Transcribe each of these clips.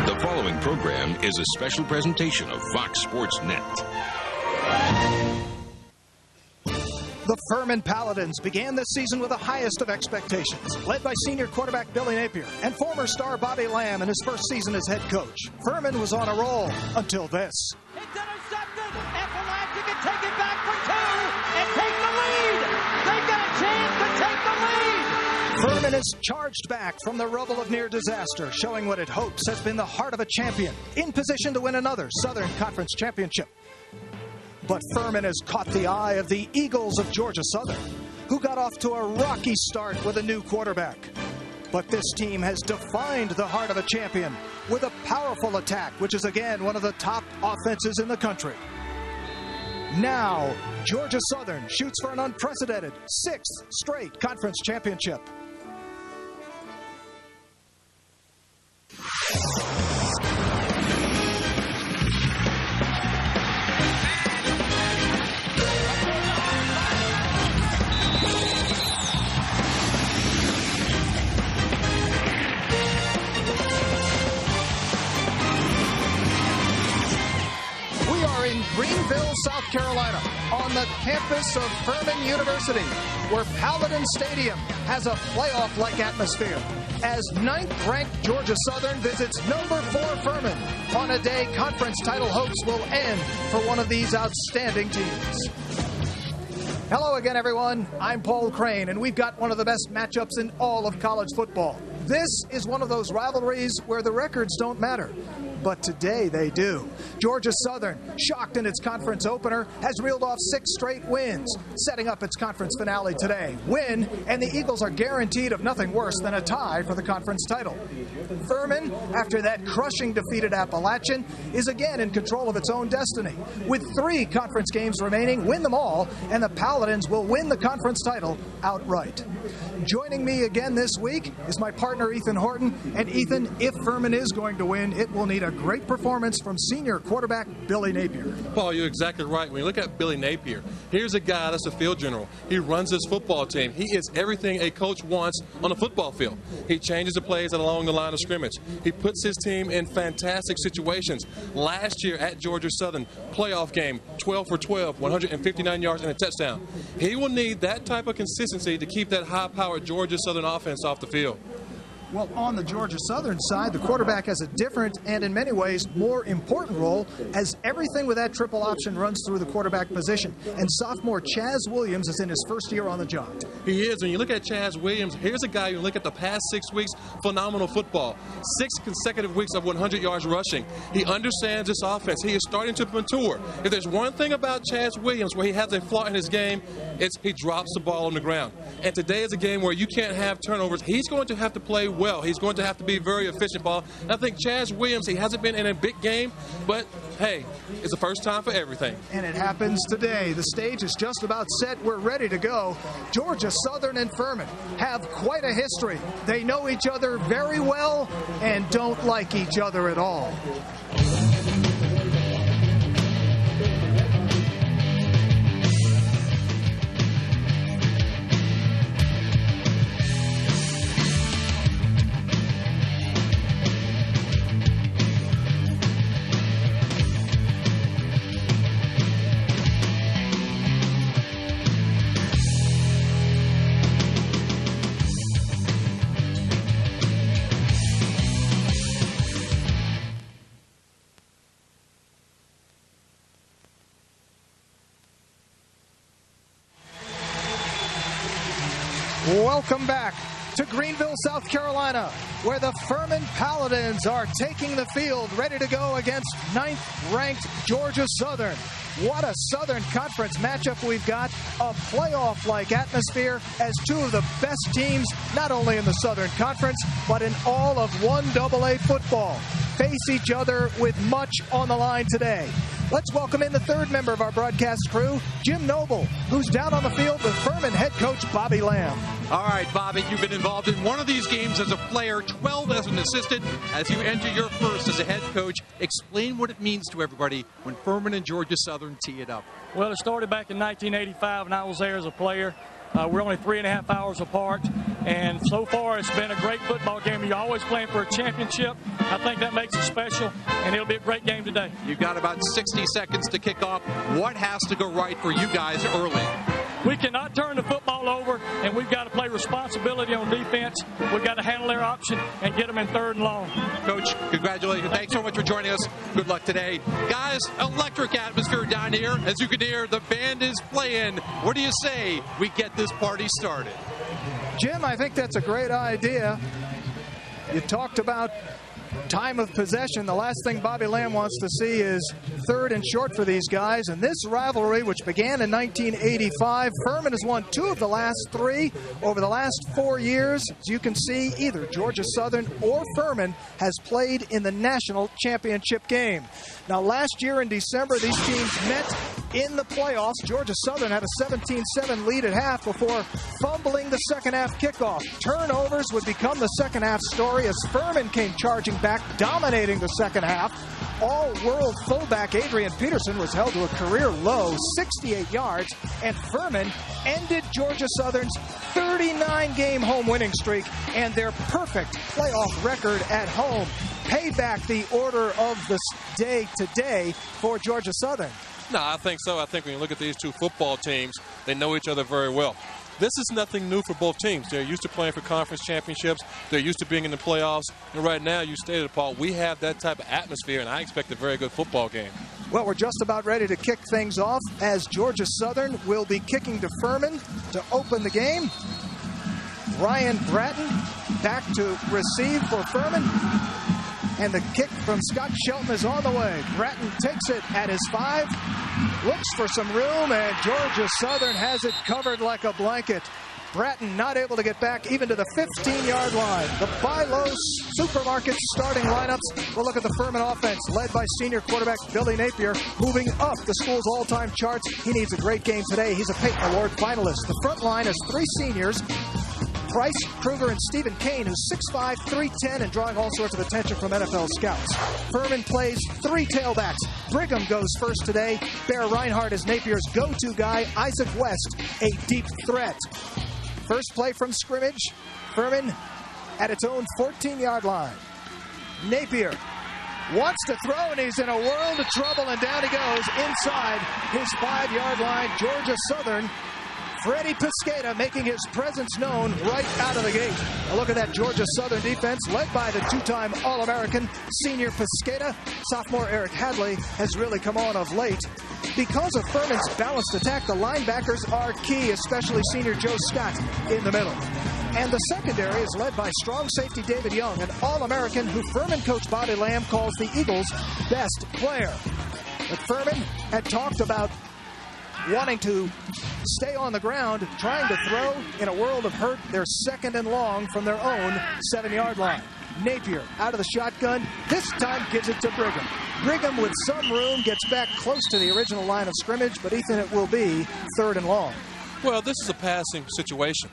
The following program is a special presentation of Fox Sports Net. The Furman Paladins began this season with the highest of expectations, led by senior quarterback Billy Napier and former star Bobby Lamb in his first season as head coach. Furman was on a roll until this. It's intercepted. Appalachia can take it back for two and take the lead. They got a chance to take the lead. Furman is charged back from the rubble of near disaster, showing what it hopes has been the heart of a champion, in position to win another Southern Conference championship. But Furman has caught the eye of the Eagles of Georgia Southern, who got off to a rocky start with a new quarterback. But this team has defined the heart of a champion with a powerful attack, which is again one of the top offenses in the country. Now, Georgia Southern shoots for an unprecedented 6th straight conference championship. Greenville, South Carolina, on the campus of Furman University, where Paladin Stadium has a playoff-like atmosphere, as 9th-ranked Georgia Southern visits number 4 Furman on a day conference title hopes will end for one of these outstanding teams. Hello again, everyone. I'm Paul Crane, and we've got one of the best matchups in all of college football. This is one of those rivalries where the records don't matter. But today they do. Georgia Southern, shocked in its conference opener, has reeled off 6 straight wins, setting up its conference finale today. Win, and the Eagles are guaranteed of nothing worse than a tie for the conference title. Furman, after that crushing defeat at Appalachian, is again in control of its own destiny. With 3 conference games remaining, win them all, and the Paladins will win the conference title outright. Joining me again this week is my partner, Ethan Horton. And Ethan, if Furman is going to win, it will need a great performance from senior quarterback Billy Napier. Paul, you're exactly right. When you look at Billy Napier, here's a guy that's a field general. He runs his football team. He is everything a coach wants on a football field. He changes the plays along the line of scrimmage. He puts his team in fantastic situations. Last year at Georgia Southern, playoff game, 12 for 12, 159 yards and a touchdown. He will need that type of consistency to keep that high-powered Georgia Southern offense off the field. Well, on the Georgia Southern side, the quarterback has a different and in many ways more important role, as everything with that triple option runs through the quarterback position. And sophomore Chaz Williams is in his first year on the job. He is. When you look at Chaz Williams, here's a guy, you look at the past 6 weeks, phenomenal football. 6 consecutive weeks of 100 yards rushing. He understands this offense. He is starting to mature. If there's one thing about Chaz Williams where he has a flaw in his game, it's he drops the ball on the ground. And today is a game where you can't have turnovers. He's going to have to play well. He's going to have to be very efficient, Paul. And I think Chaz Williams, he hasn't been in a big game, but hey, it's the first time for everything. And it happens today. The stage is just about set. We're ready to go. Georgia Southern and Furman have quite a history. They know each other very well and don't like each other at all. Welcome back to Greenville, South Carolina, where the Furman Paladins are taking the field, ready to go against 9th-ranked Georgia Southern. What a Southern Conference matchup we've got. A playoff-like atmosphere as 2 of the best teams, not only in the Southern Conference, but in all of 1AA football, face each other with much on the line today. Let's welcome in the 3rd member of our broadcast crew, Jim Noble, who's down on the field with Furman head coach Bobby Lamb. All right, Bobby, you've been involved in one of these games as a player, 12 as an assistant. As you enter your first as a head coach, explain what it means to everybody when Furman and Georgia Southern tee it up. Well, it started back in 1985, and I was there as a player. We're only 3.5 hours apart, and so far it's been a great football game. You're always playing for a championship. I think that makes it special, and it'll be a great game today. You've got about 60 seconds to kick off. What has to go right for you guys early? We cannot turn the football over, and we've got to play responsibility on defense. We've got to handle their option and get them in 3rd and long. Coach, congratulations. Thanks so much for joining us. Good luck today. Guys, electric atmosphere down here. As you can hear, the band is playing. What do you say we get this party started? Jim, I think that's a great idea. You talked about time of possession. The last thing Bobby Lamb wants to see is 3rd and short for these guys. And this rivalry, which began in 1985, Furman has won 2 of the last 3 over the last 4 years. As you can see, either Georgia Southern or Furman has played in the national championship game. Now, last year in December, these teams met in the playoffs. Georgia Southern had a 17-7 lead at half before fumbling the second half kickoff. Turnovers would become the second half story as Furman came charging back, dominating the second half. All-world fullback Adrian Peterson was held to a career low 68 yards, and Furman ended Georgia Southern's 39-game home winning streak and their perfect playoff record at home. Pay back the order of the day today for Georgia Southern. No, I think so. I think when you look at these two football teams, they know each other very well. This is nothing new for both teams. They're used to playing for conference championships. They're used to being in the playoffs. And right now, you stated, Paul, we have that type of atmosphere, and I expect a very good football game. Well, we're just about ready to kick things off as Georgia Southern will be kicking to Furman to open the game. Ryan Bratton back to receive for Furman. And the kick from Scott Shelton is on the way. Bratton takes it at his 5, looks for some room, and Georgia Southern has it covered like a blanket. Bratton not able to get back even to the 15-yard line. The Buy Low Supermarket starting lineups. We'll look at the Furman offense, led by senior quarterback Billy Napier, moving up the school's all-time charts. He needs a great game today. He's a Peyton Award finalist. The front line has 3 seniors, Price, Kruger, and Stephen Kane, who's 6'5", 310, and drawing all sorts of attention from NFL scouts. Furman plays 3 tailbacks. Brigham goes first today. Bear Reinhardt is Napier's go-to guy. Isaac West, a deep threat. First play from scrimmage. Furman at its own 14-yard line. Napier wants to throw, and he's in a world of trouble, and down he goes inside his 5-yard line. Georgia Southern, Freddie Piscata making his presence known right out of the gate. A look at that Georgia Southern defense led by the 2-time All-American senior Piscata. Sophomore Eric Hadley has really come on of late. Because of Furman's balanced attack, the linebackers are key, especially senior Joe Scott in the middle. And the secondary is led by strong safety David Young, an All-American who Furman coach Bobby Lamb calls the Eagles' best player. But Furman had talked about wanting to stay on the ground, trying to throw in a world of hurt. They're 2nd and long from their own 7-yard line. Napier out of the shotgun, this time gives it to Brigham. Brigham with some room gets back close to the original line of scrimmage, but Ethan, it will be 3rd and long. Well, this is a passing situation.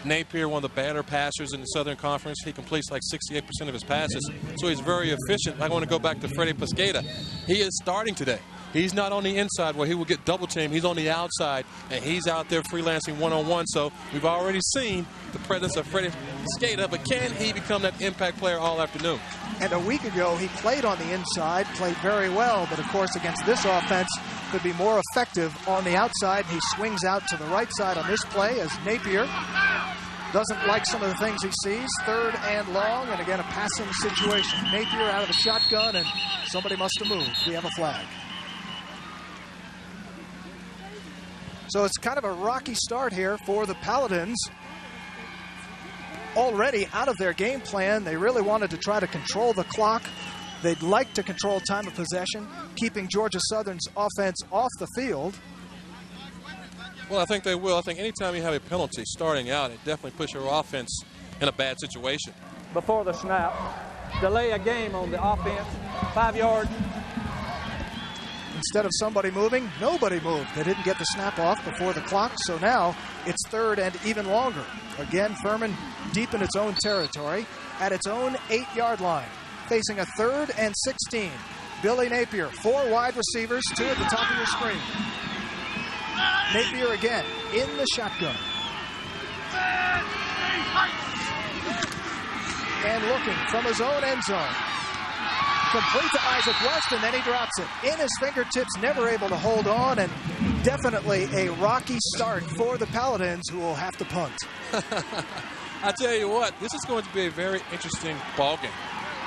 Napier, one of the better passers in the Southern Conference. He completes like 68% of his passes, so he's very efficient. I want to go back to Freddie Piscata. He is starting today. He's not on the inside where he will get double teamed. He's on the outside, and he's out there freelancing one-on-one. So we've already seen the presence of Freddie Piscata, but can he become that impact player all afternoon? And a week ago, he played on the inside, played very well, but of course against this offense could be more effective on the outside. He swings out to the right side on this play as Napier doesn't like some of the things he sees. 3rd and long, and again a passing situation. Napier out of the shotgun, and somebody must have moved. We have a flag. So it's kind of a rocky start here for the Paladins. Already out of their game plan, they really wanted to try to control the clock. They'd like to control time of possession, keeping Georgia Southern's offense off the field. Well, I think they will. I think anytime you have a penalty starting out, it definitely puts your offense in a bad situation. Before the snap, delay a game on the offense, 5 yards. Instead of somebody moving, nobody moved. They didn't get the snap off before the clock, so now it's 3rd and even longer. Again, Furman deep in its own territory at its own 8-yard line, facing a 3rd and 16. Billy Napier, 4 wide receivers, 2 at the top of your screen. Napier again in the shotgun. And looking from his own end zone. Complete to Isaac West, and then he drops it. In his fingertips, never able to hold on, and definitely a rocky start for the Paladins, who will have to punt. I tell you what, this is going to be a very interesting ball game.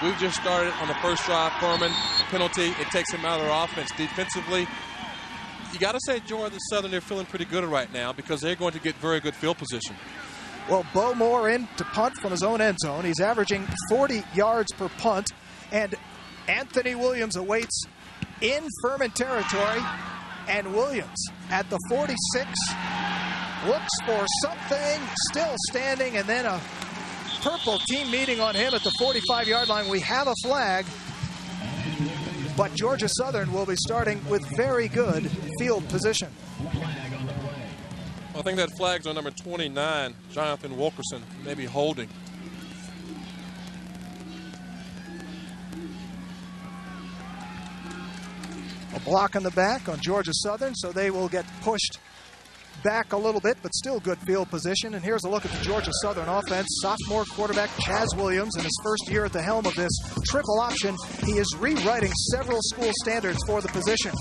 We've just started on the first drive. Furman, penalty, it takes him out of their offense. Defensively, you got to say Georgia Southern, they're feeling pretty good right now because they're going to get very good field position. Well, Bo Moore in to punt from his own end zone. He's averaging 40 yards per punt, and Anthony Williams awaits in Furman territory, and Williams at the 46 looks for something, still standing, and then a purple team meeting on him at the 45-yard line. We have a flag, but Georgia Southern will be starting with very good field position. I think that flag's on number 29, Jonathan Wilkerson, maybe holding. A block on the back on Georgia Southern, so they will get pushed back a little bit, but still good field position. And here's a look at the Georgia Southern offense. Sophomore quarterback Chaz Williams, in his first year at the helm of this triple option, he is rewriting several school standards for the position.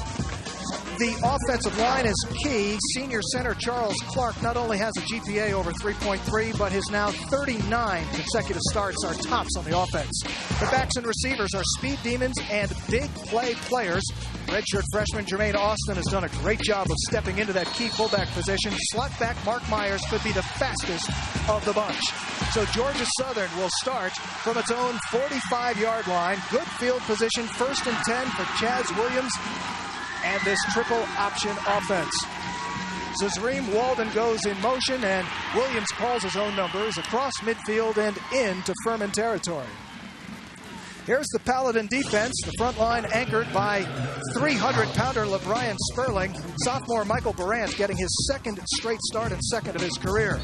The offensive line is key. Senior center Charles Clark not only has a GPA over 3.3, but his now 39 consecutive starts are tops on the offense. The backs and receivers are speed demons and big play players. Redshirt freshman Jermaine Austin has done a great job of stepping into that key fullback position. Slot back Mark Myers could be the fastest of the bunch. So Georgia Southern will start from its own 45-yard line. Good field position, 1st and 10 for Chaz Williams and this triple option offense. Zazreem Walden goes in motion, and Williams calls his own numbers across midfield and into Furman territory. Here's the Paladin defense, the front line anchored by 300-pounder LeBrian Sperling. Sophomore Michael Barant getting his second straight start and second of his career.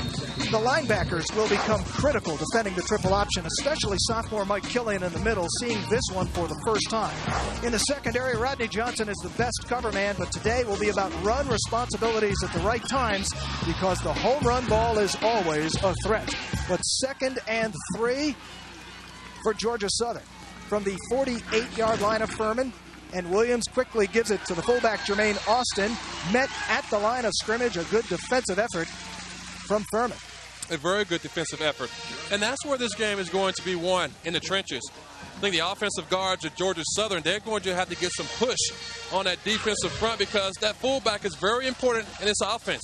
The linebackers will become critical defending the triple option, especially sophomore Mike Killian in the middle, seeing this one for the first time. In the secondary, Rodney Johnson is the best cover man, but today will be about run responsibilities at the right times because the home run ball is always a threat. But 2nd and 3 for Georgia Southern. From the 48-yard line of Furman, and Williams quickly gives it to the fullback Jermaine Austin. Met at the line of scrimmage, a good defensive effort from Furman. A very good defensive effort. And that's where this game is going to be won, in the trenches. I think the offensive guards at Georgia Southern, they're going to have to get some push on that defensive front because that fullback is very important in this offense.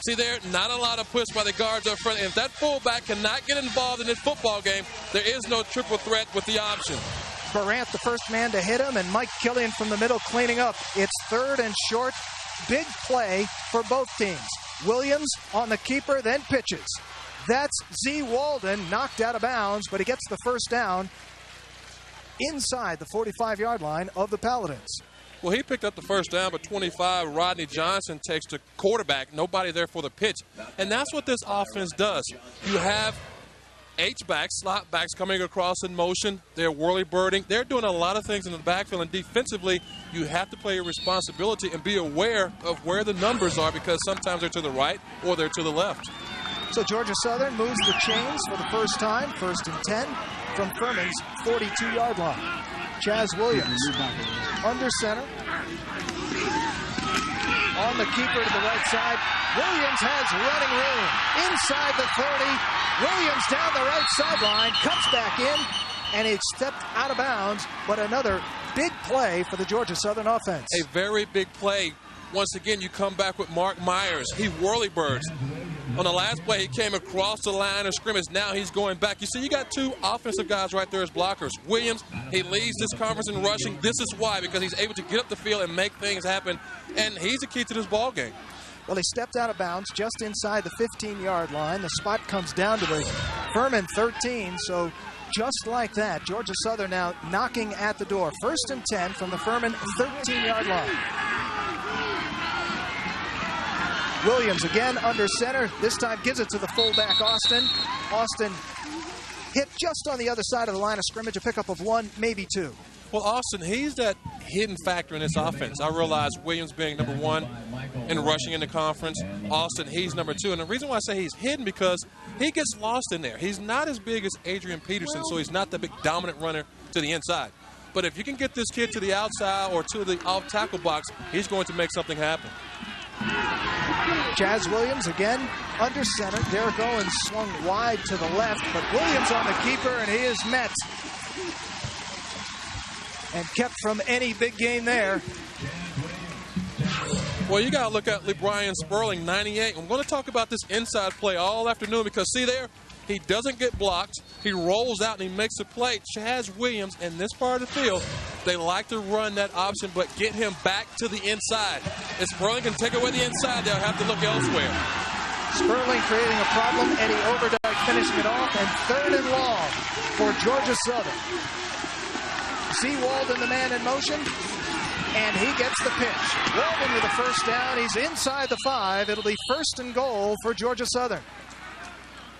See there, not a lot of push by the guards up front. And if that fullback cannot get involved in this football game, there is no triple threat with the option. Barant, the first man to hit him, and Mike Killian from the middle cleaning up. It's 3rd and short. Big play for both teams. Williams on the keeper, then pitches. That's Z. Walden, knocked out of bounds, but he gets the first down inside the 45-yard line of the Paladins. Well, he picked up the first down, but 25, Rodney Johnson takes the quarterback. Nobody there for the pitch. And that's what this offense does. You have H-backs, slot backs coming across in motion. They're whirly-birding. They're doing a lot of things in the backfield. And defensively, you have to play your responsibility and be aware of where the numbers are because sometimes they're to the right or they're to the left. So Georgia Southern moves the chains for the first time, 1st and 10 from Furman's 42-yard line. Chaz Williams under center. On the keeper to the right side. Williams has running room. Inside the 30. Williams down the right sideline. Comes back in. And he stepped out of bounds. But another big play for the Georgia Southern offense. A very big play. Once again, you come back with Mark Myers. He whirly birds. On the last play, he came across the line of scrimmage. Now he's going back. You see, you got 2 offensive guys right there as blockers. Williams, he leads this conference in rushing. This is why, because he's able to get up the field and make things happen. And he's the key to this ball game. Well, he stepped out of bounds just inside the 15-yard line. The spot comes down to the Furman 13. So just like that, Georgia Southern now knocking at the door. 1st and 10 from the Furman 13-yard line. Williams again under center. This time gives it to the fullback Austin. Austin hit just on the other side of the line of scrimmage, a pickup of 1, maybe 2. Well, Austin, he's that hidden factor in this offense. I realize Williams being number 1 in rushing in the conference. Austin, he's number 2. And the reason why I say he's hidden because he gets lost in there. He's not as big as Adrian Peterson, so he's not the big dominant runner to the inside. But if you can get this kid to the outside or to the off-tackle box, he's going to make something happen. Jazz Williams again under center. Derek Owens swung wide to the left, but Williams on the keeper, and he is met and kept from any big gain there. Well, you got to look at LeBron Sperling, 98. I'm going to talk about this inside play all afternoon because, see there, he doesn't get blocked. He rolls out and he makes a play. Chaz Williams in this part of the field, they like to run that option, but get him back to the inside. If Sperling can take away the inside, they'll have to look elsewhere. Sperling creating a problem. Eddie Overdyke finishing it off, and 3rd and long for Georgia Southern. See Walden, the man in motion, and he gets the pitch. Walden with the first down. He's inside the 5. It'll be 1st and goal for Georgia Southern.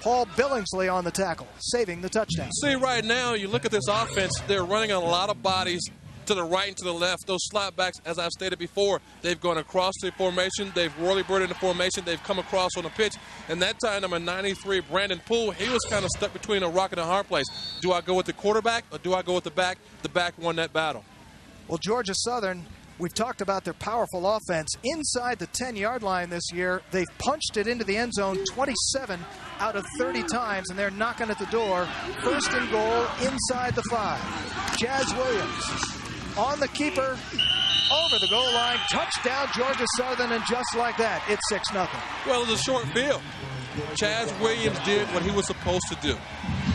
Paul Billingsley on the tackle, saving the touchdown. See, right now, you look at this offense, they're running a lot of bodies to the right and to the left. Those slot backs, as I've stated before, they've gone across the formation. They've whirly-birded the formation. They've come across on the pitch. And that time, number 93, Brandon Poole, he was kind of stuck between a rock and a hard place. Do I go with the quarterback or do I go with the back? The back won that battle. Well, Georgia Southern, we've talked about their powerful offense. Inside the 10-yard line this year, they've punched it into the end zone 27 out of 30 times, and they're knocking at the door. 1st and goal inside the 5. Jazz Williams on the keeper, over the goal line, touchdown Georgia Southern, and just like that, it's 6-0. Well, it was a short field. Chaz Williams did what he was supposed to do.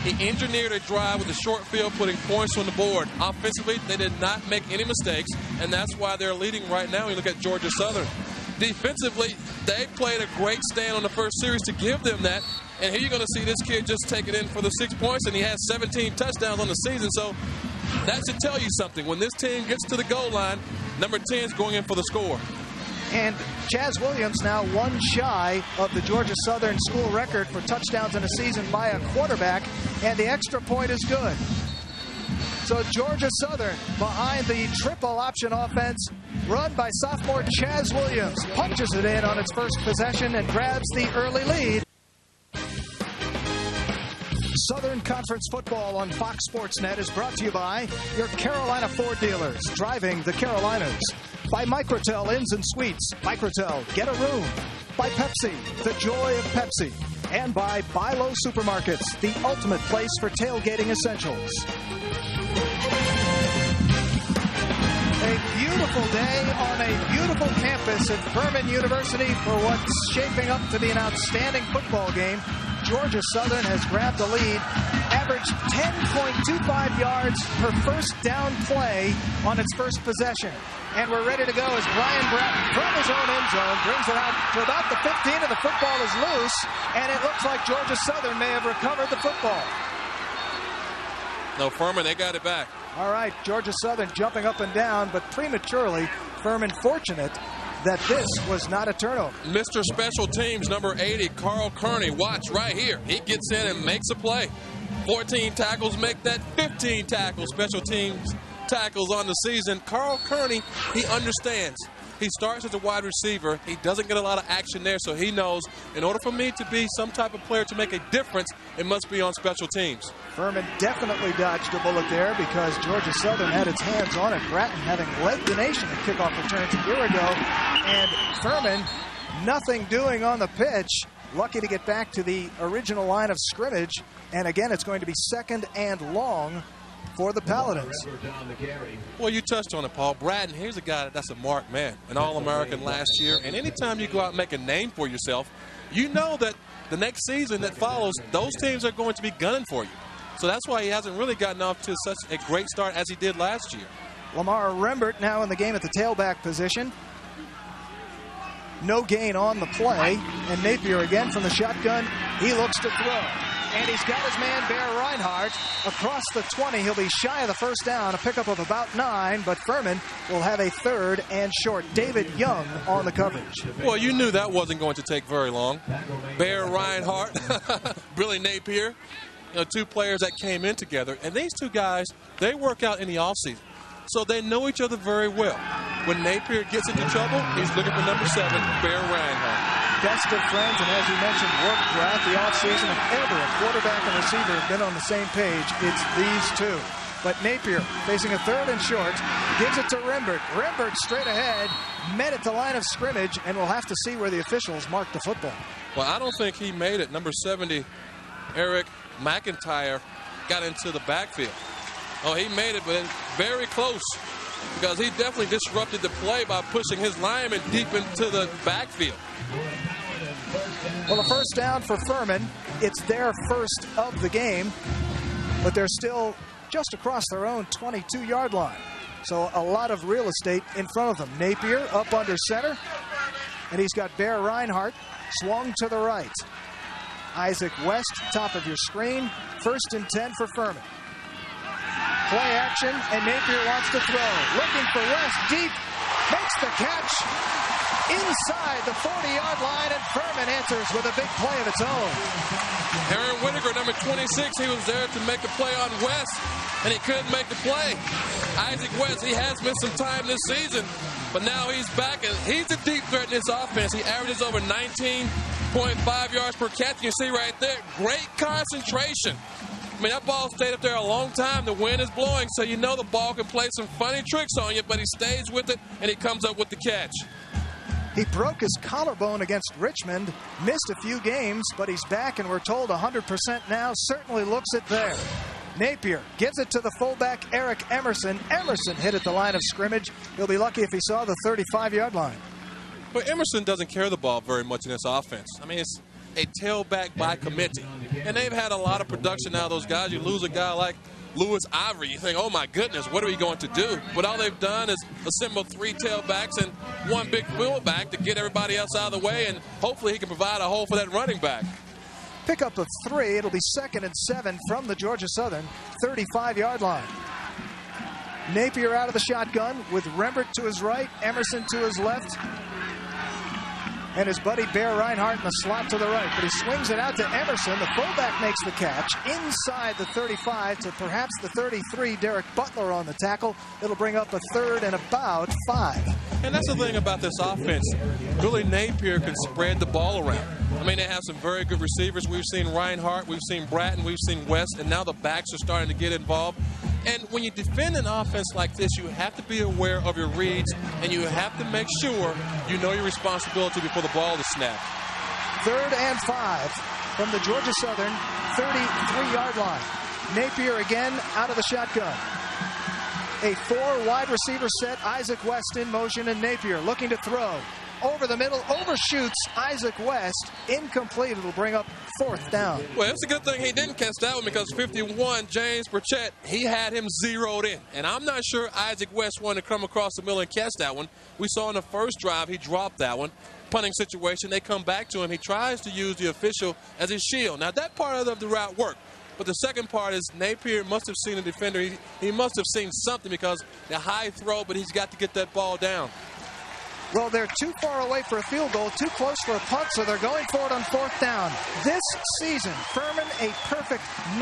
He engineered a drive with a short field, putting points on the board. Offensively, they did not make any mistakes, and that's why they're leading right now. You look at Georgia Southern. Defensively, they played a great stand on the first series to give them that, and here you're going to see this kid just take it in for the 6 points, and he has 17 touchdowns on the season, so that should tell you something. When this team gets to the goal line, number 10 is going in for the score. And Chaz Williams now 1 shy of the Georgia Southern school record for touchdowns in a season by a quarterback, and the extra point is good. So Georgia Southern behind the triple option offense run by sophomore Chaz Williams. Punches it in on its first possession and grabs the early lead. Southern Conference football on Fox Sports Net is brought to you by your Carolina Ford dealers, driving the Carolinas. By Microtel Inns and Suites. Microtel, get a room. By Pepsi, the joy of Pepsi. And by Buy Low Supermarkets, the ultimate place for tailgating essentials. A beautiful day on a beautiful campus at Furman University for what's shaping up to be an outstanding football game. Georgia Southern has grabbed the lead, averaged 10.25 yards per first down play on its first possession. And we're ready to go as Brian Bratton from his own end zone brings it out to about the 15, and the football is loose, and it looks like Georgia Southern may have recovered the football. No, Furman, they got it back. All right, Georgia Southern jumping up and down, but prematurely, Furman fortunate that this was not a turnover. Mr. Special Teams, number 80, Carl Kearney. Watch right here. He gets in and makes a play. 14 tackles make that 15 tackles. Special Teams tackles on the season. Carl Kearney, he understands. He starts as a wide receiver. He doesn't get a lot of action there, so he knows in order for me to be some type of player to make a difference, it must be on special teams. Furman definitely dodged a bullet there because Georgia Southern had its hands on it. Bratton having led the nation in kickoff returns a year ago. And Furman, nothing doing on the pitch. Lucky to get back to the original line of scrimmage. And again, it's going to be 2nd and long for the Paladins. Well, you touched on it, Paul. Bratton, here's a guy that's a marked man, an All-American last year. And anytime you go out and make a name for yourself, you know that the next season that follows, those teams are going to be gunning for you. So that's why he hasn't really gotten off to such a great start as he did last year. Lamar Rembert now in the game at the tailback position. No gain on the play. And Napier again from the shotgun. He looks to throw. And he's got his man, Bear Reinhardt, across the 20. He'll be shy of the first down, a pickup of about 9, but Furman will have a 3rd and short. David Young on the coverage. Well, you knew that wasn't going to take very long. Bear Reinhardt, Billy Napier. two players that came in together. And these two guys, they work out in the offseason. So they know each other very well. When Napier gets into trouble, he's looking for number 7, Bear Reinhardt. Best of friends, and as you mentioned, worked throughout the offseason. If ever a quarterback and receiver have been on the same page, it's these two. But Napier, facing a 3rd and short, gives it to Rembert. Rembert straight ahead, met at the line of scrimmage, and we'll have to see where the officials mark the football. Well, I don't think he made it. Number 70, Eric McIntyre, got into the backfield. Oh, he made it, but very close, because he definitely disrupted the play by pushing his lineman deep into the backfield. Well, a first down for Furman. It's their first of the game, but they're still just across their own 22-yard line. So a lot of real estate in front of them. Napier up under center, and he's got Bear Reinhardt swung to the right. Isaac West, top of your screen. 1st and 10 for Furman. Play action, and Napier wants to throw. Looking for West deep. Makes the catch inside the 40-yard line, and Furman answers with a big play of its own. Aaron Whitaker, number 26, he was there to make a play on West, and he couldn't make the play. Isaac West, he has missed some time this season, but now he's back, and he's a deep threat in this offense. He averages over 19.5 yards per catch. You see right there, great concentration. I mean, that ball stayed up there a long time. The wind is blowing, so you know the ball can play some funny tricks on you, but he stays with it, and he comes up with the catch. He broke his collarbone against Richmond, missed a few games, but he's back, and we're told 100% now. Certainly looks it there. Napier gives it to the fullback, Eric Emerson. Emerson hit at the line of scrimmage. He'll be lucky if he saw the 35-yard line. But Emerson doesn't carry the ball very much in this offense. I mean, it's a tailback by committee. And they've had a lot of production now, those guys. You lose a guy like Lewis Ivory, you think, oh my goodness, what are we going to do? But all they've done is assemble 3 tailbacks and 1 big fullback to get everybody else out of the way, and hopefully he can provide a hole for that running back. Pickup of 3. It'll be 2nd and 7 from the Georgia Southern 35-yard line. Napier out of the shotgun with Rembert to his right, Emerson to his left, and his buddy Bear Reinhardt in the slot to the right. But he swings it out to Emerson. The fullback makes the catch inside the 35 to perhaps the 33. Derek Butler on the tackle. It'll bring up a 3rd and about 5. And that's the thing about this offense. Billy Napier can spread the ball around. I mean, they have some very good receivers. We've seen Reinhardt, we've seen Bratton, we've seen West, and now the backs are starting to get involved. And when you defend an offense like this, you have to be aware of your reads, and you have to make sure you know your responsibility before the ball is snapped. 3rd and 5 from the Georgia Southern 33-yard line. Napier again out of the shotgun. A 4 wide receiver set. Isaac West in motion, and Napier looking to throw. Over the middle, overshoots Isaac West. Incomplete. It'll bring up 4th down. Well, it's a good thing he didn't catch that one, because 51, James Burchett, he had him zeroed in. And I'm not sure Isaac West wanted to come across the middle and catch that one. We saw in the first drive he dropped that one. Punting situation, they come back to him. He tries to use the official as his shield. Now, that part of the route worked. But the second part is Napier must have seen a defender. He must have seen something, because the high throw, but he's got to get that ball down. Well, they're too far away for a field goal, too close for a punt, so they're going for it on 4th down. This season, Furman a perfect 9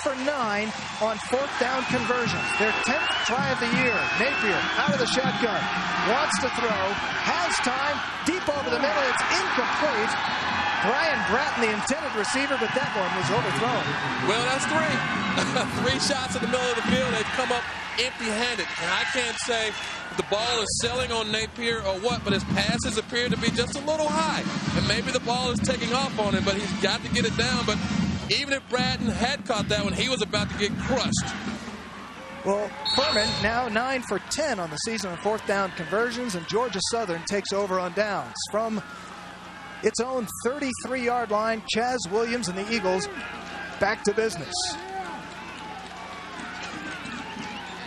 for 9 on 4th down conversions. Their 10th try of the year. Napier out of the shotgun, wants to throw, has time, deep over the middle, it's incomplete. Brian Bratton, the intended receiver, but that one was overthrown. Well, that's 3. 3 shots in the middle of the field. They've come up empty-handed. And I can't say the ball is selling on Napier or what, but his passes appear to be just a little high. And maybe the ball is taking off on him, but he's got to get it down. But even if Bratton had caught that one, he was about to get crushed. Well, Furman now 9 for 10 on the season on 4th down conversions, and Georgia Southern takes over on downs. From its own 33-yard line, Chaz Williams and the Eagles back to business.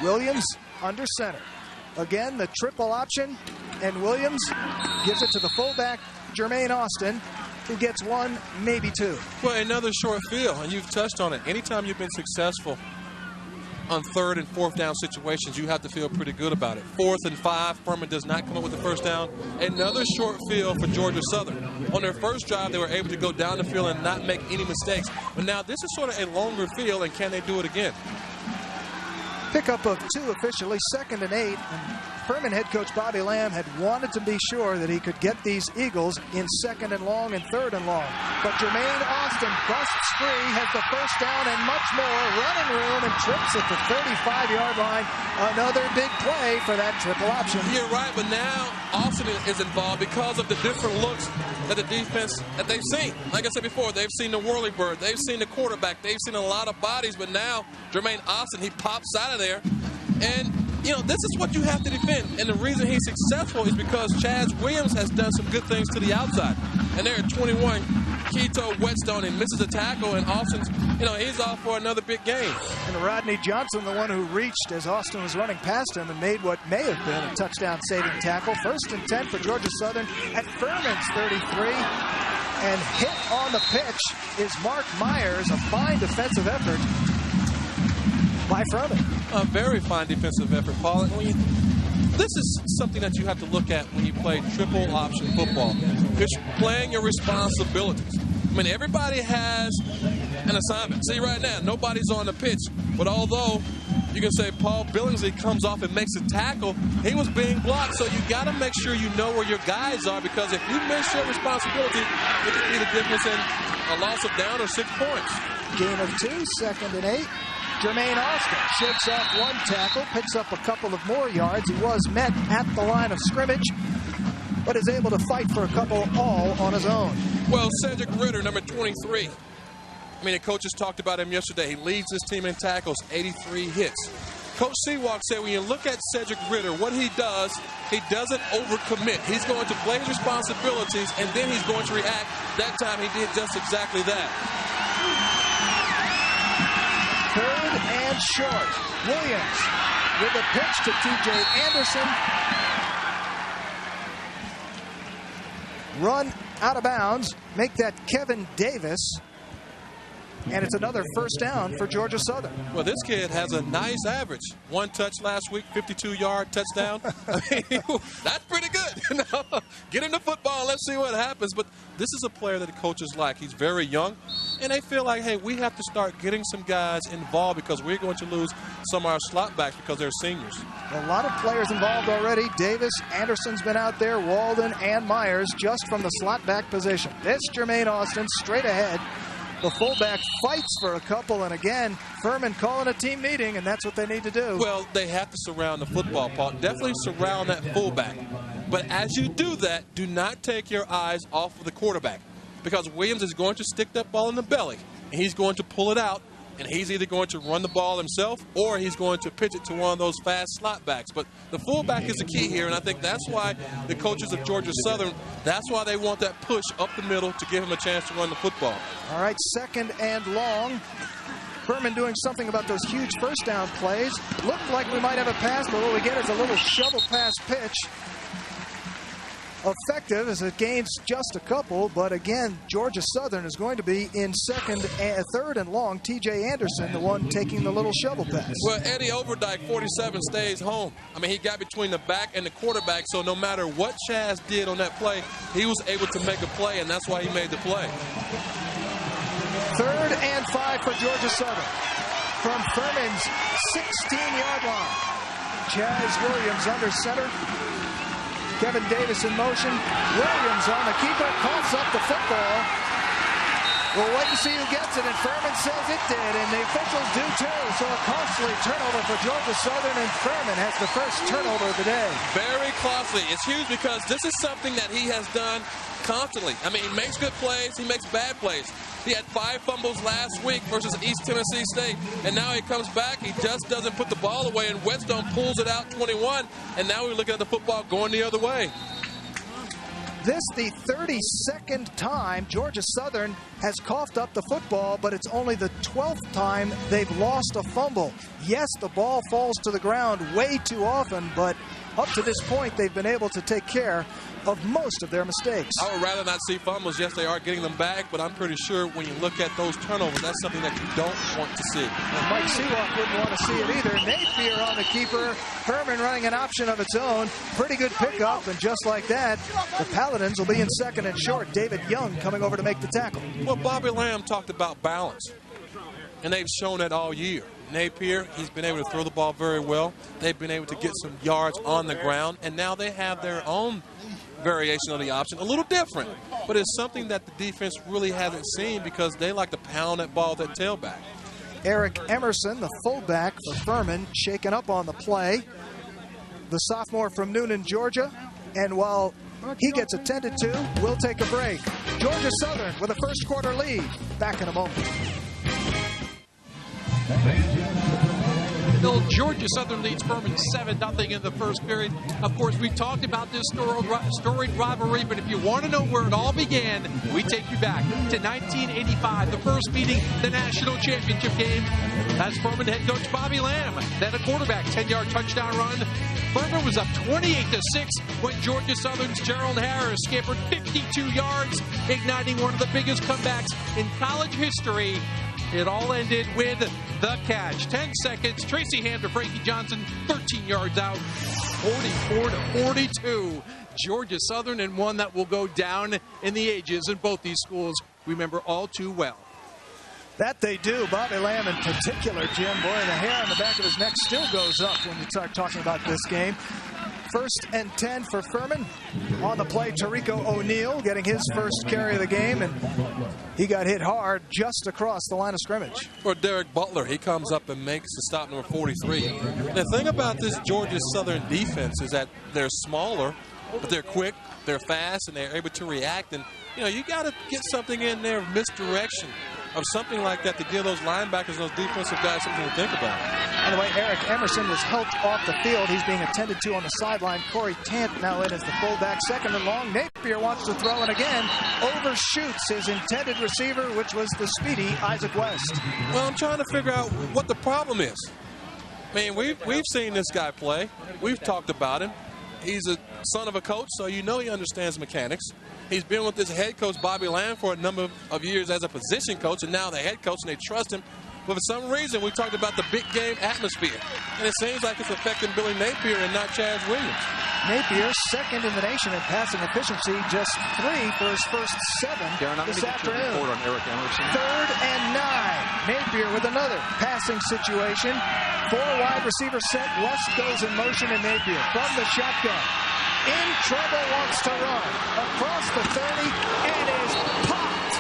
Williams under center. Again, the triple option, and Williams gives it to the fullback, Jermaine Austin, who gets 1, maybe 2. Well, another short field, and you've touched on it. Anytime you've been successful on 3rd and 4th down situations, you have to feel pretty good about it. 4th and 5, Furman does not come up with the first down. Another short field for Georgia Southern. On their first drive, they were able to go down the field and not make any mistakes. But now this is sort of a longer field, and can they do it again? Pickup of 2 officially, 2nd and 8. And Furman head coach Bobby Lamb had wanted to be sure that he could get these Eagles in 2nd and long and 3rd and long. But Jermaine Austin busts free, has the first down and much more, running room, and trips at the 35-yard line. Another big play for that triple option. You're right, but now Austin is involved because of the different looks that the defense that they've seen. Like I said before, they've seen the whirly bird, they've seen the quarterback, they've seen a lot of bodies, but now Jermaine Austin, he pops out of there. And, you know, this is what you have to defend. And the reason he's successful is because Chaz Williams has done some good things to the outside. And they're at 21. Keto Whetstone and misses a tackle, and Austin's, you know, he's off for another big game. And Rodney Johnson, the one who reached as Austin was running past him and made what may have been a touchdown-saving tackle. 1st and 10 for Georgia Southern at Furman's 33. And hit on the pitch is Mark Myers, a fine defensive effort by Furman. A very fine defensive effort, Paul. This is something that you have to look at when you play triple option football. It's playing your responsibilities. I mean, everybody has an assignment. See, right now, nobody's on the pitch. But although you can say Paul Billingsley comes off and makes a tackle, he was being blocked. So you got to make sure you know where your guys are, because if you miss your responsibility, it could be the difference in a loss of down or 6 points. Gain of 2, 2nd and 8. Jermaine Austin shakes off 1 tackle, picks up a couple of more yards. He was met at the line of scrimmage, but is able to fight for a couple all on his own. Well, Cedric Ritter, number 23. I mean, the coaches talked about him yesterday. He leads his team in tackles, 83 hits. Coach Seawalk said when you look at Cedric Ritter, what he does, he doesn't overcommit. He's going to play his responsibilities, and then he's going to react. That time he did just exactly that. 3rd and short. Williams with a pitch to T.J. Anderson. Run out of bounds. Make that Kevin Davis. And it's another 1st down for Georgia Southern. Well, this kid has a nice average. 1 touch last week, 52-yard touchdown. I mean, that's pretty good. You know? Get him the football, let's see what happens. But this is a player that the coaches like. He's very young, and they feel like, hey, we have to start getting some guys involved because we're going to lose some of our slot backs because they're seniors. A lot of players involved already. Davis, Anderson's been out there, Walden, and Myers just from the slot back position. This Jermaine Austin straight ahead. The fullback fights for a couple, and again, Furman calling a team meeting, and that's what they need to do. Well, they have to surround the football, Paul. Definitely surround that fullback. But as you do that, do not take your eyes off of the quarterback, because Williams is going to stick that ball in the belly, and he's going to pull it out, and he's either going to run the ball himself or he's going to pitch it to one of those fast slot backs. But the fullback is the key here, and I think that's why the coaches of Georgia Southern, that's why they want that push up the middle to give him a chance to run the football. All right, 2nd and long. Furman doing something about those huge 1st down plays. Looked like we might have a pass, but what we get is a little shovel pass pitch. Effective as it gains just a couple, but again, Georgia Southern is going to be in 3rd and long. T.J. Anderson, the one taking the little shovel pass. Well, Eddie Overdyke, 47, stays home. I mean, he got between the back and the quarterback, so no matter what Chaz did on that play, he was able to make a play, and that's why he made the play. 3rd and 5 for Georgia Southern from Furman's 16-yard line. Chaz Williams under center. Kevin Davis in motion. Williams on the keeper, coughs up the football. We'll wait and see who gets it, and Furman says it did, and the officials do too. So a costly turnover for Georgia Southern, and Furman has the first turnover of the day. Very costly. It's huge because this is something that he has done constantly. I mean, he makes good plays, he makes bad plays. He had 5 fumbles last week versus East Tennessee State, and now he comes back. He just doesn't put the ball away, and Whetstone pulls it out 21, and now we're looking at the football going the other way. This the 32nd time Georgia Southern has coughed up the football, but it's only the 12th time they've lost a fumble. Yes, the ball falls to the ground way too often, but up to this point, they've been able to take care of most of their mistakes. I would rather not see fumbles. Yes, they are getting them back, but I'm pretty sure when you look at those turnovers, that's something that you don't want to see. And Mike Seawalk wouldn't want to see it either. Napier on the keeper. Furman running an option of its own. Pretty good pickup, and just like that, the Paladins will be in second and short. David Young coming over to make the tackle. Well, Bobby Lamb talked about balance, and they've shown that all year. Napier, he's been able to throw the ball very well. They've been able to get some yards on the ground, and now they have their own variation of the option, a little different, but it's something that the defense really hasn't seen because they like to pound that ball at that tailback. Eric Emerson, the fullback for Furman, shaken up on the play. The sophomore from Noonan, Georgia, and while he gets attended to, we'll take a break. Georgia Southern with a first quarter lead. Back in a moment. Georgia Southern leads Furman 7-0 in the first period. Of course, we talked about this storied rivalry, but if you want to know where it all began, we take you back to 1985, the first meeting, the national championship game, as Furman head coach Bobby Lamb led a quarterback 10-yard touchdown run. Furman was up 28-6 when Georgia Southern's Gerald Harris scampered 52 yards, igniting one of the biggest comebacks in college history. It all ended with the catch. 10 seconds. Tracy Ham to Frankie Johnson, 13 yards out. 44-42. Georgia Southern, and one that will go down in the ages, and both these schools remember all too well. That they do. Bobby Lamb in particular, Jim. Boy, the hair on the back of his neck still goes up when you start talking about this game. 1st and 10 for Furman. On the play, Tarico O'Neal getting his first carry of the game, and he got hit hard just across the line of scrimmage. For Derek Butler, he comes up and makes the stop, number 43. The thing about this Georgia Southern defense is that they're smaller, but they're quick, they're fast, and they're able to react. And, you know, you got to get something in there of misdirection of something like that to give those linebackers and those defensive guys something to think about. By the way, Eric Emerson was helped off the field. He's being attended to on the sideline. Corey Tant now in as the fullback. 2nd and long. Napier wants to throw, and again overshoots his intended receiver, which was the speedy Isaac West. Well, I'm trying to figure out what the problem is. I mean, we've seen this guy play. We've talked about him. He's a son of a coach, so you know he understands mechanics. He's been with this head coach, Bobby Lamb, for a number of years as a position coach, and now the head coach, and they trust him. But for some reason, we talked about the big game atmosphere, and it seems like it's affecting Billy Napier and not Chaz Williams. Napier, 2nd in the nation in passing efficiency, just 3 for his first 7 this afternoon. On Eric Emerson. 3rd and 9. Napier with another passing situation. 4 wide receiver set. West goes in motion, and Napier from the shotgun. In trouble, wants to run. Across the 30, and is popped.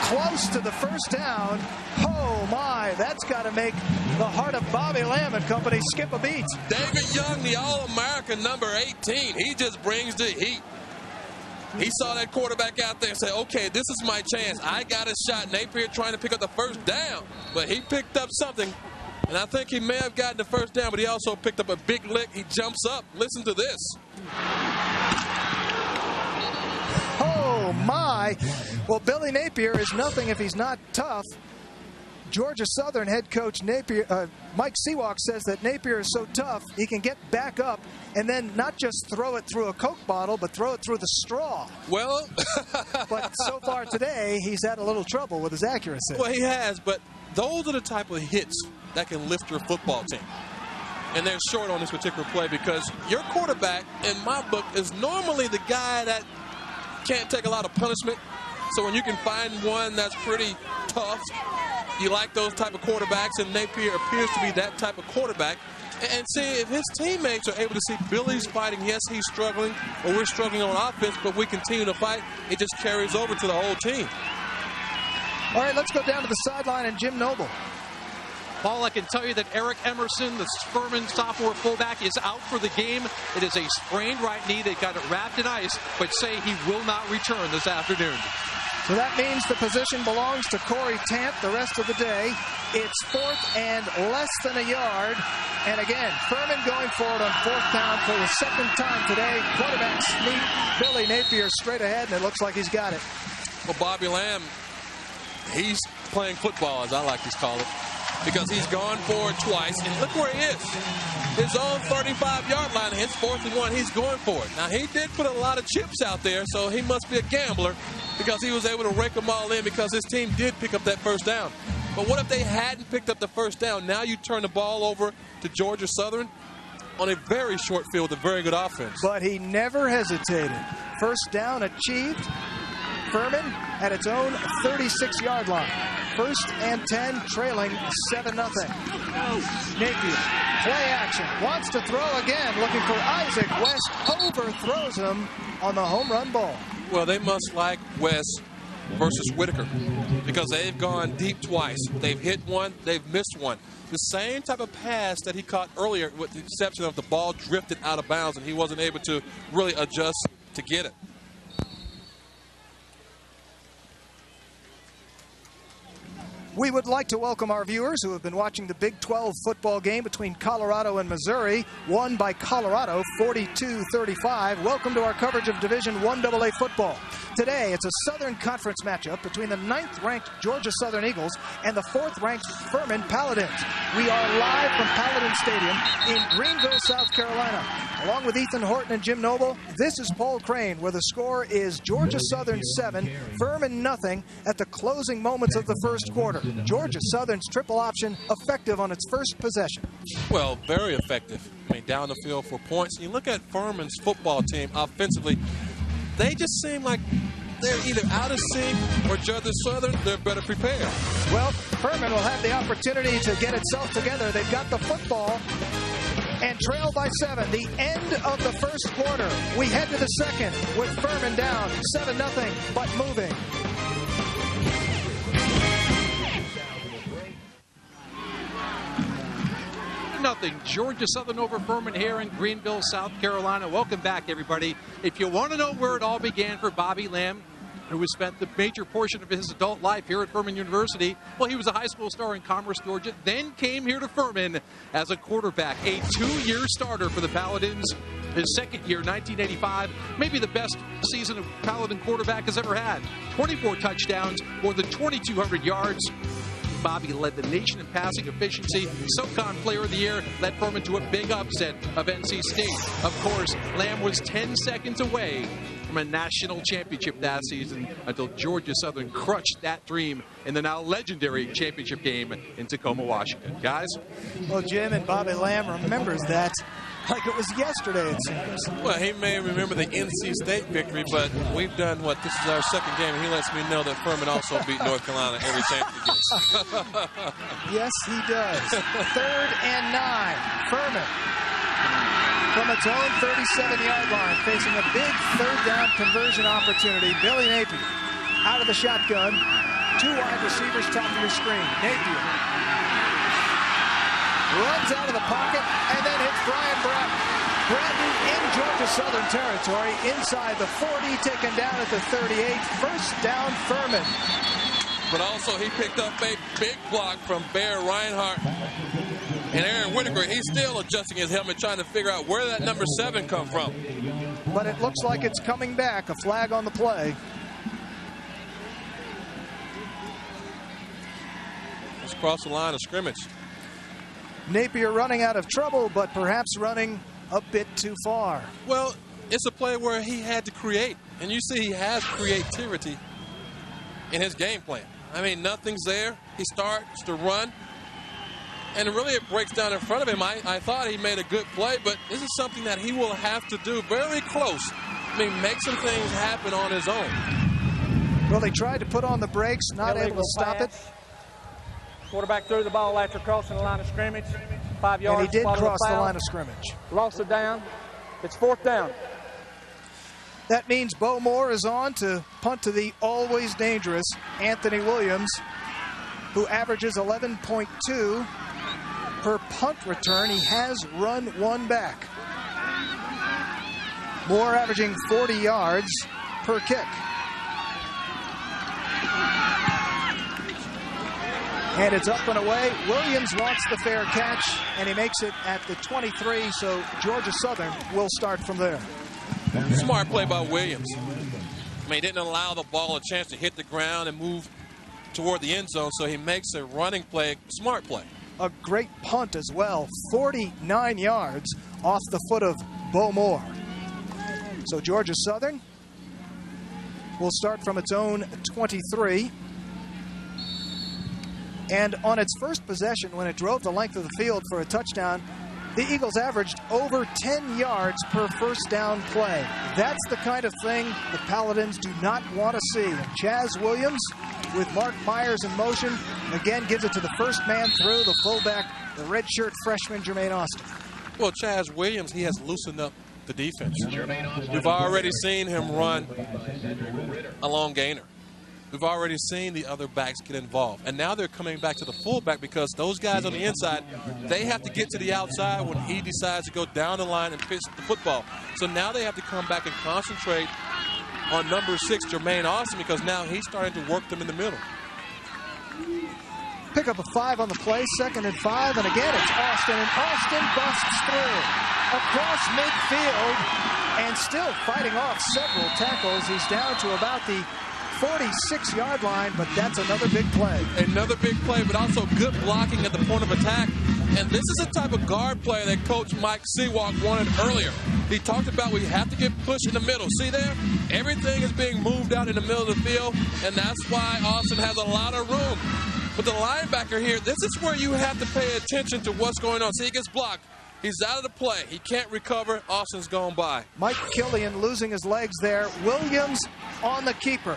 Close to the first down. Oh, my. That's got to make the heart of Bobby Lamb and company skip a beat. David Young, the All-American number 18, he just brings the heat. He saw that quarterback out there and said, okay, this is my chance. I got a shot. Napier trying to pick up the first down, but he picked up something. And I think he may have gotten the first down, but he also picked up a big lick. He jumps up. Listen to this. Oh, my. Well, Billy Napier is nothing if he's not tough. Georgia Southern head coach Mike Seawalk says that Napier is so tough he can get back up and then not just throw it through a Coke bottle, but throw it through the straw. Well, but so far today, he's had a little trouble with his accuracy. Well, he has, but those are the type of hits that can lift your football team. And they're short on this particular play because your quarterback, in my book, is normally the guy that can't take a lot of punishment. So when you can find one that's pretty tough, you like those type of quarterbacks, and Napier appears to be that type of quarterback. And see, if his teammates are able to see Billy's fighting, yes, he's struggling, or we're struggling on offense, but we continue to fight, it just carries over to the whole team. All right, let's go down to the sideline and Jim Noble. Paul, I can tell you that Eric Emerson, the Furman sophomore fullback, is out for the game. It is a sprained right knee. They got it wrapped in ice, but say he will not return this afternoon. So that means the position belongs to Corey Tant the rest of the day. It's 4th and less than a yard. And again, Furman going forward on 4th down for the 2nd time today. Quarterback sneak, Billy Napier straight ahead, and it looks like he's got it. Well, Bobby Lamb, he's playing football, as I like to call it. because he's gone for it twice. And look where he is. His own 35-yard line, his 4th and 1, he's going for it. Now, he did put a lot of chips out there, so he must be a gambler because he was able to rake them all in because his team did pick up that first down. But what if they hadn't picked up the first down? Now you turn the ball over to Georgia Southern on a very short field with a very good offense. But he never hesitated. First down achieved. Furman at its own 36-yard line. 1st and 10, trailing 7-0. Napier, play action, wants to throw again, looking for Isaac. West overthrows him on the home run ball. Well, they must like West versus Whitaker because they've gone deep twice. They've hit one, they've missed one. The same type of pass that he caught earlier, with the exception of the ball drifted out of bounds and he wasn't able to really adjust to get it. We would like to welcome our viewers who have been watching the Big 12 football game between Colorado and Missouri, won by Colorado 42-35. Welcome to our coverage of Division I AA football. Today, it's a Southern Conference matchup between the 9th-ranked Georgia Southern Eagles and the 4th-ranked Furman Paladins. We are live from Paladin Stadium in Greenville, South Carolina. Along with Ethan Horton and Jim Noble, this is Paul Crane, where the score is Georgia Southern 7, Furman nothing at the closing moments of the first quarter. Georgia Southern's triple option effective on its first possession. Well, very effective. I mean, down the field for points. You look at Furman's football team offensively, they just seem like they're either out of sync or Georgia Southern, they're better prepared. Well, Furman will have the opportunity to get itself together. They've got the football and trail by 7. The end of the first quarter. We head to the second with Furman down 7-0, but moving. Nothing. Georgia Southern over Furman here in Greenville, South Carolina. Welcome back, everybody. If you want to know where it all began for Bobby Lamb, who has spent the major portion of his adult life here at Furman University, well, he was a high school star in Commerce, Georgia, then came here to Furman as a quarterback, a 2-year starter for the Paladins. His second year, 1985, maybe the best season a Paladin quarterback has ever had. 24 touchdowns, more than 2,200 yards. Bobby led the nation in passing efficiency. SoCon Player of the Year led Furman to a big upset of NC State. Of course, Lamb was 10 seconds away from a national championship that season until Georgia Southern crushed that dream in the now legendary championship game in Tacoma, Washington. Guys? Well, Jim and Bobby Lamb remembers that like it was yesterday, it seems. Well, he may remember the NC State victory, but we've done what? This is our second game, and he lets me know that Furman also beat North Carolina every chance he gets. Yes, he does. 3rd and 9. Furman from its own 37-yard line, facing a big 3rd down conversion opportunity. Billy Napier out of the shotgun. 2 wide receivers top of your screen. Napier runs out of the pocket and then hits Brian Bratton. Bratton in Georgia Southern territory, inside the 40, taken down at the 38. First down, Furman. But also he picked up a big block from Bear Reinhardt. And Aaron Whitaker, he's still adjusting his helmet, trying to figure out where that number 7 come from. But it looks like it's coming back. A flag on the play. Let's cross the line of scrimmage. Napier running out of trouble, but perhaps running a bit too far. Well, it's a play where he had to create. And you see he has creativity in his game plan. I mean, nothing's there. He starts to run. And really it breaks down in front of him. I thought he made a good play, but this is something that he will have to do very close. I mean, make some things happen on his own. Well, they tried to put on the brakes, not able to stop it. Quarterback threw the ball after crossing the line of scrimmage. 5 yards. And he did cross the line of scrimmage. Lost it down. It's 4th down. That means Bo Moore is on to punt to the always dangerous Anthony Williams, who averages 11.2 per punt return. He has run 1 back. Moore averaging 40 yards per kick. And it's up and away. Williams wants the fair catch, and he makes it at the 23, so Georgia Southern will start from there. Smart play by Williams. I mean, he didn't allow the ball a chance to hit the ground and move toward the end zone, so he makes a running play, smart play. A great punt as well, 49 yards off the foot of Bo Moore. So Georgia Southern will start from its own 23. And on its first possession, when it drove the length of the field for a touchdown, the Eagles averaged over 10 yards per first down play. That's the kind of thing the Paladins do not want to see. And Chaz Williams, with Mark Myers in motion, again gives it to the first man through, the fullback, the redshirt freshman, Jermaine Austin. Well, Chaz Williams, he has loosened up the defense. We've already seen him run a long gainer. We've already seen the other backs get involved. And now they're coming back to the fullback because those guys on the inside, they have to get to the outside when he decides to go down the line and pitch the football. So now they have to come back and concentrate on number 6, Jermaine Austin, because now he's starting to work them in the middle. Pick up a 5 on the play, 2nd and 5, and again it's Austin, and Austin busts through across midfield and still fighting off several tackles. He's down to about the 46-yard line, but that's another big play. Another big play, but also good blocking at the point of attack. And this is the type of guard play that Coach Mike Seawalk wanted earlier. He talked about we have to get pushed in the middle. See there? Everything is being moved out in the middle of the field, and that's why Austin has a lot of room. But the linebacker here, this is where you have to pay attention to what's going on. See, he gets blocked. He's out of the play. He can't recover. Austin's gone by. Mike Killian losing his legs there. Williams on the keeper.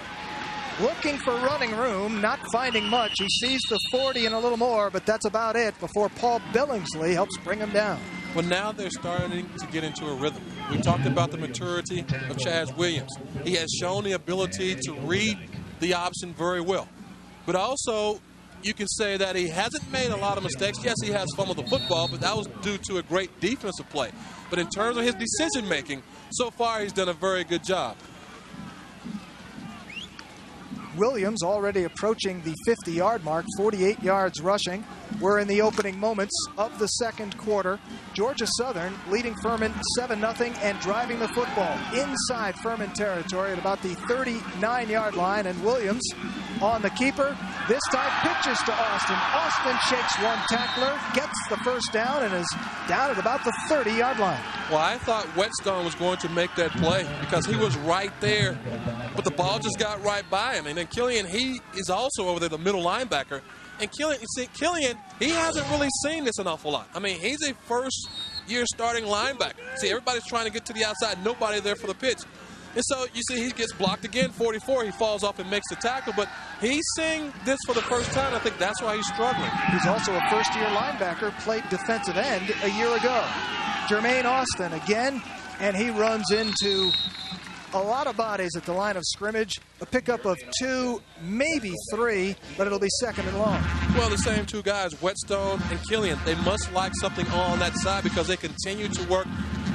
Looking for running room, not finding much. He sees the 40 and a little more, but that's about it before Paul Billingsley helps bring him down. Well, now they're starting to get into a rhythm. We talked about the maturity of Chaz Williams. He has shown the ability to read the option very well. But also, you can say that he hasn't made a lot of mistakes. Yes, he has fumbled the football, but that was due to a great defensive play. But in terms of his decision-making, so far he's done a very good job. Williams already approaching the 50-yard mark, 48 yards rushing. We're in the opening moments of the second quarter. Georgia Southern leading Furman 7-0 and driving the football inside Furman territory at about the 39-yard line. And Williams on the keeper. This time pitches to Austin. Austin shakes one tackler, gets the first down, and is down at about the 30-yard line. Well, I thought Whetstone was going to make that play because he was right there, but the ball just got right by him. And then Killian, he is also over there, the middle linebacker. And Killian, you see, Killian, he hasn't really seen this an awful lot. I mean, he's a first-year starting linebacker. See, everybody's trying to get to the outside. Nobody there for the pitch. And so, you see, he gets blocked again, 44. He falls off and makes the tackle. But he's seeing this for the first time. I think that's why he's struggling. He's also a first-year linebacker, played defensive end a year ago. Jermaine Austin again, and he runs into a lot of bodies at the line of scrimmage. A pickup of 2, maybe 3, but it'll be 2nd and long. Well, the same 2 guys, Whetstone and Killian, they must like something on that side because they continue to work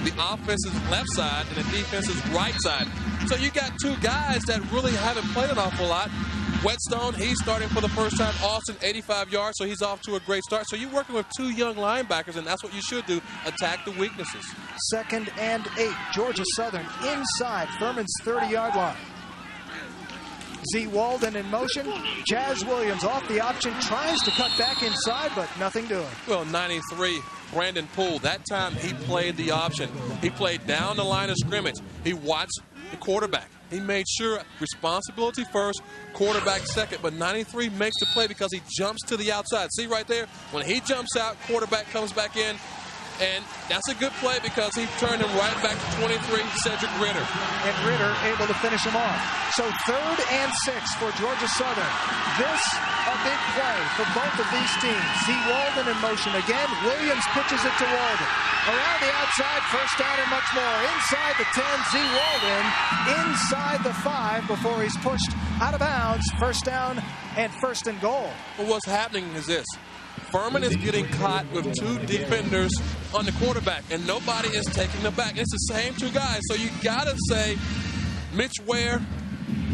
the offense's left side and the defense's right side. So you got 2 guys that really haven't played an awful lot. Whetstone, he's starting for the first time. Austin, 85 yards, so he's off to a great start. So you're working with 2 young linebackers, and that's what you should do, attack the weaknesses. 2nd and 8, Georgia Southern inside Furman's 30-yard line. Z. Walden in motion. Chaz Williams off the option, tries to cut back inside, but nothing doing. Well, 93, Brandon Poole, that time he played the option. He played down the line of scrimmage. He watched the quarterback. He made sure responsibility first, quarterback second, but 93 makes the play because he jumps to the outside. See right there? When he jumps out, quarterback comes back in, and that's a good play because he turned him right back to 23, Cedric Ritter. And Ritter able to finish him off. So 3rd and 6 for Georgia Southern. This a big play for both of these teams. Z. Walden in motion again. Williams pitches it to Walden. Around the outside, first down and much more. Inside the 10, Z. Walden. Inside the 5 before he's pushed out of bounds. First down and 1st and goal. Well, what's happening is this. Furman is getting caught with 2 defenders on the quarterback, and nobody is taking them back. It's the same 2 guys. So you got to say Mitch Ware,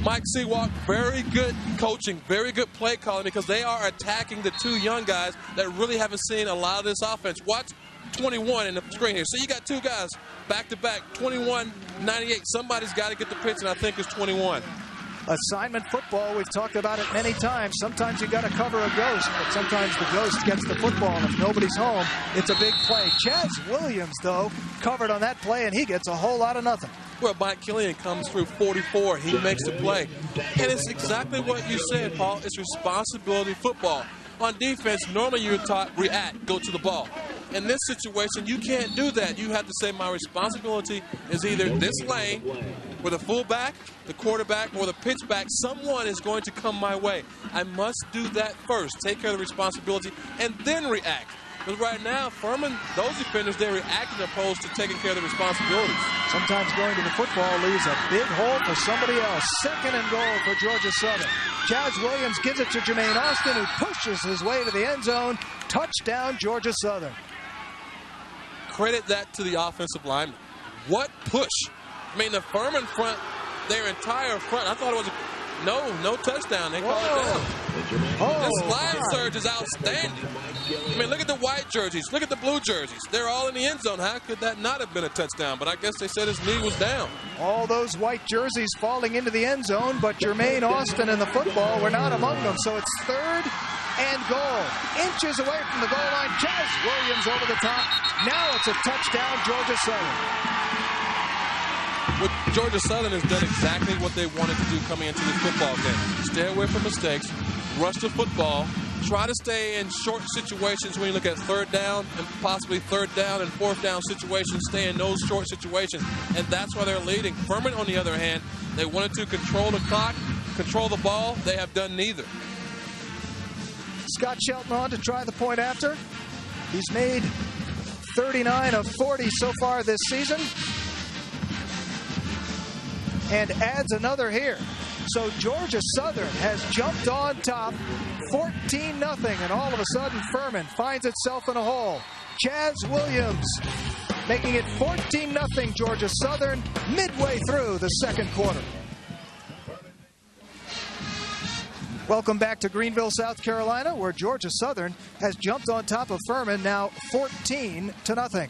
Mike Seawalk, very good coaching, very good play calling because they are attacking the 2 young guys that really haven't seen a lot of this offense. Watch 21 in the screen here. So you got 2 guys back-to-back, 21, 98. Somebody's got to get the pitch, and I think it's 21. Assignment football, we've talked about it many times. Sometimes you got to cover a ghost, but sometimes the ghost gets the football, and if nobody's home, it's a big play. Chaz Williams, though, covered on that play, and he gets a whole lot of nothing. Well, Mike Killian comes through 44. He makes the play. And it's exactly what you said, Paul. It's responsibility football. On defense, normally you're taught react, go to the ball. In this situation, you can't do that. You have to say my responsibility is either this lane where the fullback, the quarterback, or the pitchback, someone is going to come my way. I must do that first, take care of the responsibility, and then react. Because right now, Furman, those defenders, they're reacting opposed to taking care of the responsibilities. Sometimes going to the football leaves a big hole for somebody else. 2nd and goal for Georgia Southern. Chaz Williams gives it to Jermaine Austin, who pushes his way to the end zone. Touchdown, Georgia Southern. Credit that to the offensive lineman. What push. I mean, the Furman front, their entire front, I thought it was no touchdown. They called it down. This line surge is outstanding. I mean, look at the white jerseys. Look at the blue jerseys. They're all in the end zone. How could that not have been a touchdown? But I guess they said his knee was down. All those white jerseys falling into the end zone, but Jermaine Austin and the football were not among them. So it's 3rd and goal. Inches away from the goal line. Chaz Williams over the top. Now it's a touchdown, Georgia Southern. Georgia Southern has done exactly what they wanted to do coming into this football game. Stay away from mistakes, rush the football, try to stay in short situations when you look at 3rd down and possibly 3rd down and 4th down situations, stay in those short situations, and that's why they're leading. Furman, on the other hand, they wanted to control the clock, control the ball. They have done neither. Scott Shelton on to try the point after. He's made 39 of 40 so far this season, and adds another here. So Georgia Southern has jumped on top, 14-0, and all of a sudden Furman finds itself in a hole. Chaz Williams making it 14-0 Georgia Southern midway through the 2nd quarter. Welcome back to Greenville, South Carolina, where Georgia Southern has jumped on top of Furman, now 14-0.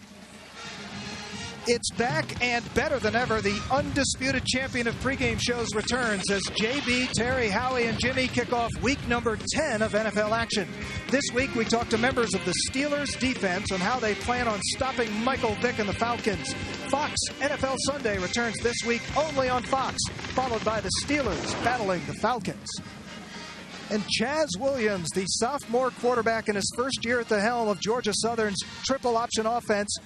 It's back and better than ever. The undisputed champion of pregame shows returns as JB, Terry, Howie, and Jimmy kick off week number 10 of NFL action. This week, we talked to members of the Steelers defense on how they plan on stopping Michael Vick and the Falcons. Fox NFL Sunday returns this week only on Fox, followed by the Steelers battling the Falcons. And Chaz Williams, the sophomore quarterback in his first year at the helm of Georgia Southern's triple option offense,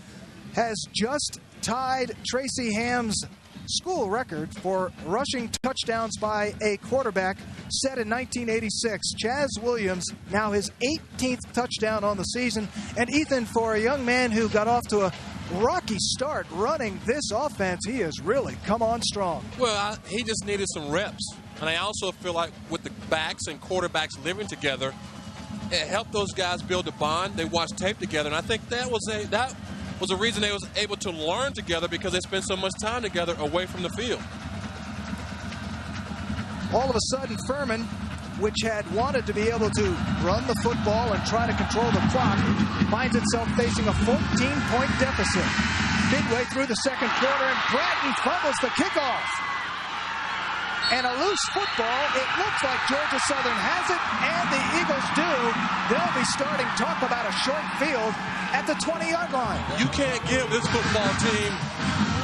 has just tied Tracy Ham's school record for rushing touchdowns by a quarterback set in 1986. Chaz Williams, now his 18th touchdown on the season. And Ethan, for a young man who got off to a rocky start running this offense, he has really come on strong. Well, he just needed some reps. And I also feel like with the backs and quarterbacks living together, it helped those guys build a bond. They watched tape together, and I think that was a reason they was able to learn together, because they spent so much time together away from the field. All of a sudden, Furman, which had wanted to be able to run the football and try to control the clock, finds itself facing a 14-point deficit. Midway through the 2nd quarter, and Bratton fumbles the kickoff. And a loose football. It looks like Georgia Southern has it, and the Eagles do. They'll be starting talk about a short field at the 20-yard line. You can't give this football team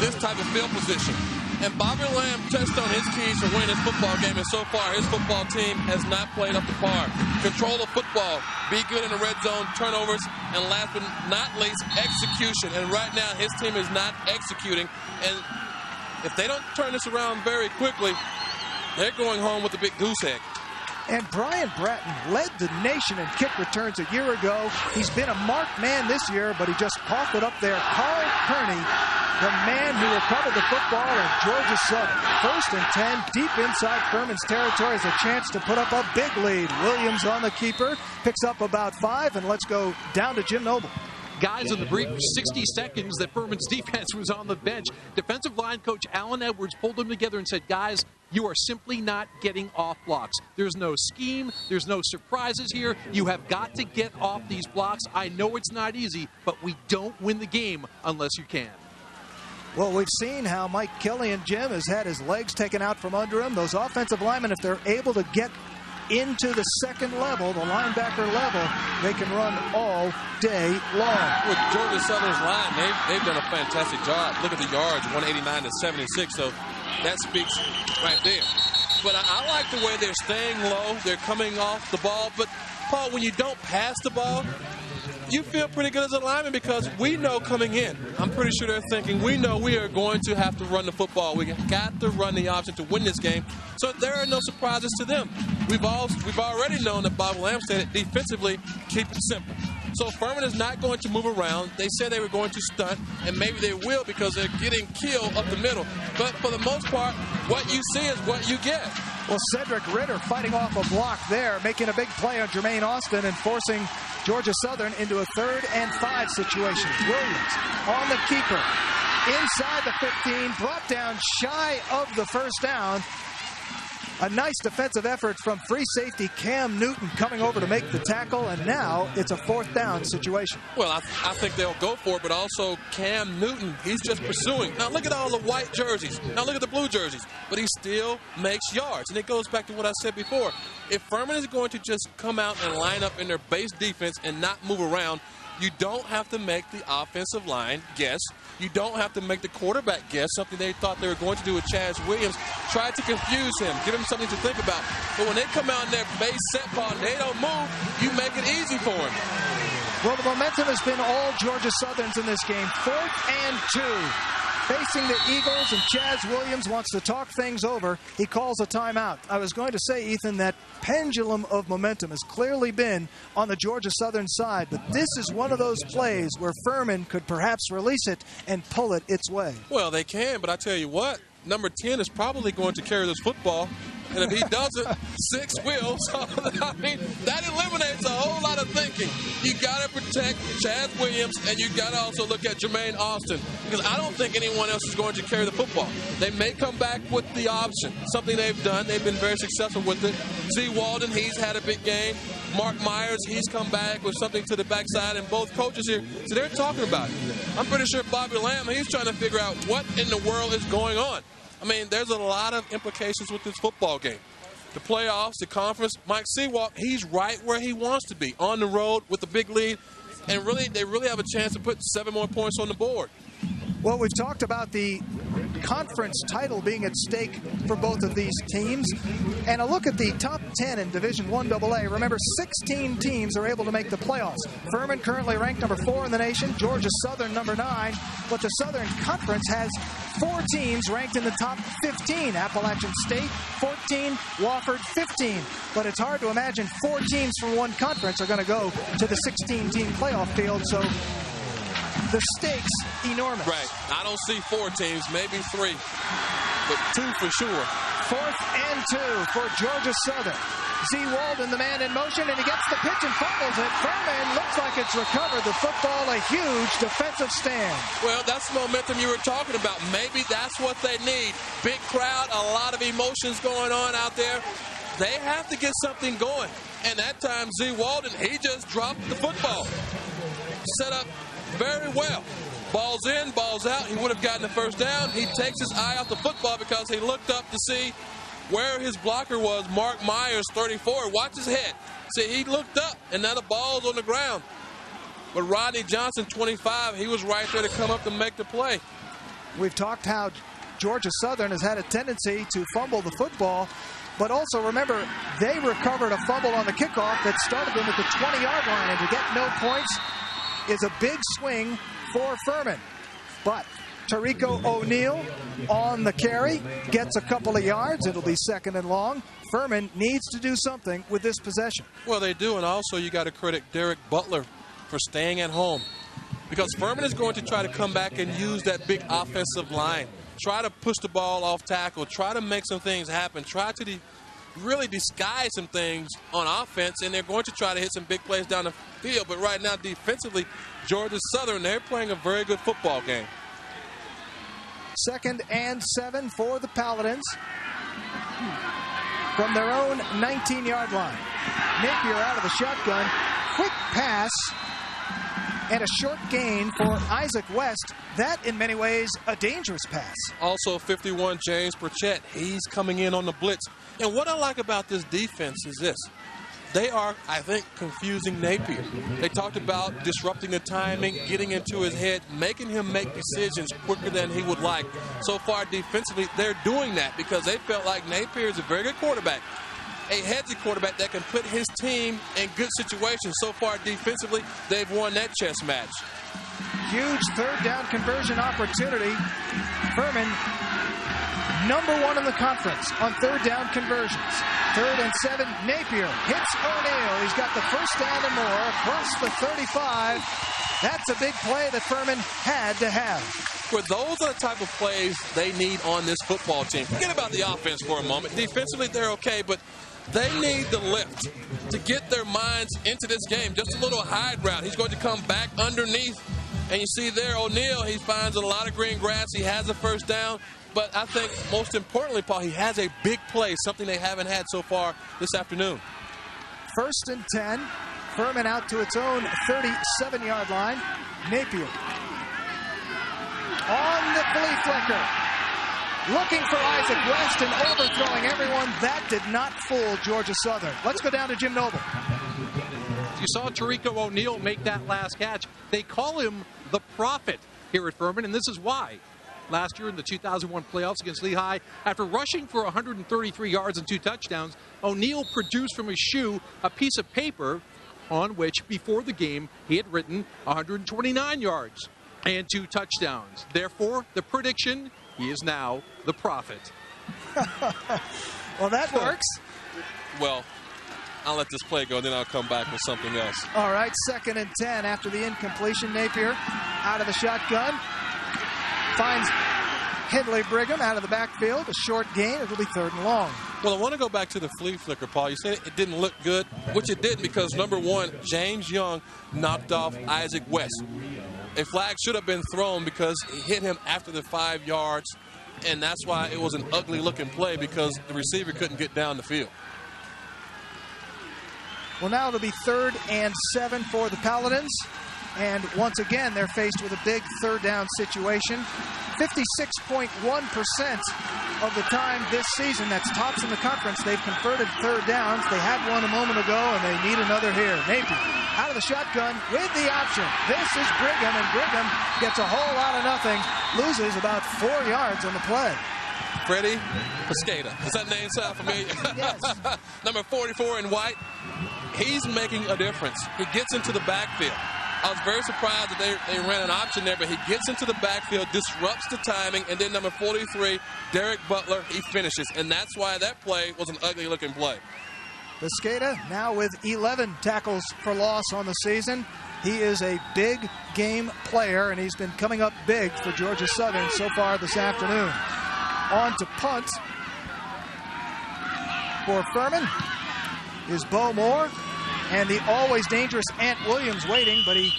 this type of field position. And Bobby Lamb touched on his keys for winning this football game, and so far his football team has not played up to par. Control the football, be good in the red zone, turnovers, and last but not least, execution. And right now his team is not executing. And if they don't turn this around very quickly, they're going home with a big goose egg. And Brian Bratton led the nation in kick returns a year ago. He's been a marked man this year, but he just coughed it up there. Carl Kearney, the man who recovered the football in Georgia Southern. 1st and 10, deep inside Furman's territory, has a chance to put up a big lead. Williams on the keeper, picks up about 5, and let's go down to Jim Noble. Guys, in the brief 60 seconds that Furman's defense was on the bench, defensive line coach Alan Edwards pulled them together and said, guys, you are simply not getting off blocks. There's no scheme. There's no surprises here. You have got to get off these blocks. I know it's not easy, but we don't win the game unless you can. Well, we've seen how Mike Killian, Jim, has had his legs taken out from under him. Those offensive linemen, if they're able to get into the second level, the linebacker level, they can run all day long. With Georgia Southern's line, they've done a fantastic job. Look at the yards, 189 to 76, so that speaks right there. But I like the way they're staying low. They're coming off the ball. But, Paul, when you don't pass the ball, you feel pretty good as a lineman because we know coming in, I'm pretty sure they're thinking, we know we are going to have to run the football. We got to run the option to win this game. So there are no surprises to them. We've already known that Bob Lamb said defensively, keep it simple. So Furman is not going to move around. They said they were going to stunt, and maybe they will because they're getting killed up the middle. But for the most part, what you see is what you get. Well, Cedric Ritter fighting off a block there, making a big play on Jermaine Austin and forcing Georgia Southern into a 3rd and 5 situation. Williams on the keeper, inside the 15, brought down shy of the first down. A nice defensive effort from free safety Cam Newton coming over to make the tackle, and now it's a 4th down situation. Well, I think they'll go for it, but also Cam Newton, he's just pursuing. Now look at all the white jerseys. Now look at the blue jerseys. But he still makes yards, and it goes back to what I said before. If Furman is going to just come out and line up in their base defense and not move around, you don't have to make the offensive line guess. You don't have to make the quarterback guess, something they thought they were going to do with Chaz Williams. Try to confuse him, give him something to think about. But when they come out in their base set ball and they don't move, you make it easy for him. Well, the momentum has been all Georgia Southern's in this game. 4th and 2. Facing the Eagles, and Chaz Williams wants to talk things over. He calls a timeout. I was going to say, Ethan, that pendulum of momentum has clearly been on the Georgia Southern side, but this is one of those plays where Furman could perhaps release it and pull it its way. Well, they can, but I tell you what, number 10 is probably going to carry this football. And if he doesn't, 6 will. So, I mean, that eliminates a whole lot of thinking. You got to protect Chaz Williams, and you got to also look at Jermaine Austin, because I don't think anyone else is going to carry the football. They may come back with the option, something they've done. They've been very successful with it. Z. Walden, he's had a big game. Mark Myers, he's come back with something to the backside, and both coaches here, so they're talking about it. I'm pretty sure Bobby Lamb, he's trying to figure out what in the world is going on. I mean, there's a lot of implications with this football game. The playoffs, the conference, Mike Seawalk, he's right where he wants to be, on the road with a big lead, and really, they really have a chance to put 7 more points on the board. Well, we've talked about the conference title being at stake for both of these teams. And a look at the top 10 in Division I AA. Remember, 16 teams are able to make the playoffs. Furman currently ranked number 4 in the nation. Georgia Southern number 9. But the Southern Conference has 4 teams ranked in the top 15. Appalachian State, 14. Wofford, 15. But it's hard to imagine 4 teams from one conference are going to go to the 16-team playoff field. So the stakes enormous. Right. I don't see 4 teams, maybe 3, but 2 for sure. 4th and 2 for Georgia Southern. Z. Walden, the man in motion, and he gets the pitch and fumbles it. Furman looks like it's recovered the football, a huge defensive stand. Well, that's the momentum you were talking about. Maybe that's what they need. Big crowd, a lot of emotions going on out there. They have to get something going. And that time, Z. Walden, he just dropped the football. Set up very well. Ball's in, ball's out. He would have gotten the first down. He takes his eye off the football because he looked up to see where his blocker was, Mark Myers, 34. Watch his head. See, he looked up, and now the ball's on the ground. But Rodney Johnson, 25, he was right there to come up to make the play. We've talked how Georgia Southern has had a tendency to fumble the football, but also remember, they recovered a fumble on the kickoff that started them at the 20-yard line, and to get no points is a big swing for Furman. But Tarico O'Neal on the carry, gets a couple of yards. It'll be 2nd and long. Furman needs to do something with this possession. Well, they do, and also you got to credit Derek Butler for staying at home, because Furman is going to try to come back and use that big offensive line. Try to push the ball off tackle. Try to make some things happen. Try to really disguise some things on offense, and they're going to try to hit some big plays down the field. But right now, defensively, Georgia Southern, they're playing a very good football game. 2nd and 7 for the Paladins from their own 19-yard line. Napier out of the shotgun. Quick pass and a short gain for Isaac West. That, in many ways, a dangerous pass. Also, 51, James Burchett. He's coming in on the blitz. And what I like about this defense is this. They are, I think, confusing Napier. They talked about disrupting the timing, getting into his head, making him make decisions quicker than he would like. So far, defensively, they're doing that because they felt like Napier is a very good quarterback, a headsy quarterback that can put his team in good situations. So far, defensively, they've won that chess match. Huge third down conversion opportunity. Furman, #1 in the conference on third down conversions. 3rd and 7. Napier hits O'Neal. He's got the first down and more across the 35. That's a big play that Furman had to have. Well, those are the type of plays they need on this football team. Forget about the offense for a moment. Defensively, they're okay, but they need the lift to get their minds into this game. Just a little hide route. He's going to come back underneath. And you see there, O'Neal, he finds a lot of green grass. He has a first down. But I think most importantly, Paul, he has a big play, something they haven't had so far this afternoon. 1st and 10. Furman out to its own 37-yard line. Napier on the flea flicker. Looking for Isaac West and overthrowing everyone. That did not fool Georgia Southern. Let's go down to Jim Noble. You saw Tarico O'Neal make that last catch. They call him the Prophet here at Furman, and this is why. Last year in the 2001 playoffs against Lehigh, after rushing for 133 yards and 2 touchdowns, O'Neal produced from his shoe a piece of paper on which, before the game, he had written 129 yards and 2 touchdowns. Therefore, the prediction, he is now the Prophet. Well, that works. Well, I'll let this play go, then I'll come back with something else. All right, 2nd and 10 after the incompletion. Napier out of the shotgun. Finds Hindley Brigham out of the backfield. A short gain. It'll be 3rd and long. Well, I want to go back to the flea flicker, Paul. You said it didn't look good, which it didn't because, #1, James Young knocked off Isaac West. A flag should have been thrown because he hit him after the 5 yards, and that's why it was an ugly-looking play because the receiver couldn't get down the field. Well, now it'll be 3rd and 7 for the Paladins. And once again, they're faced with a big third down situation. 56.1% of the time this season, that's tops in the conference, they've converted third downs. They had one a moment ago, and they need another here. Napier out of the shotgun with the option. This is Brigham, and Brigham gets a whole lot of nothing. Loses about 4 yards on the play. Freddie Pescata. Does that name sound familiar? Yes. Number 44 in white. He's making a difference. He gets into the backfield. I was very surprised that they ran an option there, but he gets into the backfield, disrupts the timing, and then number 43, Derek Butler, he finishes. And that's why that play was an ugly-looking play. Pescata now with 11 tackles for loss on the season. He is a big game player, and he's been coming up big for Georgia Southern so far this afternoon. On to punt for Furman is Bo Moore. And the always dangerous Ant Williams waiting, but he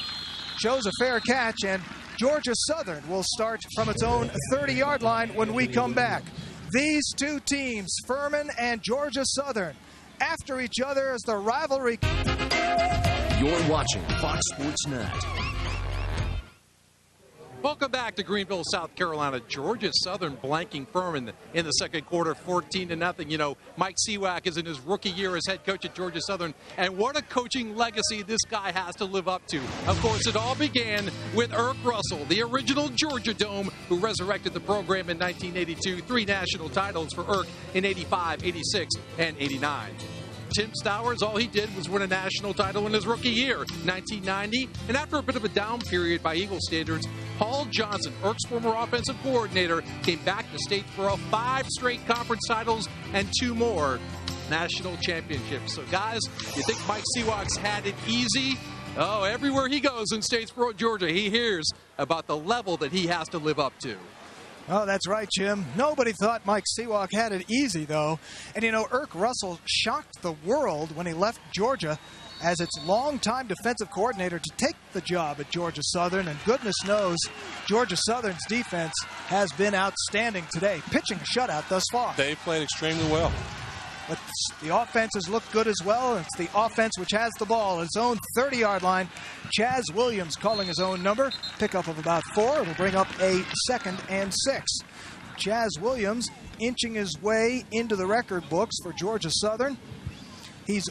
shows a fair catch, and Georgia Southern will start from its own 30-yard line when we come back. These two teams, Furman and Georgia Southern, after each other as the rivalry. You're watching Fox Sports Net. Welcome back to Greenville, South Carolina. Georgia Southern blanking Furman in the second quarter, 14-0. You know, Mike Seawack is in his rookie year as head coach at Georgia Southern, and what a coaching legacy this guy has to live up to. Of course, it all began with Irk Russell, the original Georgia Dome, who resurrected the program in 1982. 3 national titles for Irk in 85, 86, and 89. Tim Stowers, all he did was win a national title in his rookie year, 1990. And after a bit of a down period by Eagle standards, Paul Johnson, Irk's former offensive coordinator, came back to Statesboro, 5 straight conference titles and 2 more national championships. So, guys, you think Mike Seawack's had it easy? Oh, everywhere he goes in Statesboro, Georgia, he hears about the level that he has to live up to. Oh, that's right, Jim. Nobody thought Mike Seawack had it easy, though. And, you know, Irk Russell shocked the world when he left Georgia as its longtime defensive coordinator to take the job at Georgia Southern. And goodness knows, Georgia Southern's defense has been outstanding today, pitching a shutout thus far. They played extremely well. But the offense has looked good as well. It's the offense which has the ball at its own 30-yard line. Chaz Williams calling his own number. Pickup of about 4. It'll bring up a 2nd and 6. Chaz Williams inching his way into the record books for Georgia Southern. He's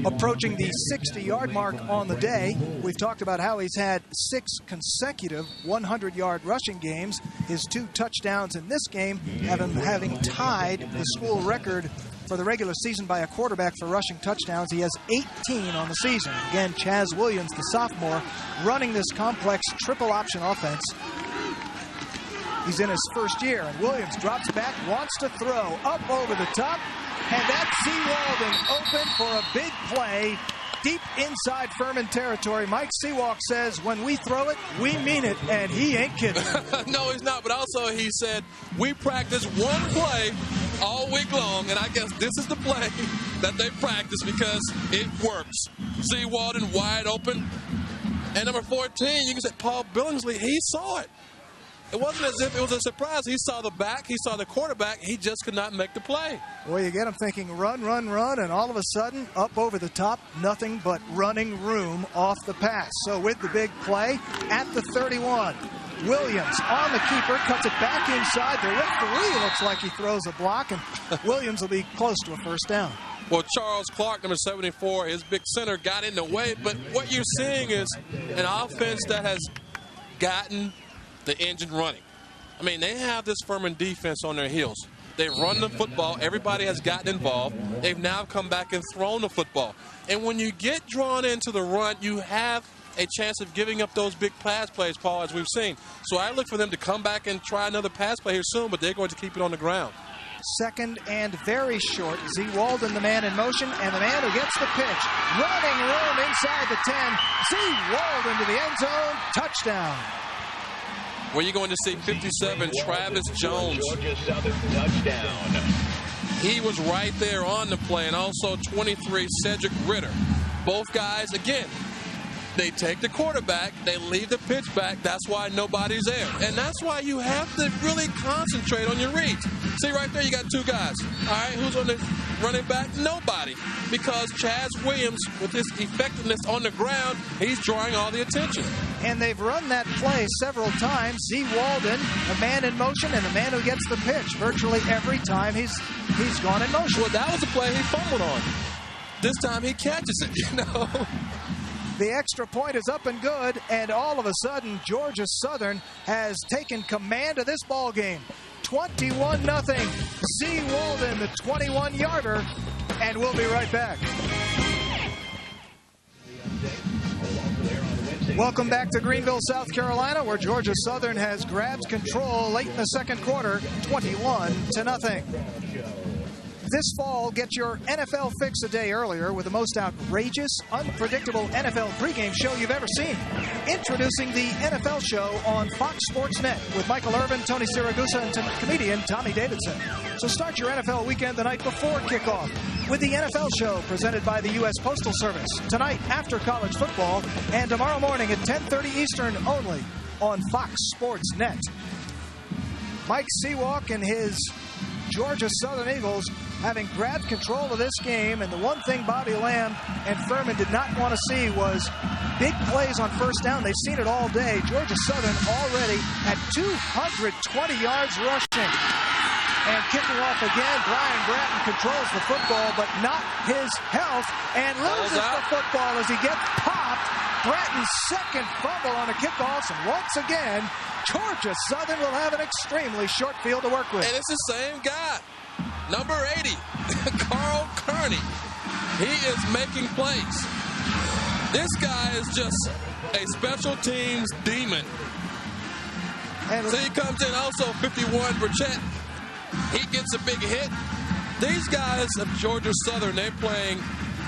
approaching the 60-yard mark on the day. We've talked about how he's had 6 consecutive 100-yard rushing games. His 2 touchdowns in this game have him having tied the school record for the regular season by a quarterback for rushing touchdowns. He has 18 on the season. Again, Chaz Williams, the sophomore, running this complex triple option offense. He's in his first year, and Williams drops back, wants to throw up over the top. And that's Z. Walden open for a big play deep inside Furman territory. Mike Seawalk says, when we throw it, we mean it, and he ain't kidding. No, he's not, but also he said, we practice one play all week long, and I guess this is the play that they practice because it works. Z. Walden wide open. And number 14, you can say Paul Billingsley, he saw it. It wasn't as if it was a surprise. He saw the back. He saw the quarterback. He just could not make the play. Well, you get him thinking run, run, run, and all of a sudden, up over the top, nothing but running room off the pass. So with the big play at the 31, Williams on the keeper, cuts it back inside. The referee looks like he throws a block, and Williams will be close to a first down. Well, Charles Clark, number 74, his big center, got in the way. But what you're seeing is an offense that has gotten the engine running. I mean, they have this Furman defense on their heels. They've run the football. Everybody has gotten involved. They've now come back and thrown the football. And when you get drawn into the run, you have a chance of giving up those big pass plays, Paul, as we've seen. So I look for them to come back and try another pass play here soon, but they're going to keep it on the ground. 2nd and very short. Z. Walden, the man in motion, and the man who gets the pitch. Running room inside the 10. Z. Walden to the end zone. Touchdown. Where you're going to see 57, Travis Jones. Touchdown. He was right there on the play, and also 23, Cedric Ritter. Both guys, again, they take the quarterback, they leave the pitch back. That's why nobody's there. And that's why you have to really concentrate on your reads. See right there, you got 2 guys. All right, who's on the running back? Nobody. Because Chaz Williams, with his effectiveness on the ground, he's drawing all the attention. And they've run that play several times. Z. Walden, a man in motion, and the man who gets the pitch. Virtually every time he's gone in motion. Well, that was the play he fumbled on. This time he catches it, you know. The extra point is up and good, and all of a sudden, Georgia Southern has taken command of this ball game. 21-0. Z. Walden, the 21-yarder, and we'll be right back. Welcome back to Greenville, South Carolina, where Georgia Southern has grabbed control late in the second quarter, 21-0. This fall, get your NFL fix a day earlier with the most outrageous, unpredictable NFL pregame show you've ever seen. Introducing the NFL Show on Fox Sports Net with Michael Irvin, Tony Siragusa, and comedian Tommy Davidson. So start your NFL weekend the night before kickoff with the NFL Show presented by the U.S. Postal Service. Tonight after college football and tomorrow morning at 10:30 Eastern only on Fox Sports Net. Mike Seawalk and his Georgia Southern Eagles having grabbed control of this game, and the one thing Bobby Lamb and Furman did not want to see was big plays on first down. They've seen it all day. Georgia Southern already at 220 yards rushing. And kicking off again, Brian Bratton controls the football, but not his health, and loses the football as he gets popped. Bratton's second fumble on the kickoffs, and once again, Georgia Southern will have an extremely short field to work with. And it's the same guy. Number 80, Carl Kearney. He is making plays. This guy is just a special teams demon. And so he comes in also 51, Burchett. He gets a big hit. These guys of Georgia Southern, they're playing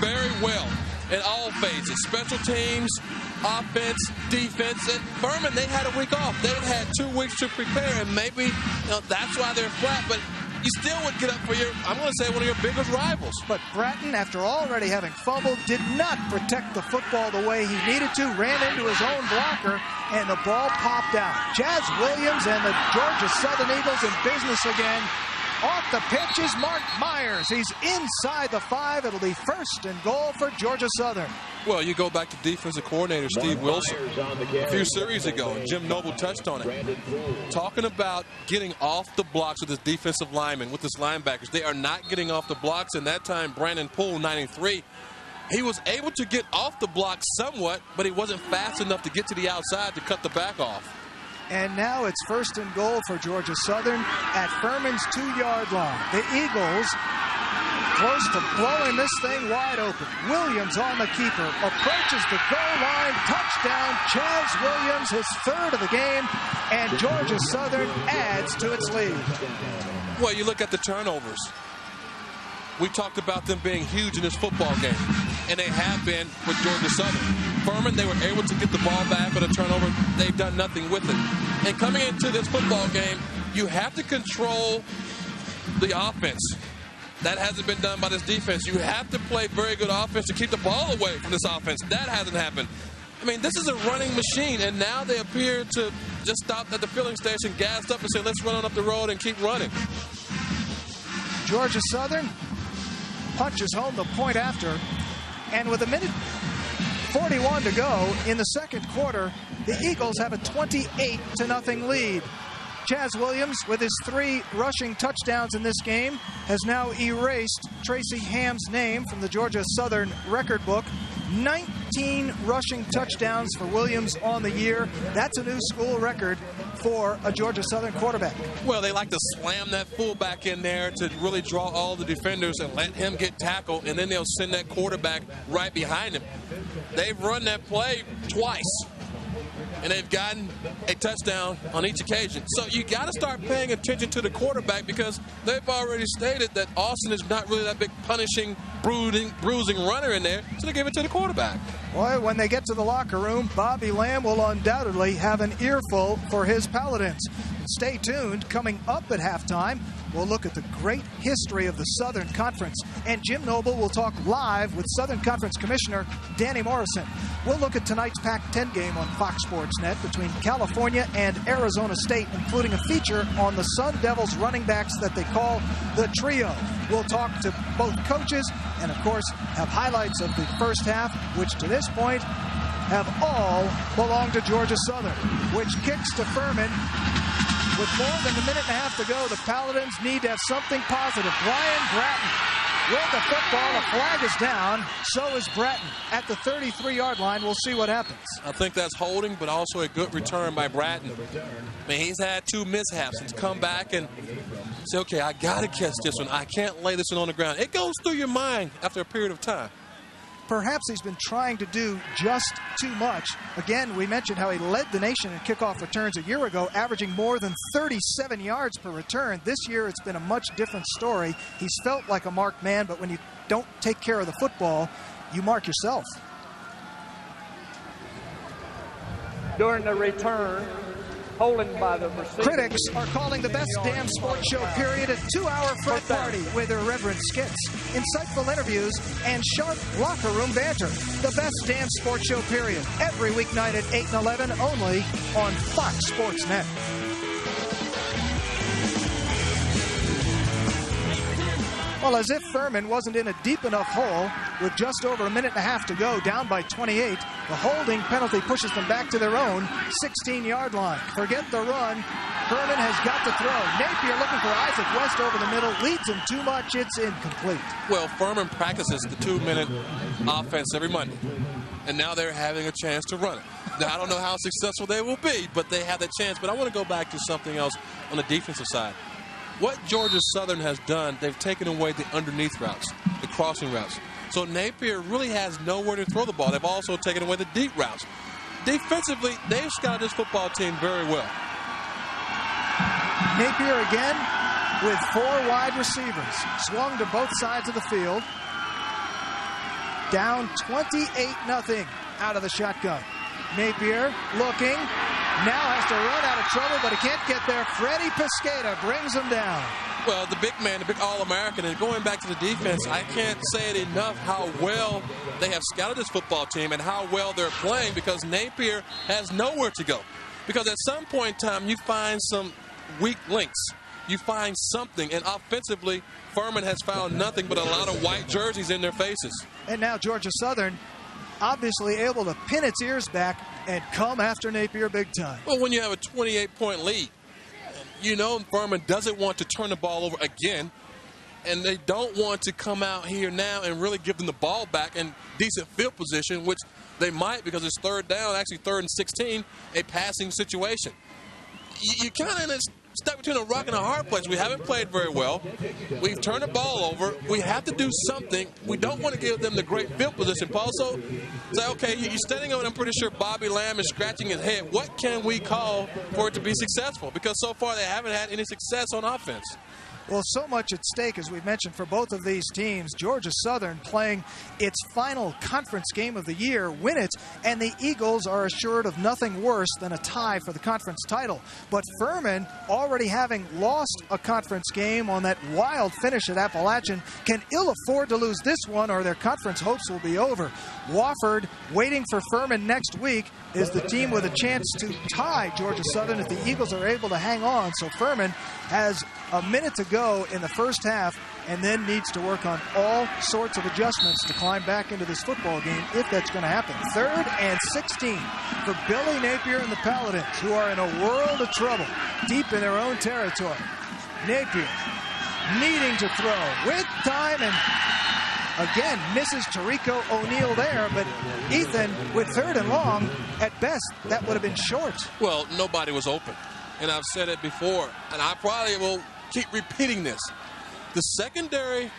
very well in all phases. Special teams, offense, defense. And Furman, they had a week off. They've had 2 weeks to prepare, and maybe that's why they're flat. But you still would get up for your, I'm going to say, one of your biggest rivals. But Bratton, after already having fumbled, did not protect the football the way he needed to, ran into his own blocker, and the ball popped out. Chaz Williams and the Georgia Southern Eagles in business again. Off the pitch is Mark Myers. He's inside the 5. It'll be 1st and goal for Georgia Southern. Well, you go back to defensive coordinator Steve Wilson a few series ago, and Jim Noble touched on it. Talking about getting off the blocks with his defensive linemen, with his linebackers. They are not getting off the blocks, and that time Brandon Poole, 93, he was able to get off the block somewhat, but he wasn't fast enough to get to the outside to cut the back off. And now it's 1st and goal for Georgia Southern at Furman's 2-yard line. The Eagles close to blowing this thing wide open. Williams on the keeper, approaches the goal line, touchdown, Chaz Williams, his 3rd of the game, and Georgia Southern adds to its lead. Well, you look at the turnovers. We talked about them being huge in this football game, and they have been with Georgia Southern. Furman, they were able to get the ball back on a turnover. They've done nothing with it. And coming into this football game, you have to control the offense. That hasn't been done by this defense. You have to play very good offense to keep the ball away from this offense. That hasn't happened. I mean, this is a running machine, and now they appear to just stop at the filling station, gassed up, and say, let's run on up the road and keep running. Georgia Southern punches home the point after, and with 1:41 to go in the 2nd quarter, the Eagles have a 28-0 lead. Chaz Williams, with his 3 rushing touchdowns in this game, has now erased Tracy Ham's name from the Georgia Southern record book. 19 rushing touchdowns for Williams on the year. That's a new school record for a Georgia Southern quarterback. Well, they like to slam that fullback in there to really draw all the defenders and let him get tackled, and then they'll send that quarterback right behind him. They've run that play twice, and they've gotten a touchdown on each occasion. So you got to start paying attention to the quarterback, because they've already stated that Austin is not really that big punishing, bruising runner in there, so they give it to the quarterback. Boy, when they get to the locker room, Bobby Lamb will undoubtedly have an earful for his Paladins. Stay tuned. Coming up at halftime, we'll look at the great history of the Southern Conference, and Jim Noble will talk live with Southern Conference Commissioner Danny Morrison. We'll look at tonight's Pac-10 game on Fox Sports Net between California and Arizona State, including a feature on the Sun Devils running backs that they call the Trio. We'll talk to both coaches and, of course, have highlights of the first half, which to this point have all belonged to Georgia Southern, which kicks to Furman. With more than a minute and a half to go, the Paladins need to have something positive. Brian Bratton with the football. A flag is down. So is Bratton at the 33-yard line. We'll see what happens. I think that's holding, but also a good return by Bratton. I mean, he's had 2 mishaps, and to come back and say, okay, I got to catch this one. I can't lay this one on the ground. It goes through your mind after a period of time. Perhaps he's been trying to do just too much. Again, we mentioned how he led the nation in kickoff returns a year ago, averaging more than 37 yards per return. This year, it's been a much different story. He's felt like a marked man, but when you don't take care of the football, you mark yourself. During the return, holding by the receiver. Critics are calling the Best Damn Sports Show period a 2-hour fret party with irreverent skits, insightful interviews, and sharp locker room banter. The Best Damn Sports Show period, every weeknight at 8 and 11, only on Fox Sports Net. Well, as if Furman wasn't in a deep enough hole, with just over a minute and a half to go, down by 28, the holding penalty pushes them back to their own 16-yard line. Forget the run. Furman has got to throw. Napier looking for Isaac West over the middle. Leads him too much. It's incomplete. Well, Furman practices the 2-minute offense every Monday, and now they're having a chance to run it. Now, I don't know how successful they will be, but they have that chance. But I want to go back to something else on the defensive side. What Georgia Southern has done, they've taken away the underneath routes, the crossing routes. So Napier really has nowhere to throw the ball. They've also taken away the deep routes. Defensively, they've scouted this football team very well. Napier again with 4 wide receivers. Swung to both sides of the field. Down 28-0 out of the shotgun. Napier looking. Now has to run out of trouble, but he can't get there. Freddie Piscata brings him down. Well, the big man, the big All-American, and going back to the defense, I can't say it enough how well they have scouted this football team and how well they're playing, because Napier has nowhere to go. Because at some point in time, you find some weak links. you find something. And offensively, Furman has found nothing but a lot of white jerseys in their faces. And now Georgia Southern obviously able to pin its ears back and come after Napier big time. Well, when you have a 28-point lead, you know Furman doesn't want to turn the ball over again, and they don't want to come out here now and really give them the ball back in decent field position, which they might because it's third down, actually 3rd and 16, a passing situation. You kind of stuck between a rock and a hard place. We haven't played very well. We've turned the ball over. We have to do something. We don't want to give them the great field position, Paul. So say, okay, you're standing over, I'm pretty sure Bobby Lamb is scratching his head. What can we call for it to be successful? Because so far they haven't had any success on offense. Well, so much at stake, as we've mentioned, for both of these teams. Georgia Southern playing its final conference game of the year, win it, and the Eagles are assured of nothing worse than a tie for the conference title. But Furman, already having lost a conference game on that wild finish at Appalachian, can ill afford to lose this one or their conference hopes will be over. Wofford, waiting for Furman next week, is the team with a chance to tie Georgia Southern if the Eagles are able to hang on. So Furman has a minute to go in the first half and then needs to work on all sorts of adjustments to climb back into this football game if that's going to happen. 3rd and 16 for Billy Napier and the Paladins, who are in a world of trouble deep in their own territory. Napier needing to throw with time and again misses Tarico O'Neal there, but Ethan with 3rd and long, at best that would have been short. Well, nobody was open. And I've said it before, and I probably will keep repeating this. The secondary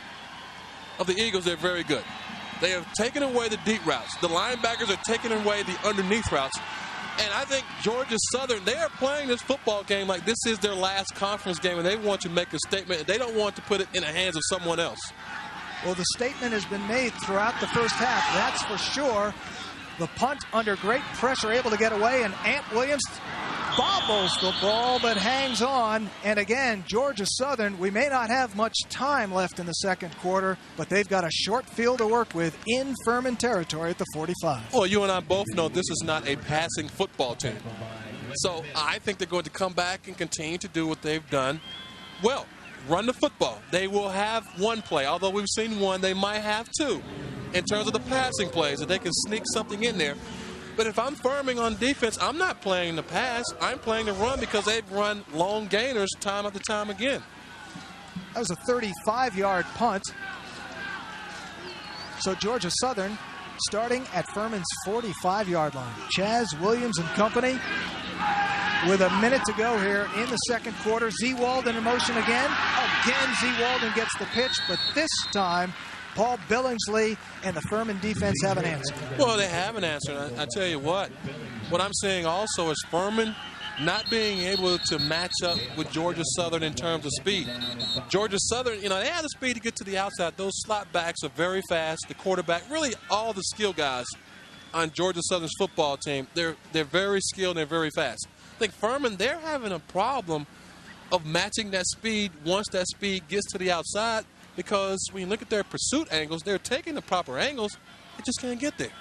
of the Eagles, they're very good. They have taken away the deep routes. The linebackers are taking away the underneath routes. And I think Georgia Southern, they are playing this football game like this is their last conference game, and they want to make a statement, and they don't want to put it in the hands of someone else. Well, the statement has been made throughout the first half, that's for sure. The punt under great pressure, able to get away, and Ant Williams bobbles the ball but hangs on. And again, Georgia Southern, we may not have much time left in the second quarter, but they've got a short field to work with in Furman territory at the 45. Well, you and I both know this is not a passing football team. So I think they're going to come back and continue to do what they've done well. Run the football. They will have one play. Although we've seen one, they might have two in terms of the passing plays, that they can sneak something in there. But if I'm Furman on defense, I'm not playing the pass. I'm playing the run because they've run long gainers time after time again. That was a 35-yard punt. So Georgia Southern starting at Furman's 45-yard line. Chaz Williams and company with a minute to go here in the second quarter. Z. Walden in motion again. Again, Z. Walden gets the pitch, but this time Paul Billingsley and the Furman defense have an answer. Well, they have an answer. I tell you what I'm saying also is Furman not being able to match up with Georgia Southern in terms of speed. Georgia Southern, they have the speed to get to the outside. Those slot backs are very fast. The quarterback, really all the skill guys on Georgia Southern's football team, they're very skilled and they're very fast. I think Furman, they're having a problem of matching that speed once that speed gets to the outside, because when you look at their pursuit angles, they're taking the proper angles, they just can't get there.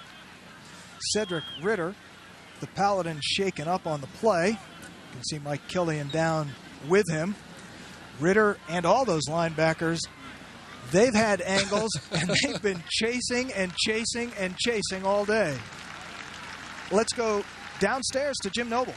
Cedric Ritter, the Paladin, shaken up on the play. You can see Mike Killian down with him. Ritter and all those linebackers, they've had angles, and they've been chasing and chasing and chasing all day. Let's go downstairs to Jim Noble.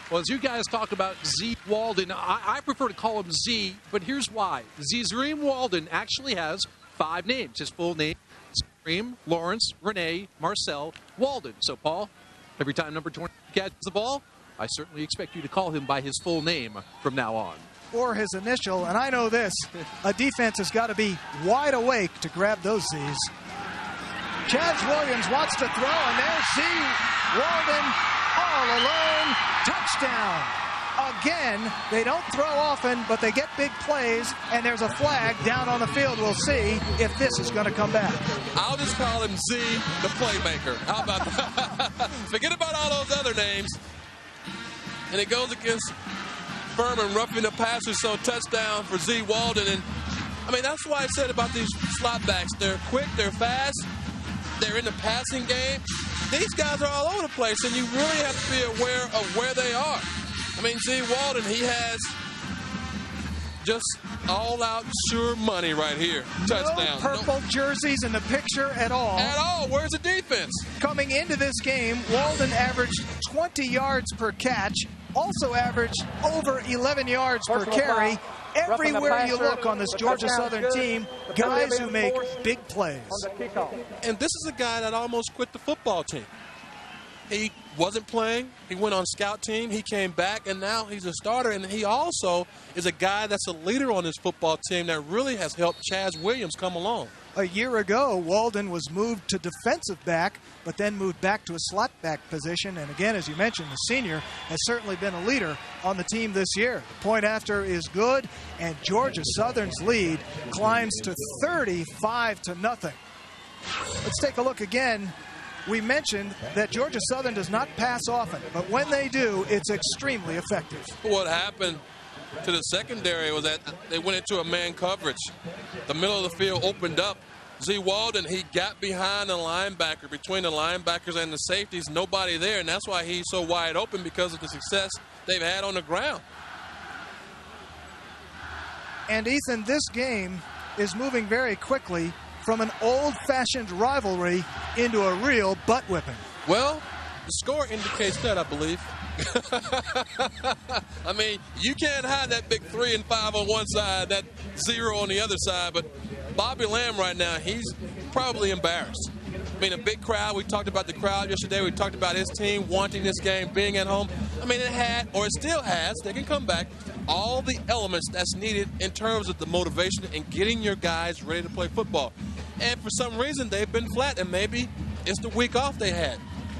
Well, as you guys talk about Z. Walden, I prefer to call him Z, but here's why. Zeezreem Walden actually has 5 names. His full name is Zeezreem Lawrence Renee Marcel Walden. So, Paul, every time number 20 catches the ball, I certainly expect you to call him by his full name from now on. Or his initial, and I know this, a defense has got to be wide awake to grab those Z's. Chaz Williams wants to throw, and there's Z. Walden all alone. Touchdown. Again, they don't throw often, but they get big plays, and there's a flag down on the field. We'll see if this is going to come back. I'll just call him Z, the playmaker. How about that? Forget about all those other names. And it goes against Furman, roughing the passer, so touchdown for Z. Walden. And, that's why I said about these slot backs. They're quick, they're fast, they're in the passing game. These guys are all over the place, and you really have to be aware of where they are. Z. Walden, he has Just all-out sure money right here. Touchdown. No purple jerseys in the picture at all. At all. Where's the defense? Coming into this game, Walden averaged 20 yards per catch, also averaged over 11 yards per carry. Everywhere you look on this Georgia Southern team, guys who make big plays. And this is a guy that almost quit the football team. He wasn't playing. He went on scout team. He came back, and now he's a starter. And he also is a guy that's a leader on this football team that really has helped Chaz Williams come along. A year ago, Walden was moved to defensive back, but then moved back to a slot back position. And again, as you mentioned, the senior has certainly been a leader on the team this year. The point after is good, and Georgia Southern's lead climbs to 35-0. Let's take a look again. We mentioned that Georgia Southern does not pass often, but when they do, it's extremely effective. What happened to the secondary was that they went into a man coverage. The middle of the field opened up. Z. Walden, he got behind the linebacker, between the linebackers and the safeties, nobody there, and that's why he's so wide open, because of the success they've had on the ground. And Ethan, this game is moving very quickly from an old-fashioned rivalry into a real butt-whipping. Well, the score indicates that, I believe. I mean, you can't hide that big 3 and 5 on one side, that 0 on the other side, but Bobby Lamb right now, he's probably embarrassed. I mean, a big crowd. We talked about the crowd yesterday. We talked about his team wanting this game, being at home. I mean, it had, or it still has, they can come back, all the elements that's needed in terms of the motivation and getting your guys ready to play football. And for some reason, they've been flat, and maybe it's the week off they had.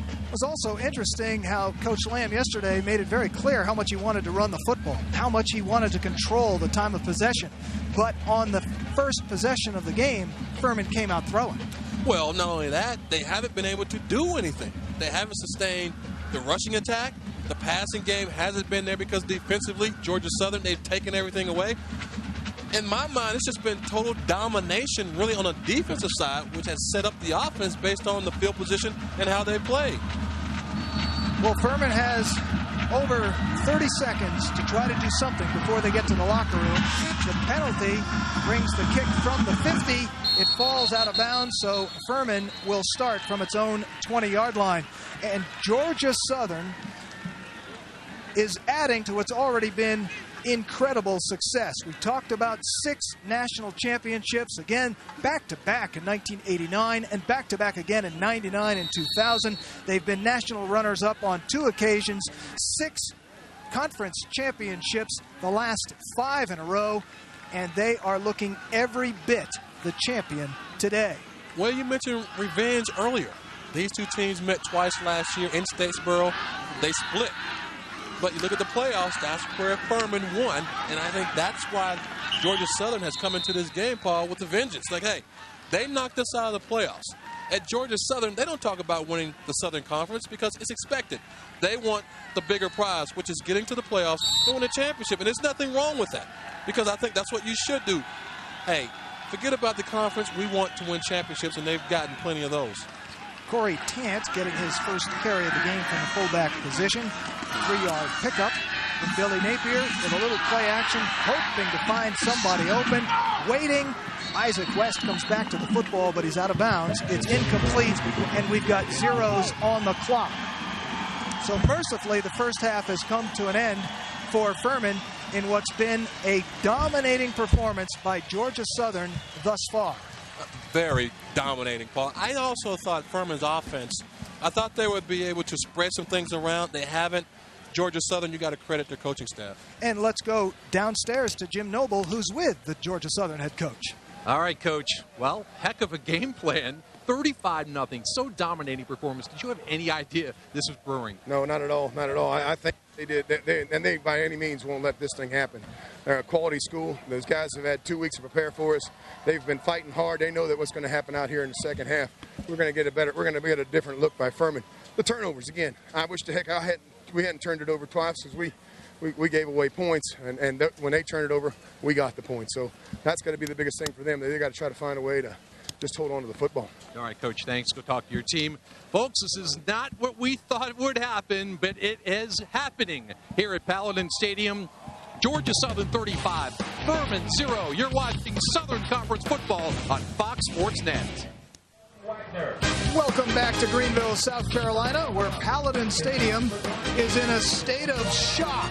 It was also interesting how Coach Lamb yesterday made it very clear how much he wanted to run the football, how much he wanted to control the time of possession. But on the first possession of the game, Furman came out throwing. Well, not only that, they haven't been able to do anything. They haven't sustained the rushing attack. The passing game hasn't been there because defensively, Georgia Southern, they've taken everything away. In my mind, it's just been total domination really on the defensive side, which has set up the offense based on the field position and how they play. Well, Furman has over 30 seconds to try to do something before they get to the locker room. The penalty brings the kick from the 50. It falls out of bounds, so Furman will start from its own 20-yard line. And Georgia Southern is adding to what's already been incredible success. We talked about 6 national championships, again, back-to-back in 1989 and back-to-back again in 99 and 2000. They've been national runners-up on 2 occasions, 6 conference championships, the last 5 in a row, and they are looking every bit the champion today. Well, you mentioned revenge earlier. These two teams met twice last year in Statesboro. They split. But you look at the playoffs, that's where Furman won, and I think that's why Georgia Southern has come into this game, Paul, with a vengeance. Like, hey, they knocked us out of the playoffs. At Georgia Southern, they don't talk about winning the Southern Conference because it's expected. They want the bigger prize, which is getting to the playoffs and win a championship, and there's nothing wrong with that because I think that's what you should do. Hey, forget about the conference. We want to win championships, and they've gotten plenty of those. Corey Tant getting his first carry of the game from the fullback position. 3-yard pickup from Billy Napier with a little play action, hoping to find somebody open, waiting. Isaac West comes back to the football, but he's out of bounds. It's incomplete, and we've got zeros on the clock. So mercifully, the first half has come to an end for Furman in what's been a dominating performance by Georgia Southern thus far. Very dominating, Paul. I also thought Furman's offense, I thought they would be able to spread some things around. They haven't. Georgia Southern, you got to credit their coaching staff. And let's go downstairs to Jim Noble, who's with the Georgia Southern head coach. All right, Coach. Well, heck of a game plan. 35-0. So dominating performance. Did you have any idea this was brewing? No, not at all. Not at all. I think they did. They by any means won't let this thing happen. They're a quality school. Those guys have had 2 weeks to prepare for us. They've been fighting hard. They know that what's going to happen out here in the second half. We're going to get a different look by Furman. The turnovers again. I wish to heck we hadn't turned it over twice because we gave away points, and when they turned it over, we got the points. So that's going to be the biggest thing for them. They got to try to find a way to just hold on to the football. All right, Coach, thanks. Go talk to your team. Folks, this is not what we thought would happen, but it is happening here at Paladin Stadium. Georgia Southern 35, Furman 0. You're watching Southern Conference football on Fox Sports Net. Welcome back to Greenville, South Carolina, where Paladin Stadium is in a state of shock.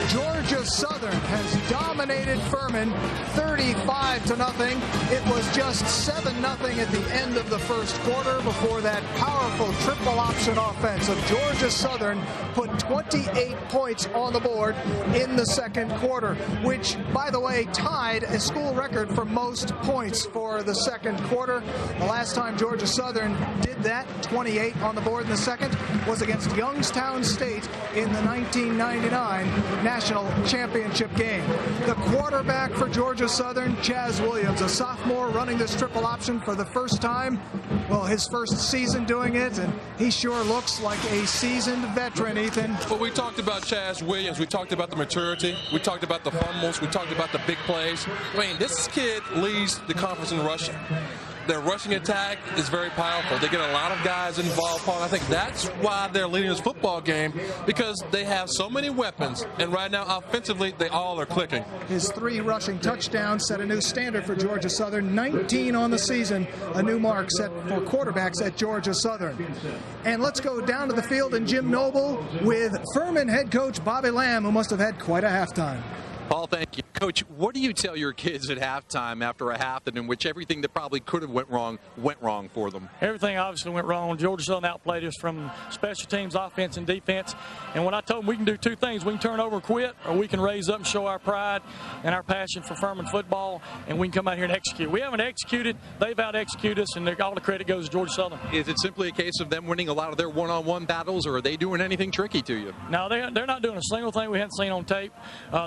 Georgia Southern has dominated Furman 35-0. It was just 7-0 at the end of the first quarter before that powerful triple option offense of Georgia Southern put 28 points on the board in the second quarter, which, by the way, tied a school record for most points for the second quarter. The last time Georgia Southern did that, 28 on the board in the second, was against Youngstown State in the 1999 National Championship game. The quarterback for Georgia Southern, Chaz Williams, a sophomore running this triple option for the first time. Well, his first season doing it, and he sure looks like a seasoned veteran, Ethan. Well, we talked about Chaz Williams. We talked about the maturity. We talked about the fumbles. We talked about the big plays. I mean, this kid leads the conference in rushing. Their rushing attack is very powerful. They get a lot of guys involved, Paul. I think that's why they're leading this football game, because they have so many weapons, and right now, offensively, they all are clicking. His 3 rushing touchdowns set a new standard for Georgia Southern. 19 on the season, a new mark set for quarterbacks at Georgia Southern. And let's go down to the field in Jim Noble with Furman head coach Bobby Lamb, who must have had quite a halftime. Paul, thank you. Coach, what do you tell your kids at halftime after a half in which everything that probably could have went wrong for them? Everything obviously went wrong. Georgia Southern outplayed us from special teams, offense, and defense. And when I told them we can do 2 things, we can turn over and quit, or we can raise up and show our pride and our passion for Furman football, and we can come out here and execute. We haven't executed. They've out-executed us, and all the credit goes to Georgia Southern. Is it simply a case of them winning a lot of their one-on-one battles, or are they doing anything tricky to you? No, they're not doing a single thing we haven't seen on tape.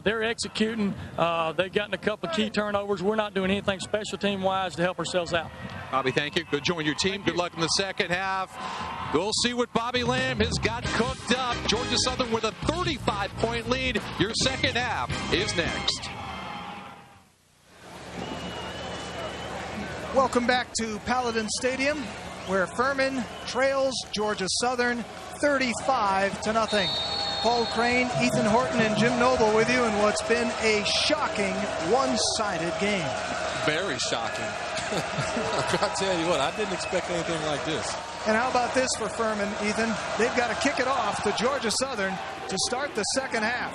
They're executing. They've gotten a couple of key turnovers. We're not doing anything special team-wise to help ourselves out. Bobby, thank you. Good join your team. Good luck in the second half. We'll see what Bobby Lamb has got cooked up. Georgia Southern with a 35-point lead. Your second half is next. Welcome back to Paladin Stadium, where Furman trails Georgia Southern 35-0. Paul Crane, Ethan Horton, and Jim Noble with you in what's been a shocking one-sided game. Very shocking. I'll tell you what, I didn't expect anything like this. And how about this for Furman, Ethan? They've got to kick it off to Georgia Southern to start the second half.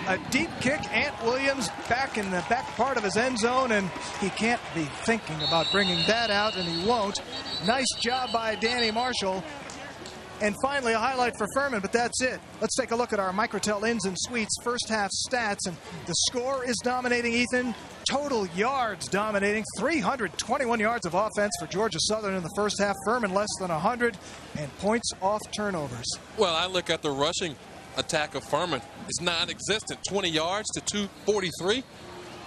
A deep kick, Ant Williams back in the back part of his end zone, and he can't be thinking about bringing that out, and he won't. Nice job by Danny Marshall. And finally, a highlight for Furman, but that's it. Let's take a look at our Microtel Inns and Suites first half stats. And the score is dominating, Ethan. Total yards dominating. 321 yards of offense for Georgia Southern in the first half. Furman less than 100. And points off turnovers. Well, I look at the rushing attack of Furman. It's non-existent. 20 yards to 243.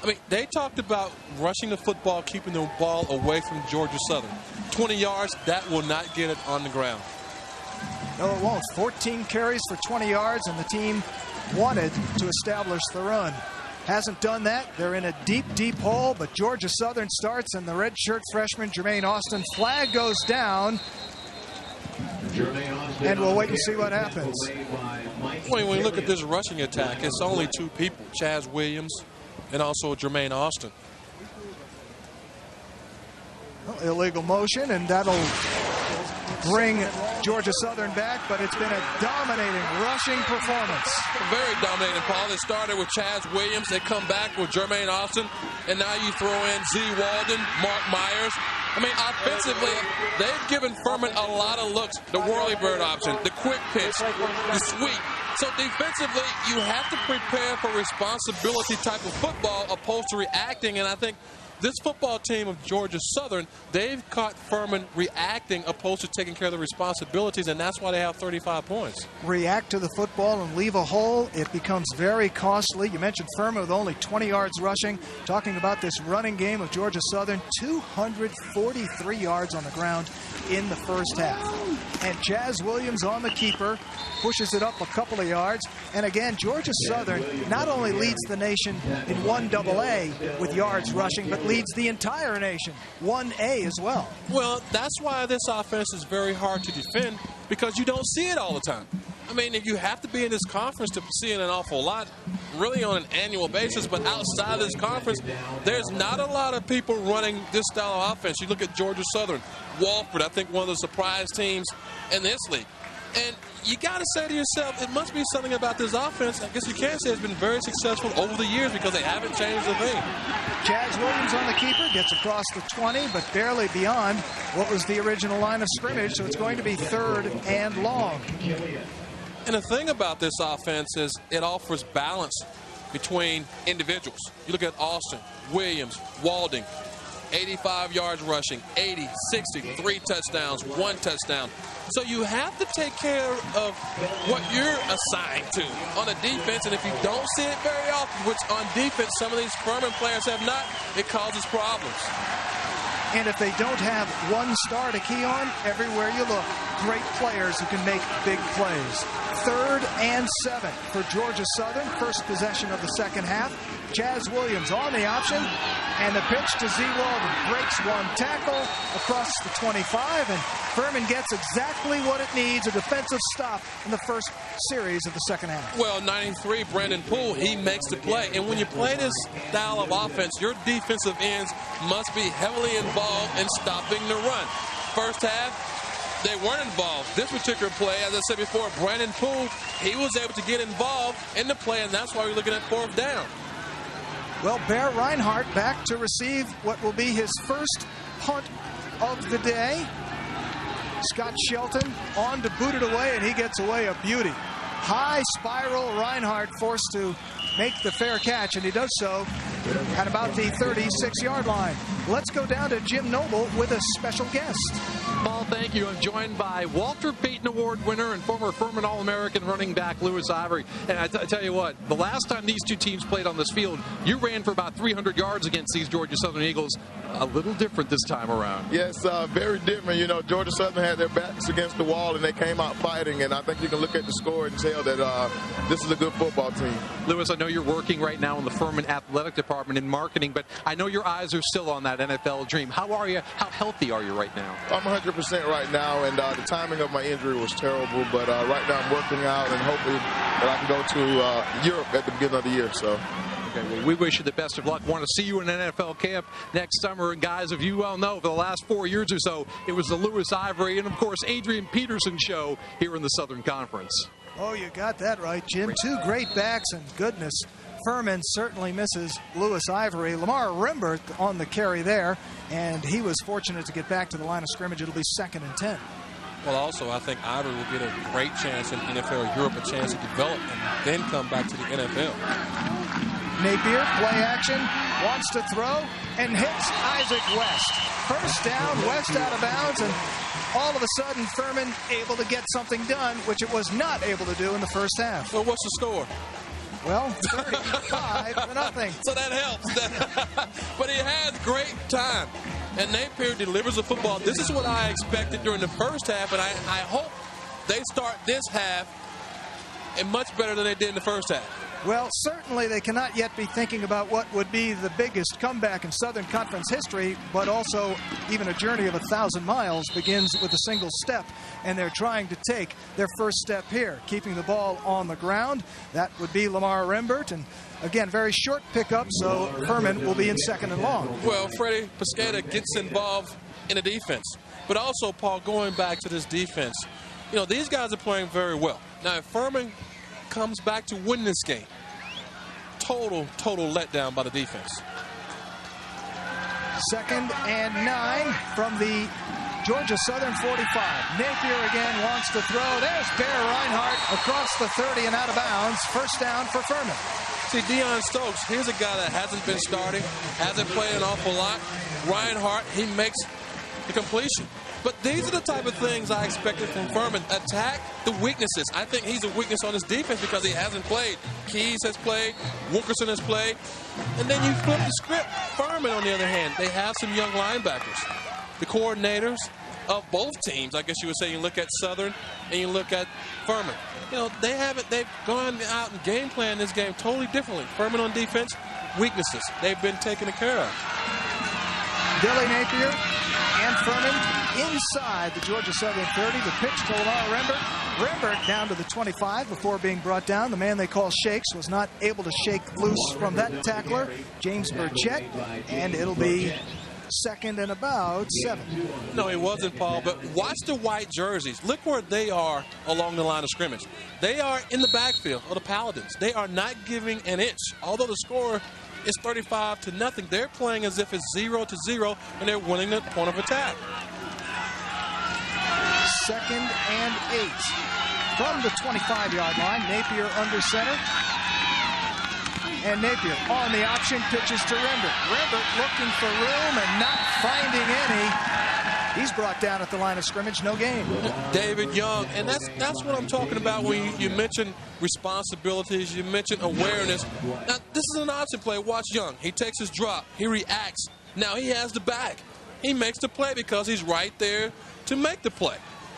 I mean, they talked about rushing the football, keeping the ball away from Georgia Southern. 20 yards, that will not get it on the ground. No, it won't. 14 carries for 20 yards, and the team wanted to establish the run. Hasn't done that. They're in a deep, deep hole, but Georgia Southern starts, and the redshirt freshman, Jermaine Austin, flag goes down, and we'll wait and see what happens. When we look at this rushing attack, it's only 2 people, Chaz Williams and also Jermaine Austin. Well, illegal motion, and that'll bring Georgia Southern back, but it's been a dominating rushing performance. Very dominating, Paul. They started with Chaz Williams. They come back with Jermaine Austin, and now you throw in Z. Walden, Mark Myers. I mean, offensively, they've given Furman a lot of looks. The whirly-bird option, the quick pitch, the sweep. So defensively, you have to prepare for responsibility type of football opposed to reacting, and I think this football team of Georgia Southern, they've caught Furman reacting opposed to taking care of the responsibilities, and that's why they have 35 points. React to the football and leave a hole, it becomes very costly. You mentioned Furman with only 20 yards rushing. Talking about this running game of Georgia Southern, 243 yards on the ground in the first half. And Chaz Williams on the keeper pushes it up a couple of yards. And again, Georgia Southern not only leads the nation in 1AA with yards rushing, but leads the entire nation 1A as well. Well, that's why this offense is very hard to defend, because you don't see it all the time. I mean, you have to be in this conference to see an awful lot, really on an annual basis. But outside of this conference, there's not a lot of people running this style of offense. You look at Georgia Southern, Wofford, I think one of the surprise teams in this league. And you got to say to yourself, it must be something about this offense. I guess you can say it's been very successful over the years because they haven't changed a thing. Chaz Williams on the keeper, gets across the 20, but barely beyond what was the original line of scrimmage, so it's going to be 3rd and long. And the thing about this offense is it offers balance between individuals. You look at Austin, Williams, Walding, 85 yards rushing, 80, 60, 3 touchdowns, 1 touchdown. So you have to take care of what you're assigned to on a defense, and if you don't see it very often, which on defense some of these Furman players have not, it causes problems. And if they don't have one star to key on, everywhere you look, great players who can make big plays. 3rd and 7 for Georgia Southern. First possession of the second half. Chaz Williams on the option, and the pitch to Z. Walden. Breaks one tackle across the 25, and Furman gets exactly what it needs, a defensive stop in the first series of the second half. Well, 93, Brandon Poole, he makes the play. And when you play this style of offense, your defensive ends must be heavily involved in stopping the run. First half, they weren't involved. This particular play, as I said before, Brandon Poole, he was able to get involved in the play, and that's why we're looking at 4th down. Well, Bear Reinhardt back to receive what will be his first punt of the day. Scott Shelton on to boot it away, and he gets away a beauty. High spiral, Reinhardt forced to make the fair catch, and he does so at about the 36-yard line. Let's go down to Jim Noble with a special guest. Paul, thank you. I'm joined by Walter Payton Award winner and former Furman All-American running back Lewis Ivory. And I tell you what, the last time these two teams played on this field, you ran for about 300 yards against these Georgia Southern Eagles. A little different this time around. Yes, very different. You know, Georgia Southern had their backs against the wall, and they came out fighting. And I think you can look at the score and tell that this is a good football team. Lewis, I know you're working right now in the Furman Athletic Department in marketing, but I know your eyes are still on that NFL dream. How are you? How healthy are you right now? I'm 100% right now, and the timing of my injury was terrible. But right now I'm working out, and hopefully that I can go to Europe at the beginning of the year. So. Okay, well, we wish you the best of luck. Want to see you in an NFL camp next summer. And guys, if you well know, for the last 4 years or so, it was the Lewis Ivory and, of course, Adrian Peterson show here in the Southern Conference. Oh, you got that right, Jim. Two great backs, and goodness, Furman certainly misses Lewis Ivory. Lamar Rimbert on the carry there, and he was fortunate to get back to the line of scrimmage. It'll be 2nd and 10. Well, also, I think Ivory will get a great chance in NFL Europe, a chance to develop and then come back to the NFL. Napier, play action, wants to throw, and hits Isaac West. First down, West out of bounds, and all of a sudden, Furman able to get something done, which it was not able to do in the first half. Well, what's the score? Well, 35-0. So that helps. But he has great time. And Napier delivers the football. This is what I expected during the first half, and I hope they start this half and much better than they did in the first half. Well, certainly they cannot yet be thinking about what would be the biggest comeback in Southern Conference history, but also even a journey of 1,000 miles begins with a single step, and they're trying to take their first step here, keeping the ball on the ground. That would be Lamar Rimbert, and again, very short pickup, so Furman will be in 2nd and long. Well, Freddie Pescata gets involved in the defense, but also, Paul, going back to this defense, you know, these guys are playing very well. Now, if Furman comes back to win this game, total letdown by the defense. 2nd and 9 from the Georgia Southern 45. Napier again wants to throw. There's Bear Reinhardt across the 30 and out of bounds. First down for Furman. See, Deion Stokes, here's a guy that hasn't been starting, hasn't played an awful lot. Reinhardt, he makes the completion. But these are the type of things I expected from Furman. Attack the weaknesses. I think he's a weakness on his defense because he hasn't played. Keys has played. Wilkerson has played. And then you flip the script. Furman, on the other hand, they have some young linebackers. The coordinators of both teams, I guess you would say, you look at Southern and you look at Furman. You know, they've gone out and game plan this game totally differently. Furman on defense, weaknesses. They've been taken care of. Billy Napier And Furman inside the Georgia Southern 30. The pitch to Lamar Rembert. Rembert down to the 25 before being brought down. The man they call Shakes was not able to shake loose from that tackler, James Burchett, and it'll be second and about 7. No, he wasn't, Paul, but watch the white jerseys. Look where they are along the line of scrimmage. They are in the backfield of the Paladins. They are not giving an inch. Although the score is 35-0, they're playing as if it's 0-0, and they're winning the point of attack. Second and 8. From the 25-yard line, Napier under center. And Napier on the option, pitches to Rembert. Rembert looking for room and not finding any. He's brought down at the line of scrimmage, no gain. David Young, and that's what I'm talking about when you mention responsibilities, you mention awareness. Now, this is an option play. Watch Young. He takes his drop. He reacts. Now he has the back. He makes the play because he's right there to make the play.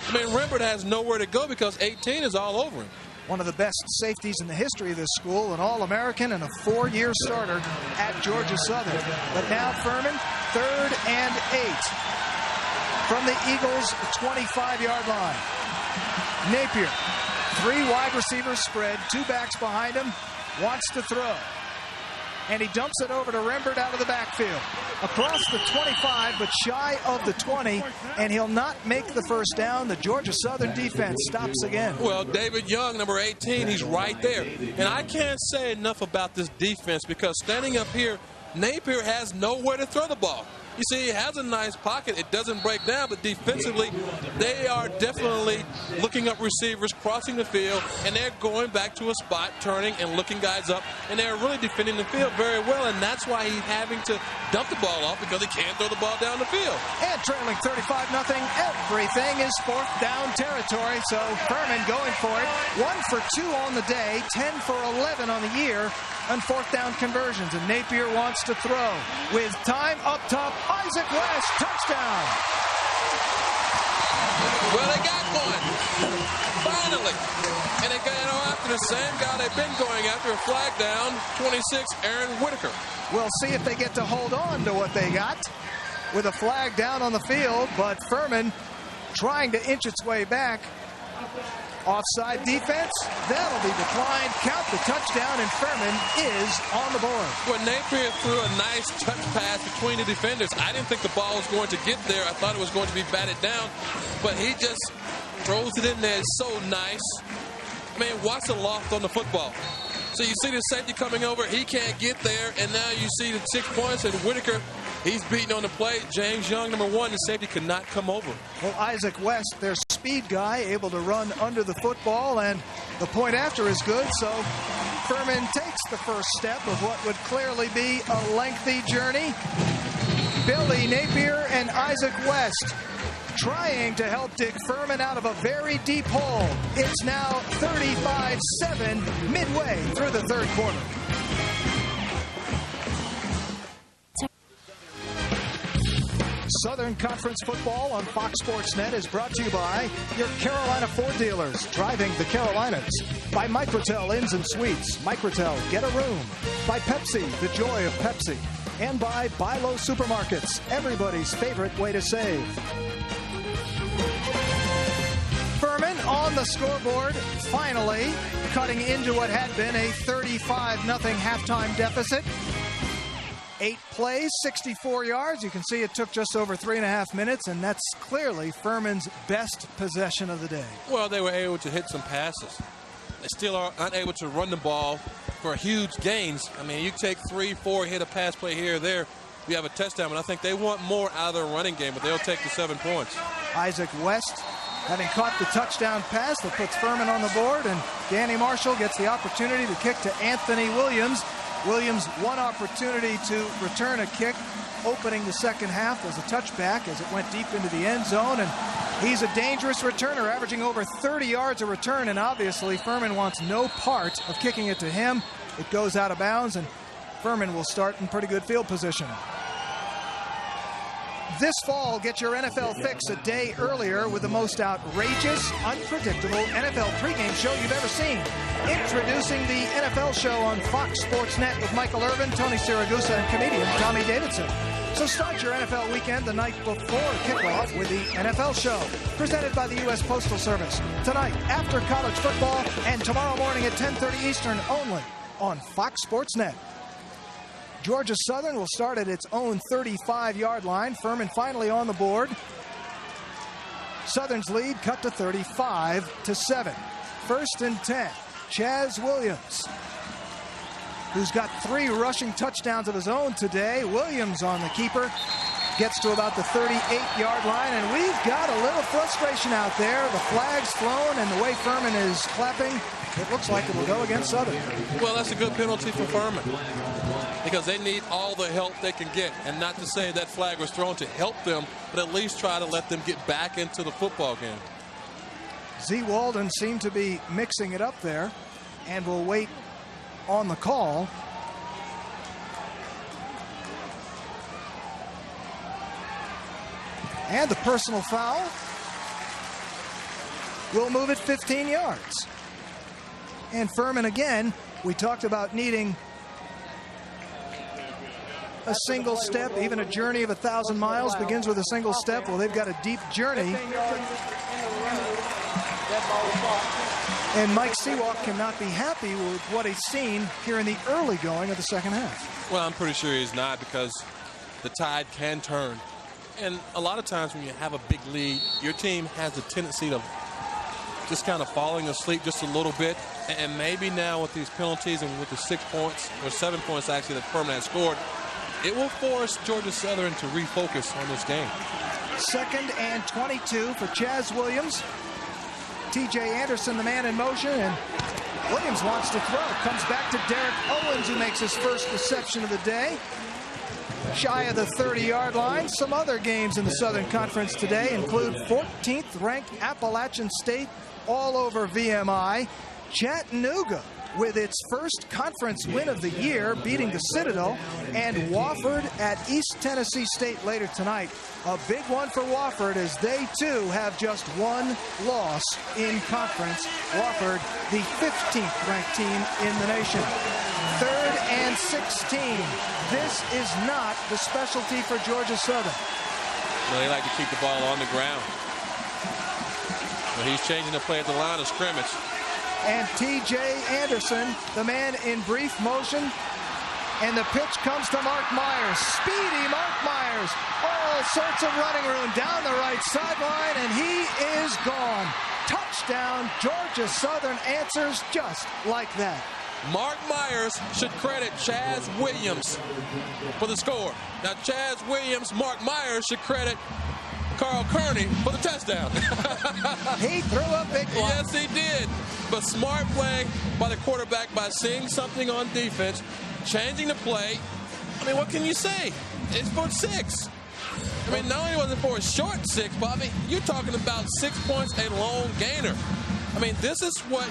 I mean, Rembert has nowhere to go because 18 is all over him. One of the best safeties in the history of this school, an All-American and a 4-year starter at Georgia Southern. But now Furman, 3rd and 8 from the Eagles' 25-yard line. Napier, 3 wide receivers spread, 2 backs behind him, wants to throw. And he dumps it over to Rembert out of the backfield. Across the 25, but shy of the 20, and he'll not make the first down. The Georgia Southern defense stops again. Well, David Young, number 18, he's right there. And I can't say enough about this defense because standing up here, Napier has nowhere to throw the ball. You see, he has a nice pocket. It doesn't break down, but defensively, they are definitely looking up receivers, crossing the field, and they're going back to a spot, turning and looking guys up, and they're really defending the field very well, and that's why he's having to dump the ball off because he can't throw the ball down the field. And trailing 35-0, everything is 4th down territory, so Furman going for it. 1 for 2 on the day, 10 for 11 on the year on 4th down conversions, and Napier wants to throw. With time up top, Isaac West, touchdown. Well, they got one, finally. And they go after the same guy they've been going after, a flag down, 26, Aaron Whitaker. We'll see if they get to hold on to what they got with a flag down on the field, but Furman trying to inch its way back. Offside defense, that'll be declined. Count the touchdown, and Furman is on the board. Well, Napier threw a nice touch pass between the defenders. I didn't think the ball was going to get there. I thought it was going to be batted down, but he just throws it in there. It's so nice. Man, watch the loft on the football. So you see the safety coming over. He can't get there, and now you see the 6 points, and Whitaker, he's beating on the plate. James Young, number 1, the safety could not come over. Well, Isaac West, their speed guy, able to run under the football, and the point after is good, so Furman takes the first step of what would clearly be a lengthy journey. Billy Napier and Isaac West trying to help dig Furman out of a very deep hole. It's now 35-7 midway through the 3rd quarter. Southern Conference football on Fox Sports Net is brought to you by your Carolina Ford dealers, driving the Carolinas. By Microtel Inns and Suites. Microtel, get a room. By Pepsi, the joy of Pepsi. And by Buy Low Supermarkets, everybody's favorite way to save. Furman on the scoreboard, finally cutting into what had been a 35-0 halftime deficit. 8 plays, 64 yards. You can see it took just over 3.5 minutes, and that's clearly Furman's best possession of the day. Well, they were able to hit some passes. They still are unable to run the ball for huge gains. I mean, you take 3-4, hit a pass play here or there, you have a touchdown, and I think they want more out of their running game, but they'll take the 7 points. Isaac West having caught the touchdown pass that puts Furman on the board, and Danny Marshall gets the opportunity to kick to Anthony Williams. Williams, one opportunity to return a kick. Opening the second half was a touchback as it went deep into the end zone, and he's a dangerous returner, averaging over 30 yards a return, and obviously Furman wants no part of kicking it to him. It goes out of bounds, and Furman will start in pretty good field position. This fall, get your NFL fix a day earlier with the most outrageous, unpredictable NFL pregame show you've ever seen. Introducing the NFL show on Fox Sports Net with Michael Irvin, Tony Siragusa, and comedian Tommy Davidson. So start your NFL weekend the night before kickoff with the NFL Show, presented by the U.S. Postal Service. Tonight, after college football, and tomorrow morning at 10:30 Eastern, only on Fox Sports Net. Georgia Southern will start at its own 35-yard line. Furman finally on the board. Southern's lead cut to 35-7. 1st and 10. Chaz Williams, who's got 3 rushing touchdowns of his own today. Williams on the keeper. Gets to about the 38-yard line, and we've got a little frustration out there. The flag's flown, and the way Furman is clapping, it looks like it will go against Southern. Well, that's a good penalty for Furman, because they need all the help they can get. And not to say that flag was thrown to help them, but at least try to let them get back into the football game. Z. Walden seemed to be mixing it up there, and will wait on the call. And the personal foul will move it 15 yards. And Furman again, we talked about needing a single step. Even a journey of 1,000 miles begins with a single step. Well, they've got a deep journey. And Mike Seawalk cannot be happy with what he's seen here in the early going of the second half. Well, I'm pretty sure he's not, because the tide can turn. And a lot of times when you have a big lead, your team has a tendency to just kind of falling asleep just a little bit. And maybe now with these penalties and with the 6 points, or 7 points actually that Furman has scored, it will force Georgia Southern to refocus on this game. 2nd and 22 for Chaz Williams. TJ Anderson, the man in motion, and Williams wants to throw. Comes back to Derek Owens, who makes his first reception of the day. Shy of the 30-yard line. Some other games in the Southern Conference today include 14th ranked Appalachian State all over VMI. Chattanooga with its first conference win of the year, beating the Citadel, and Wofford at East Tennessee State later tonight. A big one for Wofford, as they too have just one loss in conference. Wofford, the 15th ranked team in the nation. 3rd and 16. This is not the specialty for Georgia Southern. Well, they like to keep the ball on the ground. Well, he's changing the play at the line of scrimmage. And TJ Anderson, the man in brief motion. And the pitch comes to Mark Myers. Speedy Mark Myers. All sorts of running room down the right sideline, and he is gone. Touchdown. Georgia Southern answers just like that. Mark Myers should credit Chaz Williams for the score. Now, Chaz Williams, Mark Myers should credit Carl Kearney for the touchdown. He threw a big one. Yes, he did. But smart play by the quarterback by seeing something on defense, changing the play. I mean, what can you say? It's for 6. I mean, not only was it for a short 6, but I mean, you're talking about 6 points, a long gainer. I mean, this is what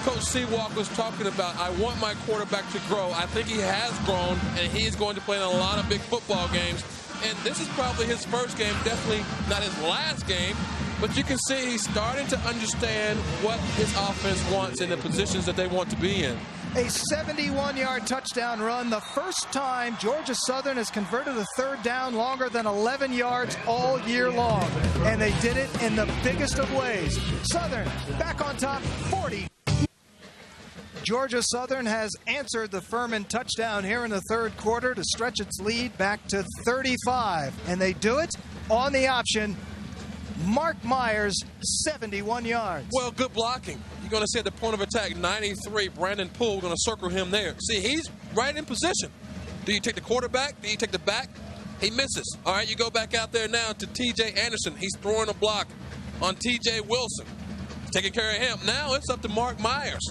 Coach Seawalk was talking about. I want my quarterback to grow. I think he has grown, and he's going to play in a lot of big football games. And this is probably his first game, definitely not his last game, but you can see he's starting to understand what his offense wants and the positions that they want to be in. A 71-yard touchdown run, the first time Georgia Southern has converted a 3rd down longer than 11 yards all year long. And they did it in the biggest of ways. Southern back on top, 40. Georgia Southern has answered the Furman touchdown here in the 3rd quarter to stretch its lead back to 35. And they do it on the option. Mark Myers, 71 yards. Well, good blocking. You're going to see at the point of attack, 93, Brandon Poole going to circle him there. See, he's right in position. Do you take the quarterback? Do you take the back? He misses. All right, you go back out there now to T.J. Anderson. He's throwing a block on T.J. Wilson. Taking care of him. Now it's up to Mark Myers.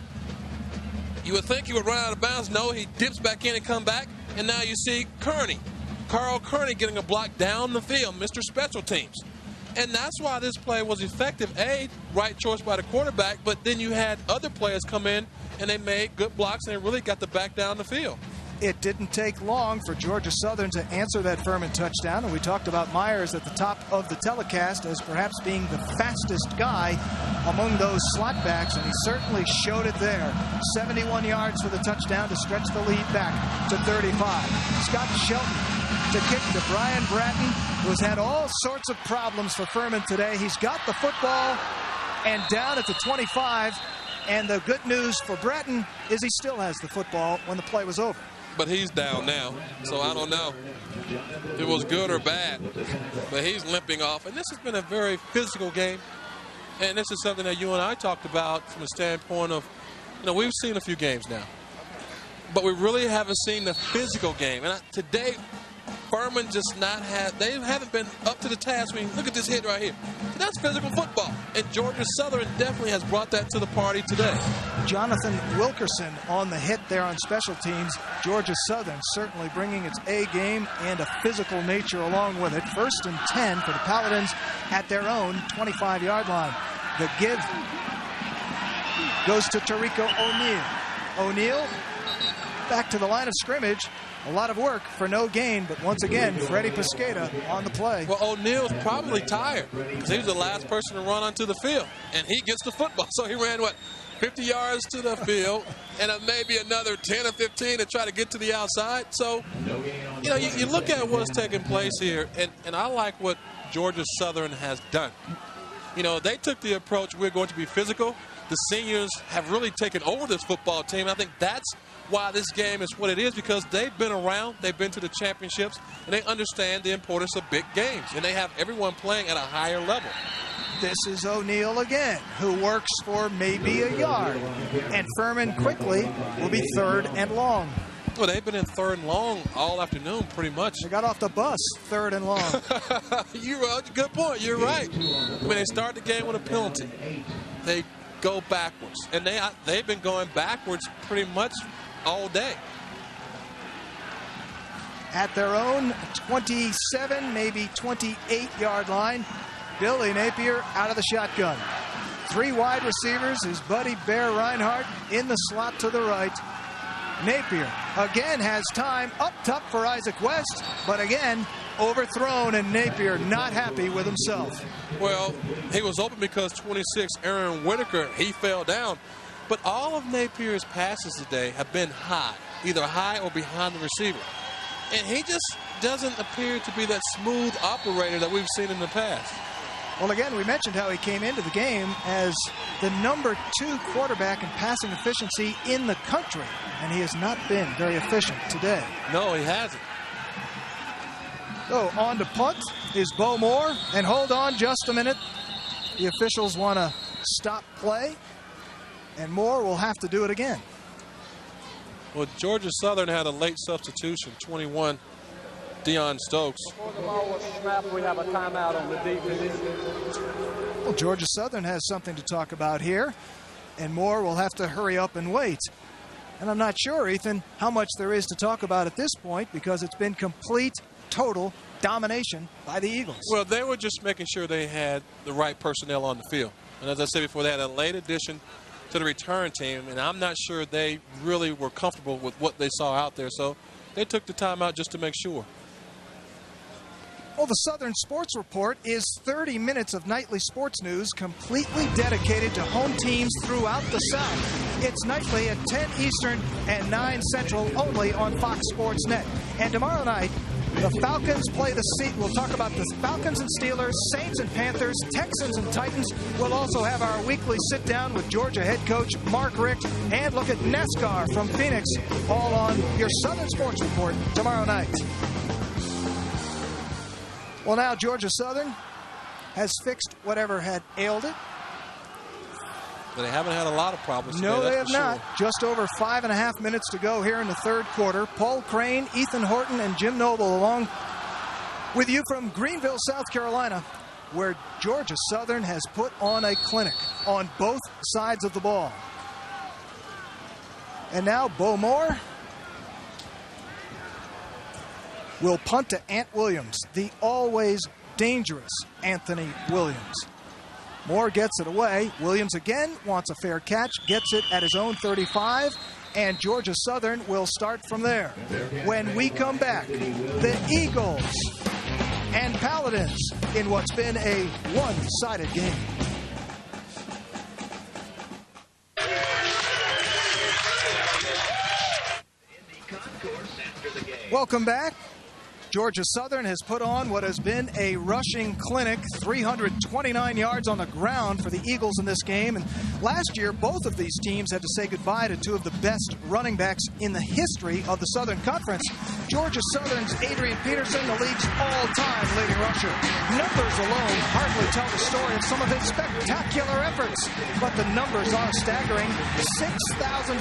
You would think he would run out of bounds. No, he dips back in and come back. And now you see Kearney. Carl Kearney getting a block down the field, Mr. Special Teams. And that's why this play was effective. Right choice by the quarterback, but then you had other players come in and they made good blocks and they really got the back down the field. It didn't take long for Georgia Southern to answer that Furman touchdown, and we talked about Myers at the top of the telecast as perhaps being the fastest guy among those slot backs, and he certainly showed it there. 71 yards for the touchdown to stretch the lead back to 35. Scott Shelton to kick to Brian Bratton, who's had all sorts of problems for Furman today. He's got the football and down at the 25. And the good news for Bratton is he still has the football when the play was over. But he's down now, so I don't know if it was good or bad. But he's limping off. And this has been a very physical game. And this is something that you and I talked about from the standpoint of, we've seen a few games now. But we really haven't seen the physical game. And today, Furman just they haven't been up to the task. I mean, look at this hit right here. That's physical football. And Georgia Southern definitely has brought that to the party today. Jonathan Wilkerson on the hit there on special teams. Georgia Southern certainly bringing its A game and a physical nature along with it. 1st and 10 for the Paladins at their own 25-yard line. The give goes to Tarico O'Neal. O'Neal back to the line of scrimmage. A lot of work for no gain, but once again, Freddie Pesqueda on the play. Well, O'Neal's probably tired because he was the last person to run onto the field, and he gets the football. So he ran, 50 yards to the field, and maybe another 10 or 15 to try to get to the outside. So, you look at what's taking place here, and I like what Georgia Southern has done. They took the approach, we're going to be physical. The seniors have really taken over this football team. I think that's why this game is what it is, because they've been around, they've been to the championships, and they understand the importance of big games, and they have everyone playing at a higher level. This is O'Neal again, who works for maybe a yard, and Furman quickly will be 3rd and long. Well, they've been in 3rd and long all afternoon, pretty much. They got off the bus, 3rd and long. Good point. You're right. When they start the game with a penalty, they go backwards, and they've been going backwards pretty much all day. At their own 27, maybe 28-yard line, Billy Napier out of the shotgun. 3 wide receivers, his buddy Bear Reinhardt in the slot to the right. Napier again has time up top for Isaac West, but again overthrown, and Napier not happy with himself. Well, he was open because 26, Aaron Whitaker, he fell down. But all of Napier's passes today have been high, either high or behind the receiver. And he just doesn't appear to be that smooth operator that we've seen in the past. Well, again, we mentioned how he came into the game as the number 2 quarterback in passing efficiency in the country, and he has not been very efficient today. No, he hasn't. So on to punt is Bo Moore, and hold on just a minute. The officials want to stop play, and Moore will have to do it again. Well, Georgia Southern had a late substitution, 21, Deion Stokes. Before the ball was snapped, we have a timeout on the defense. Well, Georgia Southern has something to talk about here, and Moore will have to hurry up and wait. And I'm not sure, Ethan, how much there is to talk about at this point, because it's been complete, total domination by the Eagles. Well, they were just making sure they had the right personnel on the field. And as I said before, they had a late addition to the return team, and I'm not sure they really were comfortable with what they saw out there. So they took the time out just to make sure. Well, the Southern Sports Report is 30 minutes of nightly sports news completely dedicated to home teams throughout the South. It's nightly at 10 Eastern and 9 Central only on Fox Sports Net. And tomorrow night, the Falcons play the Sea. We'll talk about the Falcons and Steelers, Saints and Panthers, Texans and Titans. We'll also have our weekly sit-down with Georgia head coach Mark Richt and look at NASCAR from Phoenix, all on your Southern Sports Report tomorrow night. Well, now Georgia Southern has fixed whatever had ailed it. But they haven't had a lot of problems today. No, they have not. Just over 5.5 minutes to go here in the 3rd quarter. Paul Crane, Ethan Horton, and Jim Noble along with you from Greenville, South Carolina, where Georgia Southern has put on a clinic on both sides of the ball. And now Bo Moore will punt to Ant Williams, the always dangerous Anthony Williams. Moore gets it away. Williams again wants a fair catch, gets it at his own 35, and Georgia Southern will start from there. When we come back, the Eagles and Paladins in what's been a one-sided game. Welcome back. Georgia Southern has put on what has been a rushing clinic, 329 yards on the ground for the Eagles in this game. And last year, both of these teams had to say goodbye to two of the best running backs in the history of the Southern Conference. Georgia Southern's Adrian Peterson, the league's all-time leading rusher. Numbers alone hardly tell the story of some of his spectacular efforts, but the numbers are staggering. 6,559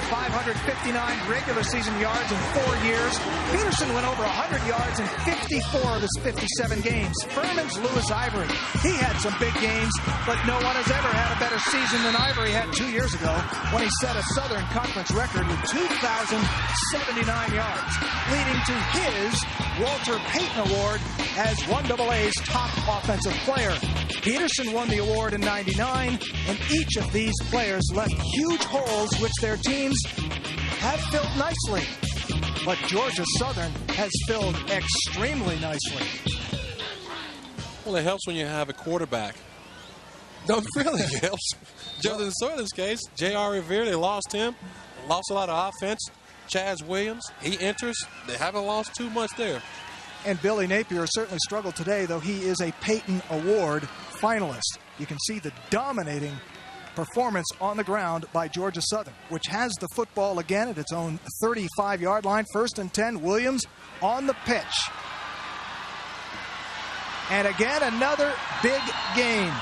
regular season yards in 4 years. Peterson went over 100 yards in 54 of his 57 games. Furman's Lewis Ivory. He had some big games, but no one has ever had a better season than Ivory had 2 years ago when he set a Southern Conference record with 2,079 yards, leading to his Walter Payton Award as 1AA's top offensive player. Peterson won the award in '99, and each of these players left huge holes which their teams have filled nicely. But Georgia Southern has filled extremely nicely. Well, it helps when you have a quarterback. No, really, it helps. Georgia Southern's case, J.R. Revere, they lost him. Lost a lot of offense. Chaz Williams, he enters. They haven't lost too much there. And Billy Napier certainly struggled today, though he is a Payton Award finalist. You can see the dominating performance on the ground by Georgia Southern, which has the football again at its own 35-yard line. 1st and 10, Williams on the pitch. And again, another big game.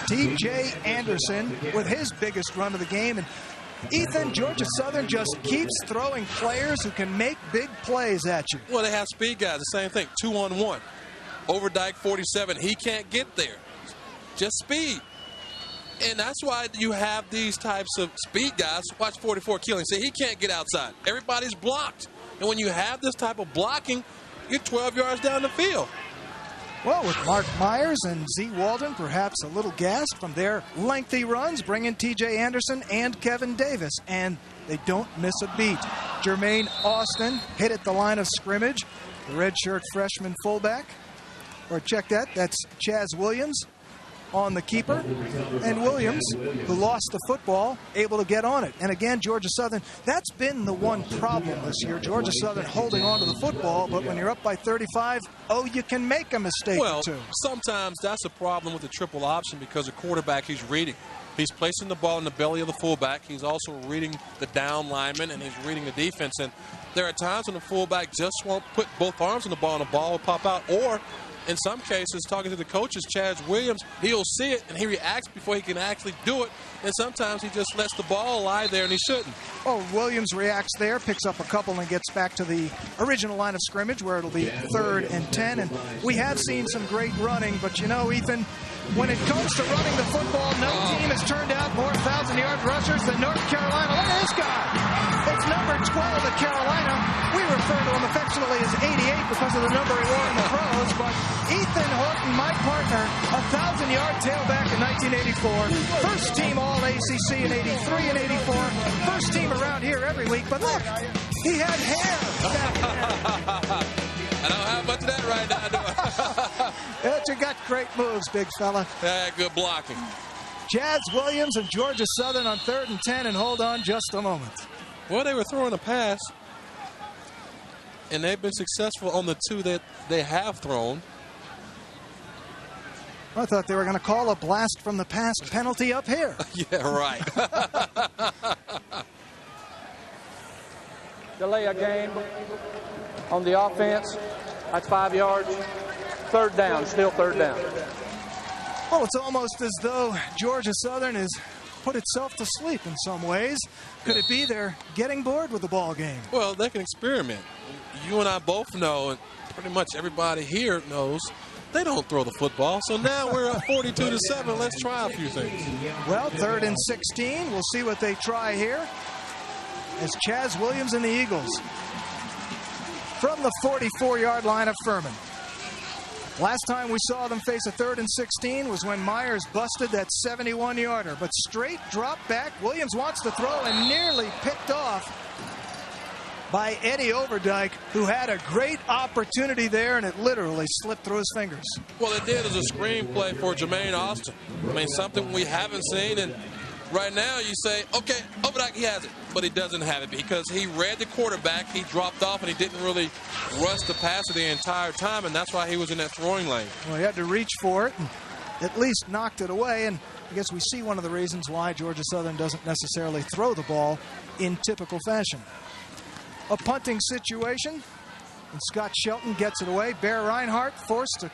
T.J. Anderson with his biggest run of the game. And Ethan, Georgia Southern just keeps throwing players who can make big plays at you. Well, they have speed guys, the same thing, 2-on-1. Overdyke, 47, he can't get there. Just speed. And that's why you have these types of speed guys. Watch 44 Killing. See, he can't get outside. Everybody's blocked. And when you have this type of blocking, you're 12 yards down the field. Well, with Mark Myers and Z. Walden perhaps a little gassed from their lengthy runs, bring in T.J. Anderson and Kevin Davis, and they don't miss a beat. Jermaine Austin hit at the line of scrimmage, the redshirt freshman fullback. Or check that, that's Chaz Williams on the keeper. And Williams, who lost the football, able to get on it. And again, Georgia Southern, that's been the one problem this year. Georgia Southern holding on to the football, but when you're up by 35, you can make a mistake or two. Sometimes that's a problem with the triple option because the quarterback he's reading. He's placing the ball in the belly of the fullback. He's also reading the down lineman, and he's reading the defense. And there are times when the fullback just won't put both arms on the ball, and the ball will pop out. Or in some cases, talking to the coaches, Chaz Williams, he'll see it and he reacts before he can actually do it. And sometimes he just lets the ball lie there and he shouldn't. Oh, Williams reacts there, picks up a couple and gets back to the original line of scrimmage where it'll be 3rd and 10. And we have seen some great running, but you know, Ethan, when it comes to running the football, no team has turned out more 1,000-yard rushers than North Carolina. Look at this guy. It's number 12 at Carolina. We refer to him affectionately as 88 because of the number he wore in the pros, but Ethan Horton, my partner, a 1,000-yard tailback in 1984. First team All-ACC in 83 and 84. First team around here every week, but look, he had hair. I don't have much of that right now, do I? You got great moves, big fella. Yeah, good blocking. Chaz Williams and Georgia Southern on 3rd and 10, and hold on just a moment. Well, they were throwing a pass, and they've been successful on the 2 that they have thrown. I thought they were going to call a blast from the past penalty up here. Yeah, right. Delay a game on the offense. That's 5 yards. 3rd down, still 3rd down. Well, it's almost as though Georgia Southern has put itself to sleep in some ways. Could it be they're getting bored with the ball game? Well, they can experiment. You and I both know, and pretty much everybody here knows, they don't throw the football. So now we're up 42-7. Let's try a few things. Well, 3rd and 16. We'll see what they try here. As Chaz Williams and the Eagles from the 44-yard line of Furman. Last time we saw them face a 3rd and 16 was when Myers busted that 71-yarder. But straight drop back. Williams wants to throw and nearly picked off by Eddie Overdyke, who had a great opportunity there, and it literally slipped through his fingers. Well, it did as a screenplay for Jermaine Austin. I mean, something we haven't seen, and Right now, you say, okay, he has it. But he doesn't have it because he read the quarterback, he dropped off, and he didn't really rush the passer the entire time, and that's why he was in that throwing lane. Well, he had to reach for it and at least knocked it away, and I guess we see one of the reasons why Georgia Southern doesn't necessarily throw the ball in typical fashion. A punting situation, and Scott Shelton gets it away. Bear Reinhardt forced to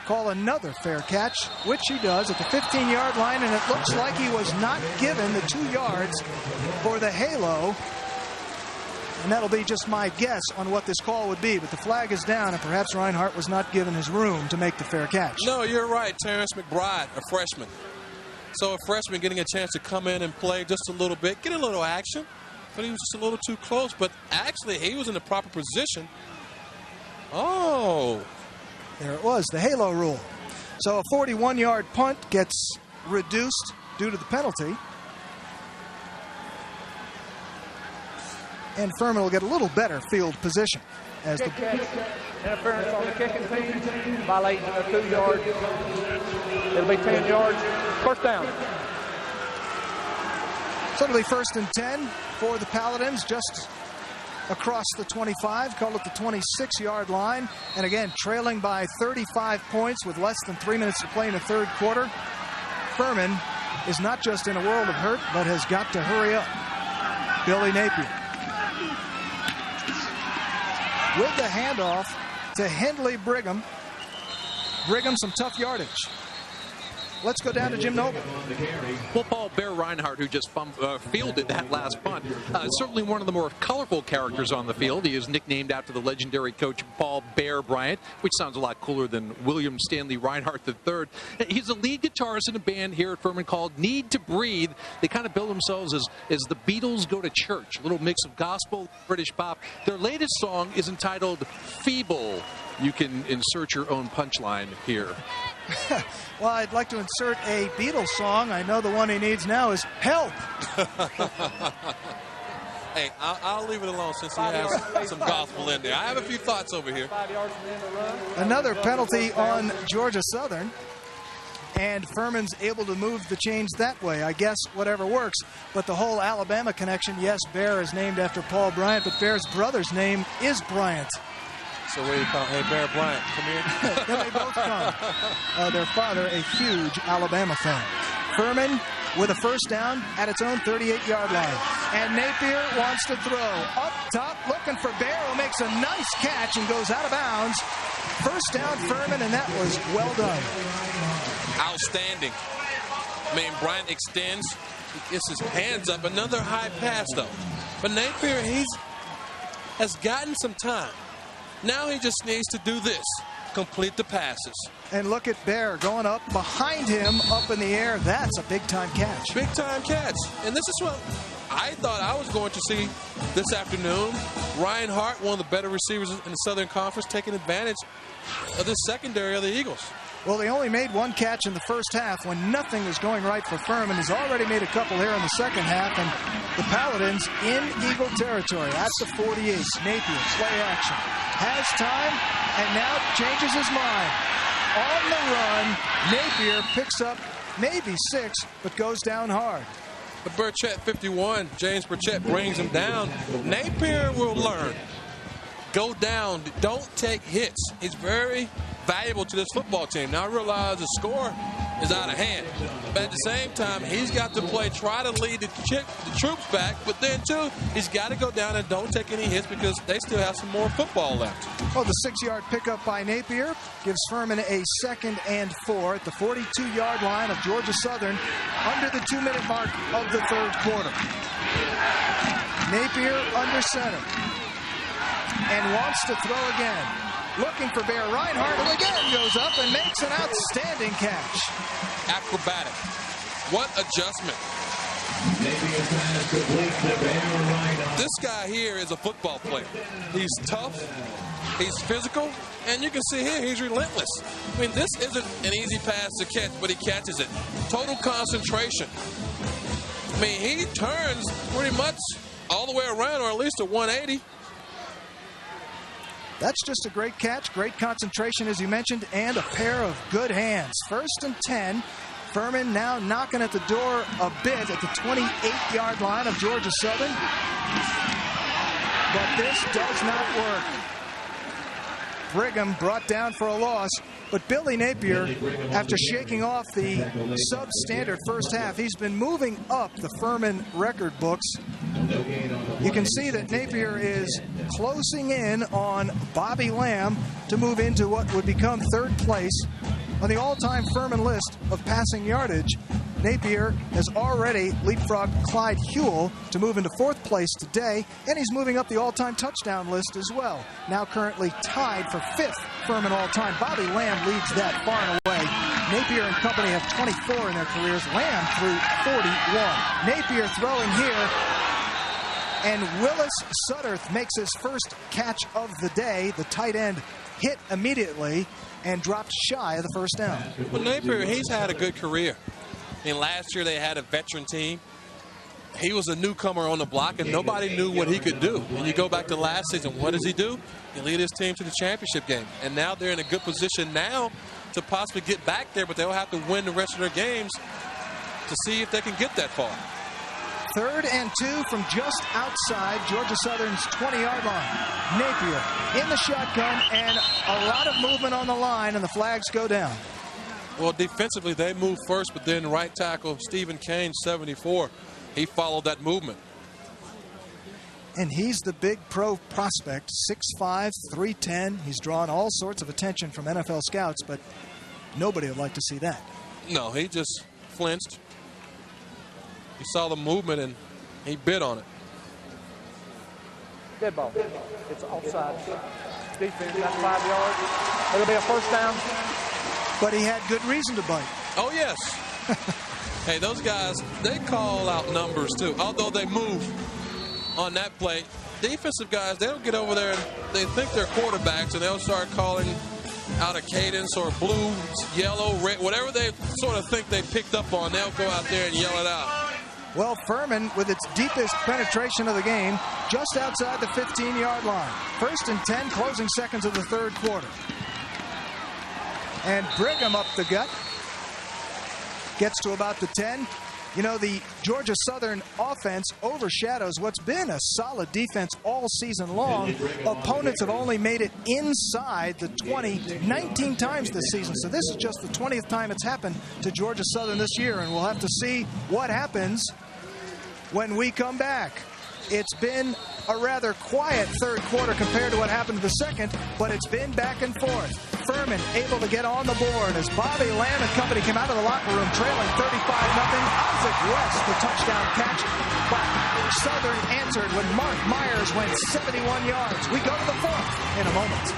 call another fair catch, which he does at the 15-yard line, and it looks like he was not given the 2 yards for the halo. And that'll be just my guess on what this call would be, but the flag is down, and perhaps Reinhardt was not given his room to make the fair catch. No, you're right. Terrence McBride, a freshman. So a freshman getting a chance to come in and play just a little bit, get a little action, but he was just a little too close. But actually, he was in the proper position. Oh. There it was, the halo rule. So a 41-yard punt gets reduced due to the penalty. And Furman will get a little better field position. As the interference on the kicking team, violating a 2 yard. It'll be 10 yards. First down. So it'll be 1st and 10 for the Paladins, just across the 25, call it the 26-yard line. And again, trailing by 35 points with less than 3 minutes to play in the third quarter. Furman is not just in a world of hurt, but has got to hurry up. Billy Napier with the handoff to Hindley Brigham. Brigham some tough yardage. Let's go down to Jim Noble. Well, Paul, Bear Reinhardt, who just fielded that last punt, certainly one of the more colorful characters on the field. He is nicknamed after the legendary coach Paul Bear Bryant, which sounds a lot cooler than William Stanley Reinhardt III. He's a lead guitarist in a band here at Furman called Need to Breathe. They kind of bill themselves as the Beatles go to church, a little mix of gospel, British pop. Their latest song is entitled Feeble. You can insert your own punchline here. Well, I'd like to insert a Beatles song. I know the one he needs now is Help. Hey, I'll leave it alone since he has some gospel in there. I have a few thoughts over here. Another penalty on Georgia Southern. And Furman's able to move the chains that way. I guess whatever works. But the whole Alabama connection, yes, Bear is named after Paul Bryant, but Bear's brother's name is Bryant. So where do you come? Hey, Bear Bryant, come here. Then they both come. Their father, a huge Alabama fan. Furman with a first down at its own 38-yard line. And Napier wants to throw. Up top, looking for Bear, who makes a nice catch and goes out of bounds. First down, Furman, and that was well done. Outstanding. I mean, Bryant extends. He gets his hands up. Another high pass, though. But Napier, has gotten some time. Now he just needs to do this, complete the passes. And look at Bear going up behind him, up in the air. That's a big-time catch. Big-time catch. And this is what I thought I was going to see this afternoon. Reinhardt, one of the better receivers in the Southern Conference, taking advantage of this secondary of the Eagles. Well, they only made one catch in the first half when nothing was going right for Furman. He's already made a couple here in the second half, and the Paladins in Eagle territory at the 48. Napier, play action. Has time, and now changes his mind. On the run, Napier picks up maybe 6, but goes down hard. But Burchett, 51, James Burchett brings him down. Napier will learn. Go down. Don't take hits. He's very valuable to this football team. Now I realize the score is out of hand, but at the same time, he's got to try to lead the troops back, but then too, he's got to go down and don't take any hits because they still have some more football left. Well, the 6-yard pickup by Napier gives Furman a 2nd and 4 at the 42-yard line of Georgia Southern under the 2-minute mark of the third quarter. Napier under center and wants to throw again. Looking for Bear Reinhardt, who again goes up and makes an outstanding catch. Acrobatic. What adjustment. This guy here is a football player. He's tough, he's physical, and you can see here he's relentless. I mean, this isn't an easy pass to catch, but he catches it. Total concentration. I mean, he turns pretty much all the way around, or at least a 180. That's just a great catch, great concentration, as you mentioned, and a pair of good hands. 1st and 10 Furman now knocking at the door a bit at the 28-yard line of Georgia Southern. But this does not work. Brigham brought down for a loss. But Billy Napier, after shaking off the substandard first half, he's been moving up the Furman record books. You can see that Napier is closing in on Bobby Lamb to move into what would become third place on the all-time Furman list of passing yardage. Napier has already leapfrogged Clyde Huell to move into fourth place today, and he's moving up the all-time touchdown list as well. Now currently tied for fifth Furman all-time. Bobby Lamb leads that far and away. Napier and company have 24 in their careers. Lamb threw 41. Napier throwing here, and Willis Sutterth makes his first catch of the day. The tight end hit immediately and dropped shy of the first down. Well, Napier, he's had a good career. And last year they had a veteran team. He was a newcomer on the block, and nobody knew what he could do. And you go back to last season, what does he do? He lead his team to the championship game. And now they're in a good position now to possibly get back there, but they'll have to win the rest of their games to see if they can get that far. 3rd and 2 from just outside Georgia Southern's 20-yard line. Napier in the shotgun, and a lot of movement on the line, and the flags go down. Well, defensively, they moved first, but then right tackle Stephen Kane, 74, he followed that movement. And he's the big pro prospect, 6'5", 310. He's drawn all sorts of attention from NFL scouts, but nobody would like to see that. No, he just flinched. He saw the movement, and he bit on it. Dead ball. It's offside. Defense, that's 5 yards. It'll be a first down. But he had good reason to bite. Oh, yes. Hey, those guys, they call out numbers, too. Although they move on that play, defensive guys, they'll get over there and they think they're quarterbacks, and they'll start calling out a cadence or blue, yellow, red, whatever they sort of think they picked up on, they'll go out there and yell it out. Well, Furman, with its deepest penetration of the game, just outside the 15-yard line. 1st and 10, closing seconds of the third quarter. And Brigham up the gut. Gets to about the 10. You know, the Georgia Southern offense overshadows what's been a solid defense all season long. Opponents have only made it inside the 20 19 times this season. So this is just the 20th time it's happened to Georgia Southern this year. And we'll have to see what happens when we come back. It's been a rather quiet third quarter compared to what happened in the second, but it's been back and forth. Furman able to get on the board as Bobby Lamb and company came out of the locker room trailing 35-0. Isaac West, the touchdown catch, but Southern answered when Mark Myers went 71 yards. We go to the fourth in a moment.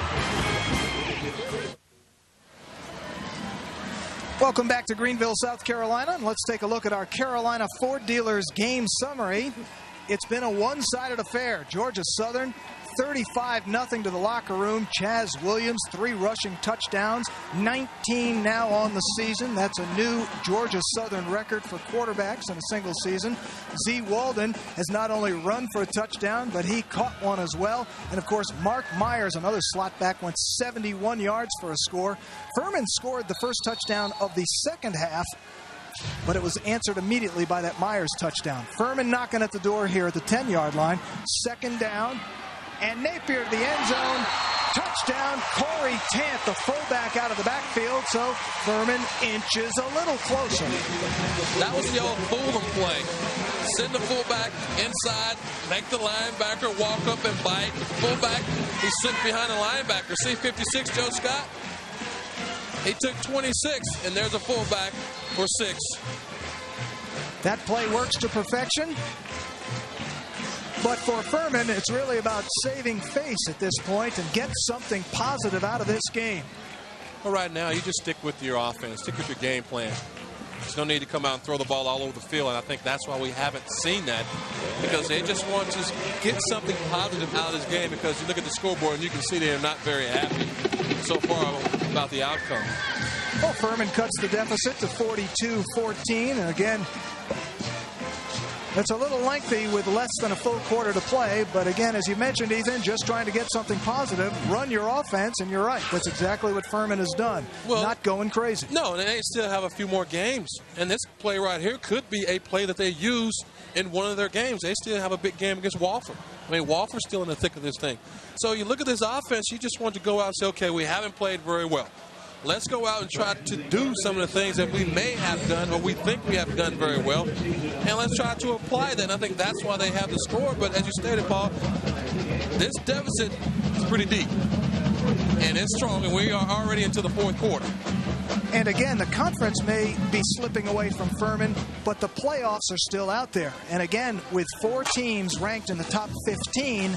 Welcome back to Greenville, South Carolina, and let's take a look at our Carolina Ford Dealers game summary. It's been a one-sided affair. Georgia Southern 35-0 to the locker room. Chaz Williams, 3 rushing touchdowns, 19 now on the season. That's a new Georgia Southern record for quarterbacks in a single season. Z. Walden has not only run for a touchdown, but he caught one as well. And, of course, Mark Myers, another slot back, went 71 yards for a score. Furman scored the first touchdown of the second half, but it was answered immediately by that Myers touchdown. Furman knocking at the door here at the 10-yard line. 2nd down. And Napier to the end zone. Touchdown. Corey Tant, the fullback, out of the backfield. So Furman inches a little closer. That was the old fool them play. Send the fullback inside, make the linebacker walk up and bite. Fullback, he's sitting behind the linebacker. See 56, Joe Scott? He took 26, and there's a fullback for 6. That play works to perfection. But for Furman, it's really about saving face at this point and get something positive out of this game. Well, right now, you just stick with your offense, stick with your game plan. There's no need to come out and throw the ball all over the field, and I think that's why we haven't seen that, because they just want to get something positive out of this game, because you look at the scoreboard and you can see they're not very happy so far about the outcome. Well, Furman cuts the deficit to 42-14, and again, It's a little lengthy with less than a full quarter to play, but again, as you mentioned, Ethan, just trying to get something positive, run your offense, and you're right. That's exactly what Furman has done. Well, not going crazy. No, and they still have a few more games. And this play right here could be a play that they use in one of their games. They still have a big game against Wofford. I mean, Wofford's still in the thick of this thing. So you look at this offense, you just want to go out and say, okay, we haven't played very well. Let's go out and try to do some of the things that we may have done or we think we have done very well, and let's try to apply that. And I think that's why they have the score. But as you stated, Paul, this deficit is pretty deep, and it's strong, and we are already into the fourth quarter. And again, the conference may be slipping away from Furman, but the playoffs are still out there. And again, with 4 teams ranked in the top 15,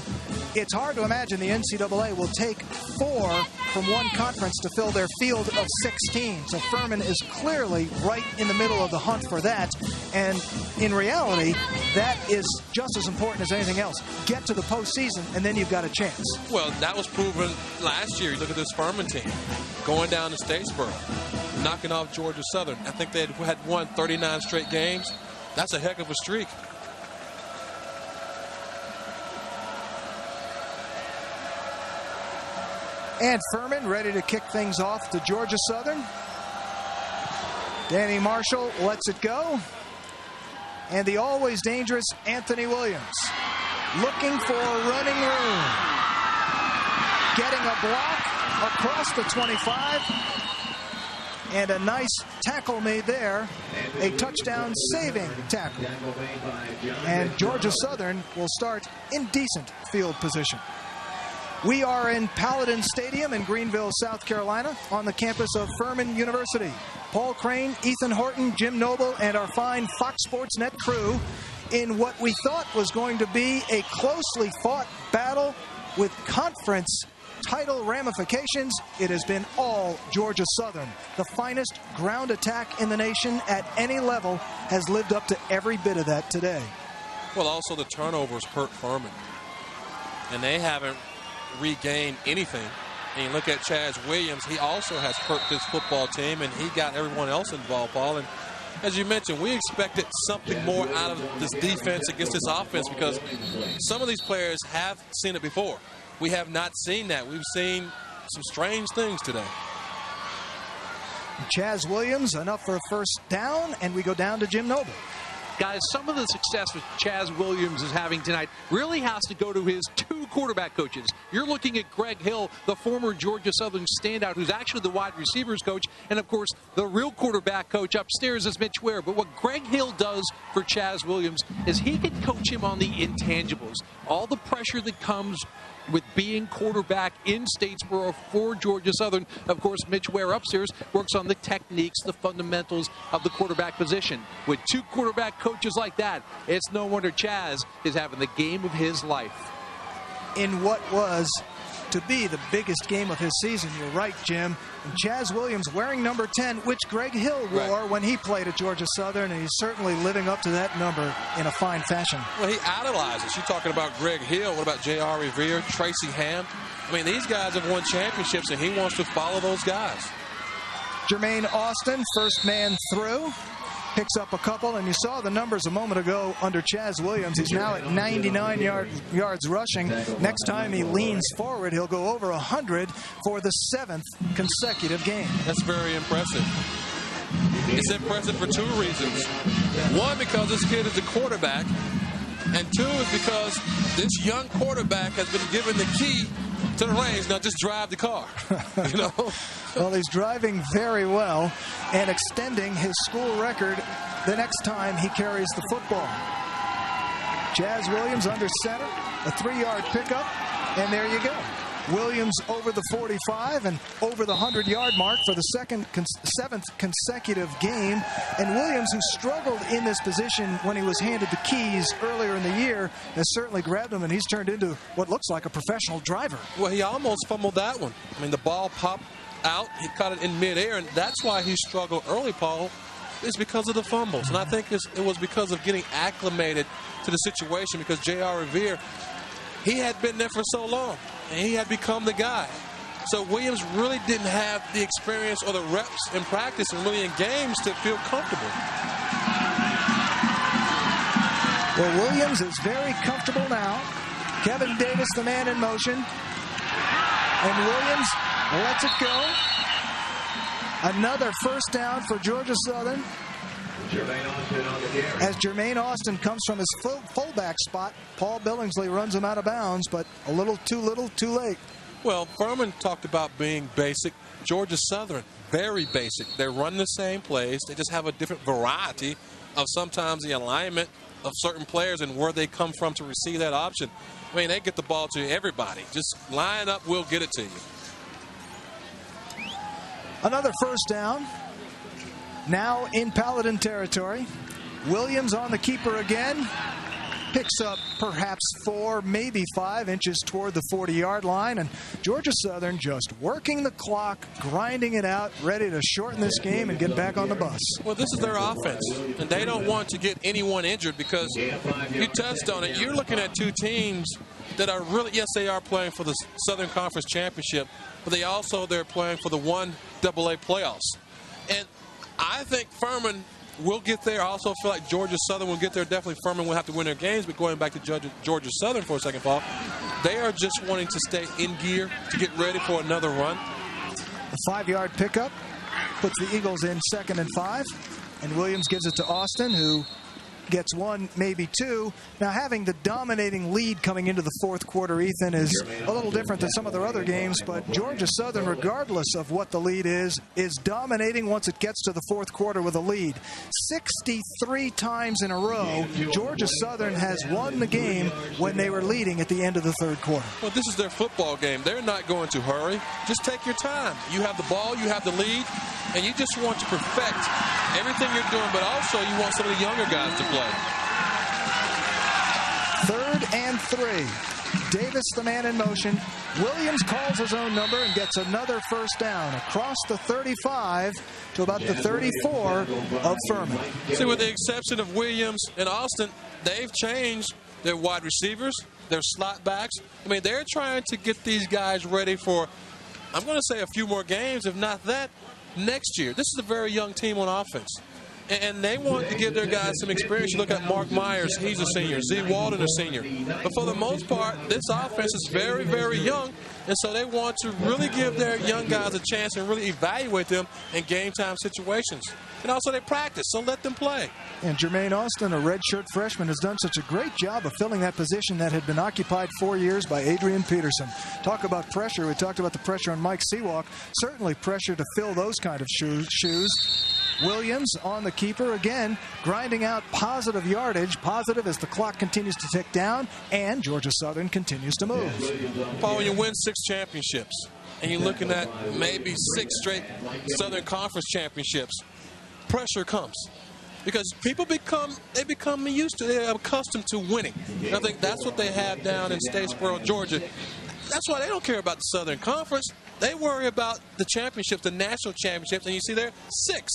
it's hard to imagine the NCAA will take 4 from one conference to fill their field of 16. So Furman is clearly right in the middle of the hunt for that. And in reality, that is just as important as anything else. Get to the postseason, and then you've got a chance. Well, that was proven last year. You look at this Furman team going down to Statesboro, knocking off Georgia Southern. I think they had won 39 straight games. That's a heck of a streak. And Furman ready to kick things off to Georgia Southern. Danny Marshall lets it go. And the always dangerous Anthony Williams looking for running room. Getting a block across the 25. And a nice tackle made there. A touchdown saving tackle. And Georgia Southern will start in decent field position. We are in Paladin Stadium in Greenville, South Carolina, on the campus of Furman University. Paul Crane, Ethan Horton, Jim Noble, and our fine Fox Sports Net crew in what we thought was going to be a closely fought battle with conference title ramifications. It has been all Georgia Southern. The finest ground attack in the nation at any level has lived up to every bit of that today. Well, also the turnovers hurt Furman. And they haven't regain anything. And you look at Chaz Williams, he also has hurt this football team, and he got everyone else involved, Paul. And as you mentioned, we expected something more out of this defense against this offense because some of these players have seen it before. We have not seen that. We've seen some strange things today. Chaz Williams, enough for a first down, and we go down to Jim Noble. Guys, some of the success that Chaz Williams is having tonight really has to go to his 2 quarterback coaches. You're looking at Greg Hill, the former Georgia Southern standout, who's actually the wide receivers coach. And, of course, the real quarterback coach upstairs is Mitch Ware. But what Greg Hill does for Chaz Williams is he can coach him on the intangibles. All the pressure that comes with being quarterback in Statesboro for Georgia Southern. Of course, Mitch Ware upstairs works on the techniques, the fundamentals of the quarterback position. With 2 quarterback coaches like that, it's no wonder Chaz is having the game of his life. In what was to be the biggest game of his season, you're right, Jim. And Chaz Williams wearing number 10, which Greg Hill wore when he played at Georgia Southern, and he's certainly living up to that number in a fine fashion. Well, he idolizes. You're talking about Greg Hill. What about J.R. Revere, Tracy Ham? I mean, these guys have won championships, and he wants to follow those guys. Jermaine Austin, first man through. Picks up a couple, and you saw the numbers a moment ago under Chaz Williams. He's now at 99 yards rushing. Next time he leans forward, he'll go over 100 for the 7th consecutive game. That's very impressive. It's impressive for 2 reasons. One, because this kid is a quarterback, and 2 is because this young quarterback has been given the key to the reins. Now just drive the car. You know. Well, he's driving very well and extending his school record the next time he carries the football. Chaz Williams under center, a 3-yard pickup, and there you go. Williams over the 45 and over the 100-yard mark for the 7th consecutive game. And Williams, who struggled in this position when he was handed the keys earlier in the year, has certainly grabbed him, and he's turned into what looks like a professional driver. Well, he almost fumbled that one. I mean, the ball popped out. He caught it in midair, and that's why he struggled early, Paul. It's because of the fumbles. And I think it was because of getting acclimated to the situation, because J.R. Revere, he had been there for so long, and he had become the guy. So Williams really didn't have the experience or the reps in practice and really in games to feel comfortable. Well, Williams is very comfortable now. Kevin Davis, the man in motion. And Williams lets it go. Another first down for Georgia Southern. As Jermaine Austin comes from his fullback spot, Paul Billingsley runs him out of bounds, but a little, too late. Well, Furman talked about being basic. Georgia Southern, very basic. They run the same plays. They just have a different variety of sometimes the alignment of certain players and where they come from to receive that option. I mean, they get the ball to everybody. Just line up, we'll get it to you. Another first down. Now in Paladin territory. Williams on the keeper again. Picks up perhaps 4, maybe 5 inches toward the 40-yard line. And Georgia Southern just working the clock, grinding it out, ready to shorten this game and get back on the bus. Well, this is their offense, and they don't want to get anyone injured because you touched on it. You're looking at two teams that are really, yes, they are playing for the Southern Conference Championship, but they're playing for the 1AA playoffs. And I think Furman will get there. I also feel like Georgia Southern will get there. Definitely Furman will have to win their games, but going back to Georgia Southern for a second, Paul, they are just wanting to stay in gear to get ready for another run. A 5-yard pickup puts the Eagles in 2nd and 5, and Williams gives it to Austin, who gets 1, maybe 2. Now, having the dominating lead coming into the 4th quarter, Ethan, is a little different than some of their other games, but Georgia Southern, regardless of what the lead is dominating once it gets to the 4th quarter with a lead. 63 times in a row, Georgia Southern has won the game when they were leading at the end of the 3rd quarter. Well, this is their football game. They're not going to hurry. Just take your time. You have the ball, you have the lead, and you just want to perfect everything you're doing, but also you want some of the younger guys to play. 3rd and 3. Davis, the man in motion. Williams calls his own number and gets another first down across the 35 to about the 34 of Furman. See, with the exception of Williams and Austin, they've changed their wide receivers, their slot backs. I mean, they're trying to get these guys ready for, I'm going to say, a few more games, if not that, next year. This is a very young team on offense. And they want to give their guys some experience. You look at Mark Myers, he's a senior. Z. Walden, a senior. But for the most part, this offense is very, very young. And so they want to really give their young guys a chance and really evaluate them in game-time situations. And also they practice, so let them play. And Jermaine Austin, a redshirt freshman, has done such a great job of filling that position that had been occupied 4 years by Adrian Peterson. Talk about pressure. We talked about the pressure on Mike Seawalk. Certainly pressure to fill those kind of shoes. Williams on the keeper again, grinding out positive yardage. Positive as the clock continues to tick down, and Georgia Southern continues to move. Paul, when you win 6 championships, and you're looking at maybe 6 straight Southern Conference championships, pressure comes. Because people become used to, they're accustomed to winning. And I think that's what they have down in Statesboro, Georgia. That's why they don't care about the Southern Conference. They worry about the championships, the national championships, and you see there 6.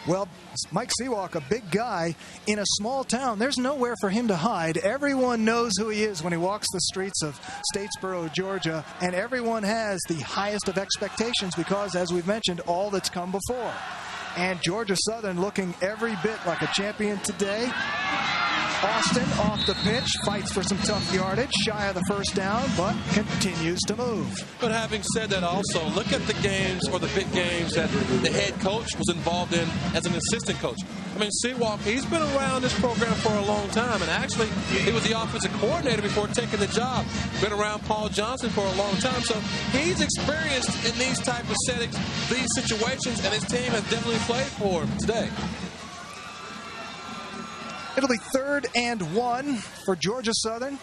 Well, Mike Seawalk, a big guy in a small town. There's nowhere for him to hide. Everyone knows who he is when he walks the streets of Statesboro, Georgia, and everyone has the highest of expectations because, as we've mentioned, all that's come before. And Georgia Southern looking every bit like a champion today. Austin off the pitch, fights for some tough yardage, shy of the first down, but continues to move. But having said that also, look at the games or the big games that the head coach was involved in as an assistant coach. I mean, Seawalk, he's been around this program for a long time, and actually he was the offensive coordinator before taking the job. Been around Paul Johnson for a long time, so he's experienced in these type of settings, these situations, and his team has definitely played for him today. It'll be 3rd and 1 for Georgia Southern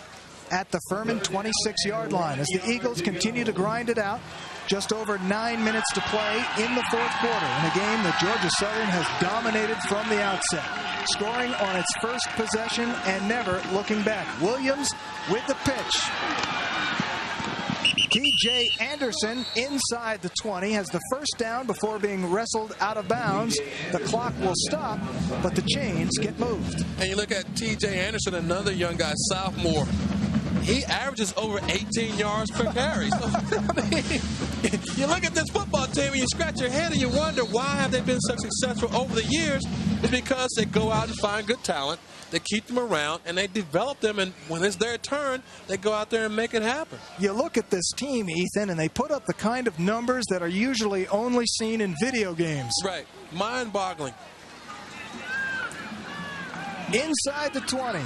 at the Furman 26-yard line as the Eagles continue to grind it out. Just over 9 minutes to play in the 4th quarter in a game that Georgia Southern has dominated from the outset, scoring on its first possession and never looking back. Williams with the pitch. T.J. Anderson inside the 20 has the first down before being wrestled out of bounds. The clock will stop, but the chains get moved. And you look at T.J. Anderson, another young guy, sophomore. He averages over 18 yards per carry. So, I mean, you look at this football team and you scratch your head and you wonder why have they been so successful over the years. is because they go out and find good talent, they keep them around, and they develop them, and when it's their turn, they go out there and make it happen. You look at this team, Ethan, and they put up the kind of numbers that are usually only seen in video games. Right. Mind-boggling. Inside the 20.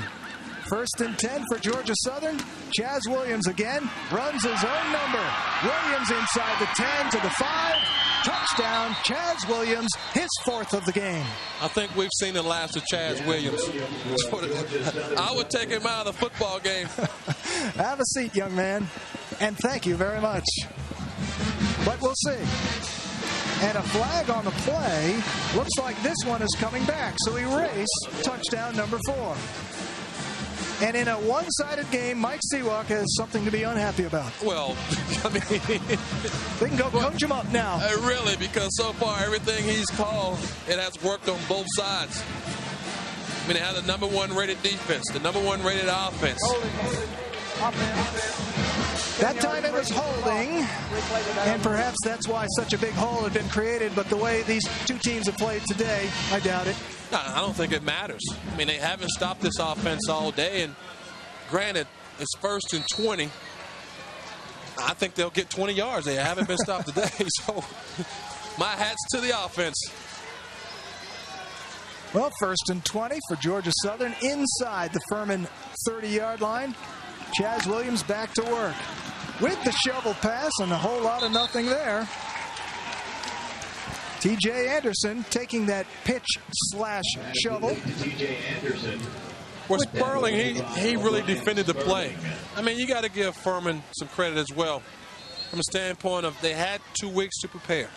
1st and 10 for Georgia Southern. Chaz Williams again runs his own number. Williams inside the 10 to the 5. Touchdown, Chaz Williams, his 4th of the game. I think we've seen the last of Chaz Williams. I would take him out of the football game. Have a seat, young man, and thank you very much. But we'll see. And a flag on the play. Looks like this one is coming back. So erase touchdown number 4. And in a one-sided game, Mike Sewak has something to be unhappy about. Well, I mean, they can go coach him up now. Really, because so far everything he's called, it has worked on both sides. I mean, they have the number 1 rated defense, the number 1 rated offense. That time it was holding, and perhaps that's why such a big hole had been created. But the way these two teams have played today, I doubt it. No, I don't think it matters. I mean, they haven't stopped this offense all day, and granted, it's 1st and 20. I think they'll get 20 yards. They haven't been stopped today, so my hat's to the offense. Well, 1st and 20 for Georgia Southern inside the Furman 30-yard line. Chaz Williams back to work with the shovel pass and a whole lot of nothing there. T.J. Anderson taking that pitch/shovel. Well, Sperling, he really defended the play. I mean, you got to give Furman some credit as well from a standpoint of they had 2 weeks to prepare.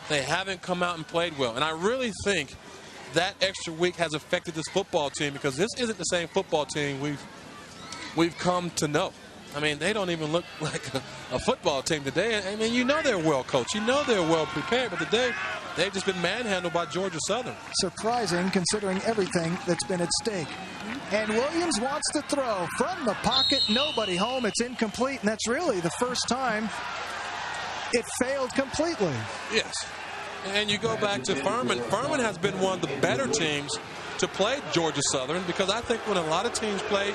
They haven't come out and played well. And I really think that extra week has affected this football team because this isn't the same football team we've come to know. I mean, they don't even look like a football team today. I mean, you know they're well coached. You know they're well prepared. But today, they've just been manhandled by Georgia Southern. Surprising considering everything that's been at stake. And Williams wants to throw from the pocket. Nobody home. It's incomplete. And that's really the first time it failed completely. Yes. And you go back to Furman. Furman has been one of the better teams to play Georgia Southern because I think when a lot of teams play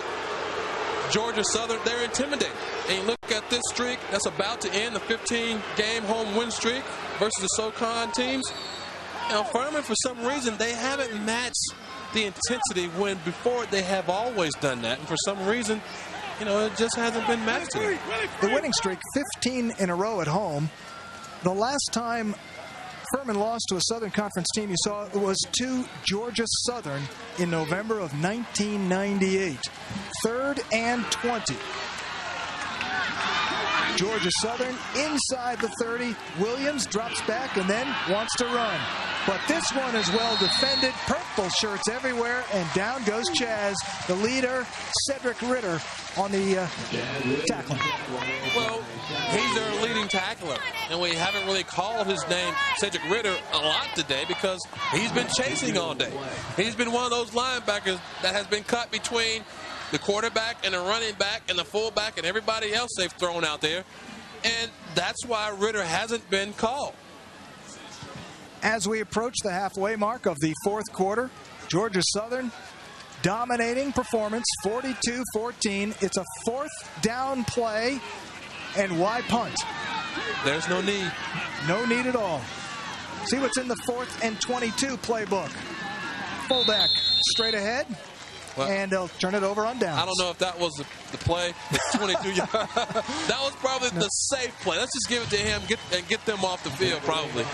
Georgia Southern, they're intimidating. And you look at this streak that's about to end, the 15-game home win streak versus the SoCon teams. You know, Furman, for some reason, they haven't matched the intensity when before they have always done that. And for some reason, you know, it just hasn't been matched to them. The winning streak, 15 in a row at home. The last time Furman lost to a Southern Conference team you saw was to Georgia Southern in November of 1998. 3rd and 20. Georgia Southern inside the 30. Williams drops back and then wants to run. But this one is well defended. Purple shirts everywhere, and down goes Chaz, the leader, Cedric Ritter, on the tackling. Well, he's their leading tackler, and we haven't really called his name, Cedric Ritter, a lot today because he's been chasing all day. He's been one of those linebackers that has been cut between the quarterback and the running back and the fullback and everybody else they've thrown out there, and that's why Ritter hasn't been called. As we approach the halfway mark of the 4th quarter, Georgia Southern dominating performance, 42-14. It's a 4th down play, and why punt? There's no need. No need at all. See what's in the 4th and 22 playbook. Fullback straight ahead, well, and they'll turn it over on downs. I don't know if that was the play, the 22 yard. That was probably the safe play. Let's just give it to him and get them off the field, probably.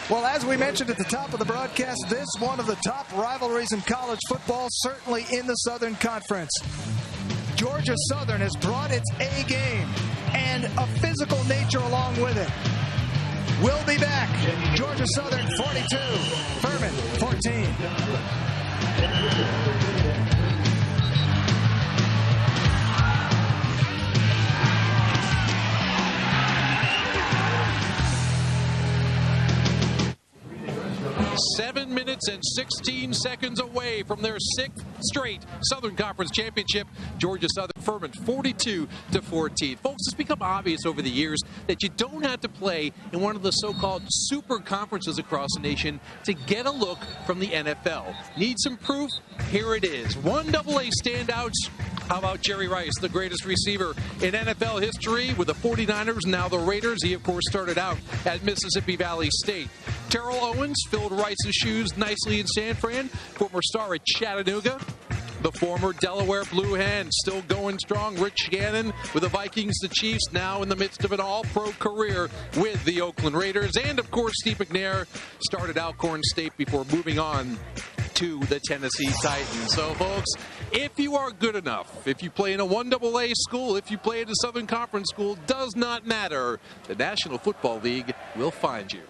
Well, as we mentioned at the top of the broadcast, this one of the top rivalries in college football, certainly in the Southern Conference. Georgia Southern has brought its A game and a physical nature along with it. We'll be back. Georgia Southern 42, Furman 14. minutes and 16 seconds away from their 6th straight Southern Conference championship. Georgia Southern Furman 42-14. Folks, it's become obvious over the years that you don't have to play in one of the so-called super conferences across the nation to get a look from the NFL. Need some proof? Here it is. 1AA standouts. How about Jerry Rice, the greatest receiver in NFL history with the 49ers, now the Raiders? He, of course, started out at Mississippi Valley State. Terrell Owens filled Rice's shoes nicely in San Fran, former star at Chattanooga. The former Delaware Blue Hen still going strong. Rich Gannon with the Vikings, the Chiefs, now in the midst of an all-pro career with the Oakland Raiders. And, of course, Steve McNair started Alcorn State before moving on to the Tennessee Titans. So, folks, if you are good enough, if you play in a 1AA school, if you play in a Southern Conference school, does not matter. The National Football League will find you.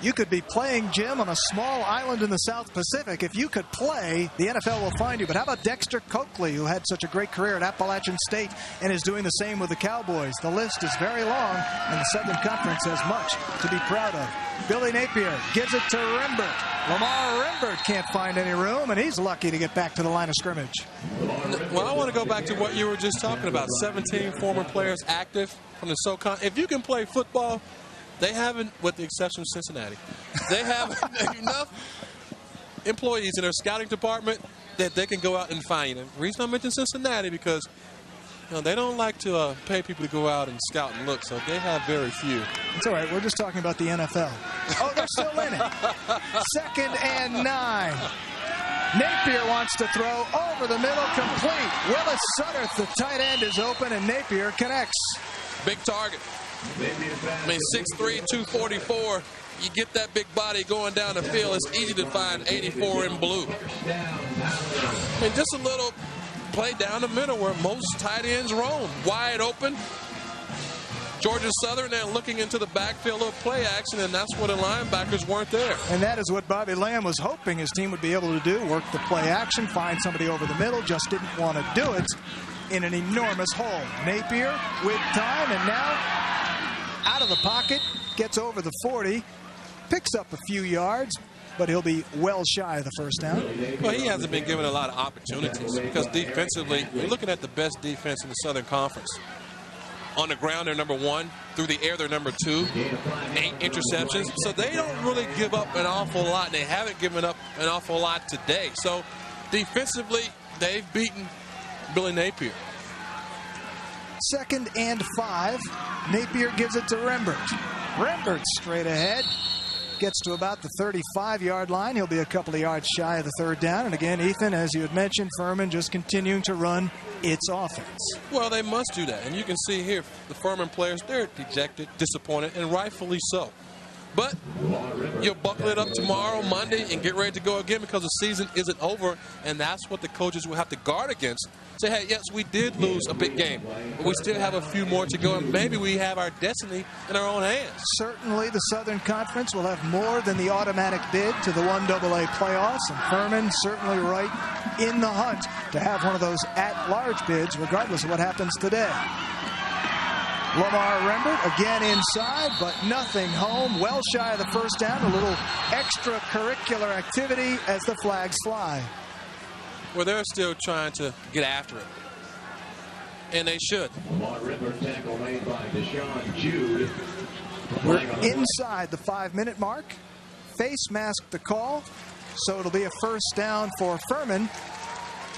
You could be playing, Jim, on a small island in the South Pacific. If you could play, the NFL will find you. But how about Dexter Coakley, who had such a great career at Appalachian State and is doing the same with the Cowboys? The list is very long, and the Southern Conference has much to be proud of. Billy Napier gives it to Rembert. Lamar Rembert can't find any room, and he's lucky to get back to the line of scrimmage. Well, I want to go back to what you were just talking about. 17 former players active from the SoCon. If you can play football, they haven't, with the exception of Cincinnati, they have enough employees in their scouting department that they can go out and find you. The reason I mentioned Cincinnati because they don't like to pay people to go out and scout and look, so they have very few. It's all right. We're just talking about the NFL. Oh, they're still in it. 2nd and 9. Napier wants to throw over the middle, complete. Willis Sutterth, the tight end, is open, and Napier connects. Big target. I mean, 6'3", 244. You get that big body going down the field, it's easy to find 84 in blue. I mean, just a little play down the middle where most tight ends roam. Wide open. Georgia Southern then looking into the backfield of play action, and that's where the linebackers weren't there. And that is what Bobby Lamb was hoping his team would be able to do, work the play action, find somebody over the middle, just didn't want to do it in an enormous hole. Napier with time, and now out of the pocket, gets over the 40, picks up a few yards, but he'll be well shy of the first down. Well, he hasn't been given a lot of opportunities because defensively, you're looking at the best defense in the Southern Conference. On the ground, they're number 1. Through the air, they're number 2. 8 interceptions. So they don't really give up an awful lot, and they haven't given up an awful lot today. So defensively, they've beaten Billy Napier. 2nd and 5. Napier gives it to Rembert. Rembert straight ahead. Gets to about the 35-yard line. He'll be a couple of yards shy of the 3rd down. And again, Ethan, as you had mentioned, Furman just continuing to run its offense. Well, they must do that. And you can see here, the Furman players, they're dejected, disappointed, and rightfully so. But you'll buckle it up tomorrow, Monday, and get ready to go again because the season isn't over, and that's what the coaches will have to guard against. Say, hey, yes, we did lose a big game, but we still have a few more to go, and maybe we have our destiny in our own hands. Certainly the Southern Conference will have more than the automatic bid to the 1AA playoffs, and Furman certainly right in the hunt to have one of those at-large bids, regardless of what happens today. Lamar Rembert again inside, but nothing home. Well shy of the first down. A little extracurricular activity as the flags fly. Well, they're still trying to get after it. And they should. We're inside the 5-minute mark. Face mask the call. So it'll be a first down for Furman.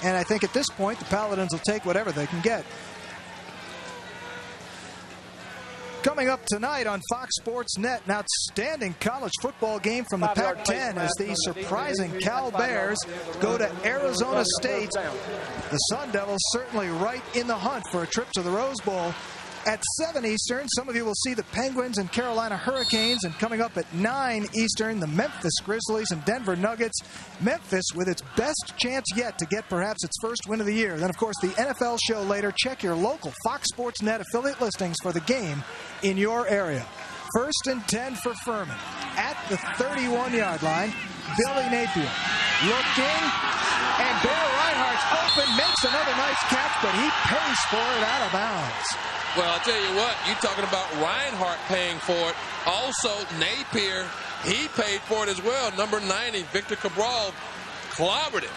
And I think at this point, the Paladins will take whatever they can get. Coming up tonight on Fox Sports Net, an outstanding college football game from the Pac-10 as the surprising Cal Bears go to Arizona State. The Sun Devils certainly right in the hunt for a trip to the Rose Bowl. At 7 Eastern, some of you will see the Penguins and Carolina Hurricanes, and coming up at 9 Eastern, the Memphis Grizzlies and Denver Nuggets. Memphis with its best chance yet to get perhaps its first win of the year. Then, of course, the NFL show later. Check your local Fox Sports Net affiliate listings for the game in your area. 1st and 10 for Furman. At the 31-yard line, Billy Napier looking, and Bear Reinhardt's open, makes another nice catch, but he pays for it out of bounds. Well, I'll tell you what, you're talking about Reinhardt paying for it. Also, Napier he paid for it as well. Number 90, Victor Cabral, clobbered it.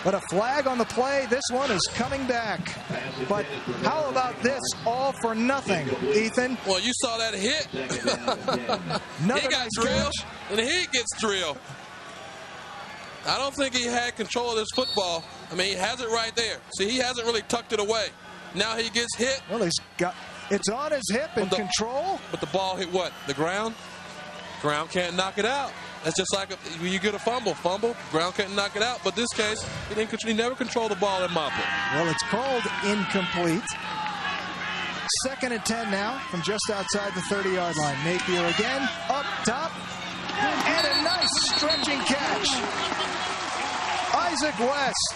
But a flag on the play. This one is coming back. But how about this all for nothing, Ethan? Well, you saw that hit. He got drilled, and he gets drilled. I don't think he had control of this football. I mean, he has it right there. See, he hasn't really tucked it away. Now he gets hit. Well, it's on his hip in control. But the ball hit what? The ground? Ground can't knock it out. That's just like when you get a fumble. Ground can't knock it out. But this case, he never controlled the ball in Mopper. Well, it's called incomplete. 2nd and 10 now from just outside the 30-yard line. Napier again, up top, and a nice stretching catch. Isaac West.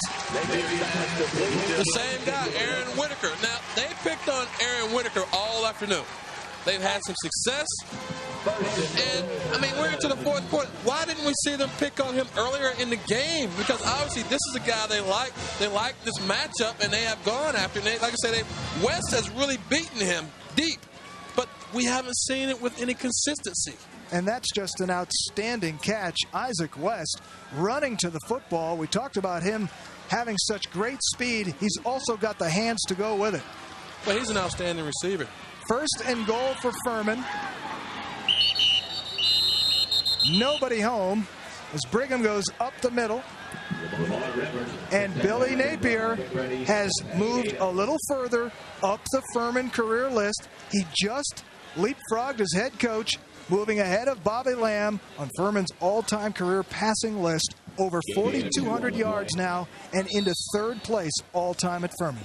The same guy, Aaron Whitaker. Now, they picked on Aaron Whitaker all afternoon. They've had some success. And, I mean, we're into the 4th quarter. Why didn't we see them pick on him earlier in the game? Because obviously this is a guy they like. They like this matchup, and they have gone after him. Like I said, West has really beaten him deep. But we haven't seen it with any consistency. And that's just an outstanding catch. Isaac West running to the football. We talked about him having such great speed. He's also got the hands to go with it. Well, he's an outstanding receiver. 1st and goal for Furman. Nobody home as Brigham goes up the middle. And Billy Napier has moved a little further up the Furman career list. He just leapfrogged his head coach, moving ahead of Bobby Lamb on Furman's all-time career passing list. Over 4,200 yards now and into 3rd place all-time at Furman.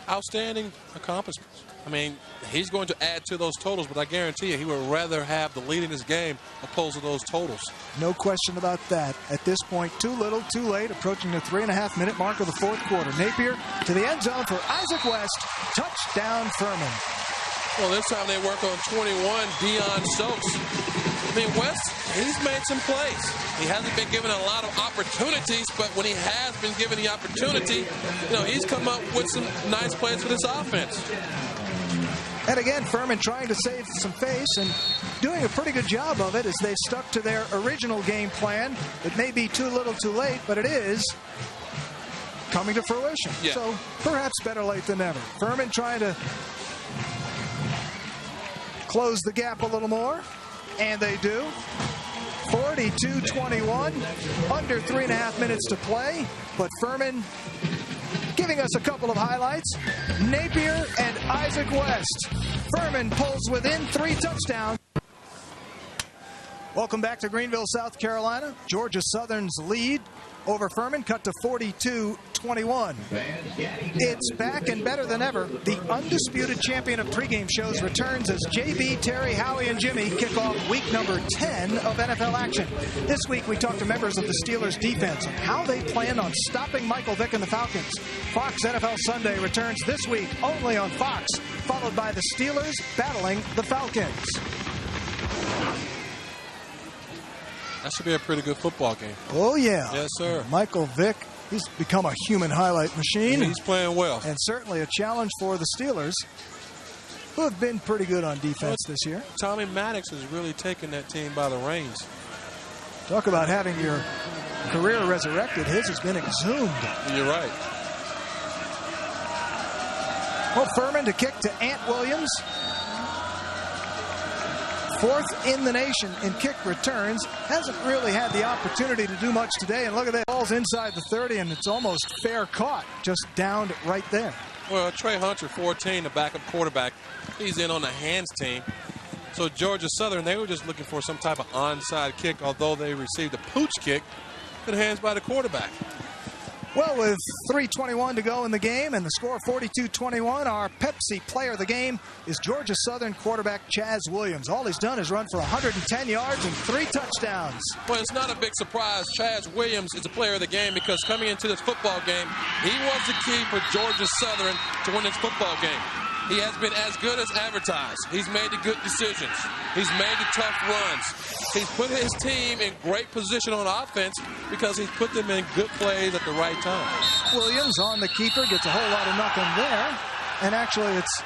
Outstanding accomplishments. I mean, he's going to add to those totals, but I guarantee you he would rather have the lead in his game opposed to those totals. No question about that. At this point, too little, too late, approaching the 3.5-minute mark of the 4th quarter. Napier to the end zone for Isaac West. Touchdown, Furman. Well, this time they work on 21, Deion Stokes. I mean, West, he's made some plays. He hasn't been given a lot of opportunities, but when he has been given the opportunity, he's come up with some nice plays for this offense. And again, Furman trying to save some face and doing a pretty good job of it as they've stuck to their original game plan. It may be too little too late, but it is coming to fruition. Yeah. So perhaps better late than never. Furman trying to close the gap a little more, and they do. 42-21, under 3.5 minutes to play, but Furman giving us a couple of highlights. Napier and Isaac West. Furman pulls within 3 touchdowns. Welcome back to Greenville, South Carolina. Georgia Southern's lead over Furman cut to 42-21. It's back and better than ever. The undisputed champion of pregame shows returns as JB, Terry, Howie, and Jimmy kick off week number 10 of NFL action. This week we talked to members of the Steelers defense on how they plan on stopping Michael Vick and the Falcons. Fox NFL Sunday returns this week only on Fox, followed by the Steelers battling the Falcons. That should be a pretty good football game. Oh, yeah. Yes, sir. Michael Vick, he's become a human highlight machine. He's playing well. And certainly a challenge for the Steelers, who have been pretty good on defense this year. Tommy Maddox has really taken that team by the reins. Talk about having your career resurrected. His has been exhumed. You're right. Well, Furman to kick to Ant Williams. 4th in the nation in kick returns. Hasn't really had the opportunity to do much today. And look at that. Ball's inside the 30, and it's almost fair caught. Just downed right there. Well, Trey Hunter, 14, the backup quarterback. He's in on the hands team. So Georgia Southern, they were just looking for some type of onside kick, although they received a pooch kick. Good hands by the quarterback. Well, with 3:21 to go in the game and the score 42-21, our Pepsi player of the game is Georgia Southern quarterback Chaz Williams. All he's done is run for 110 yards and 3 touchdowns. Well, it's not a big surprise. Chaz Williams is the player of the game because coming into this football game, he was the key for Georgia Southern to win this football game. He has been as good as advertised. He's made the good decisions. He's made the tough runs. He's put his team in great position on offense because he's put them in good plays at the right time. Williams on the keeper, gets a whole lot of nothing there. And actually, it's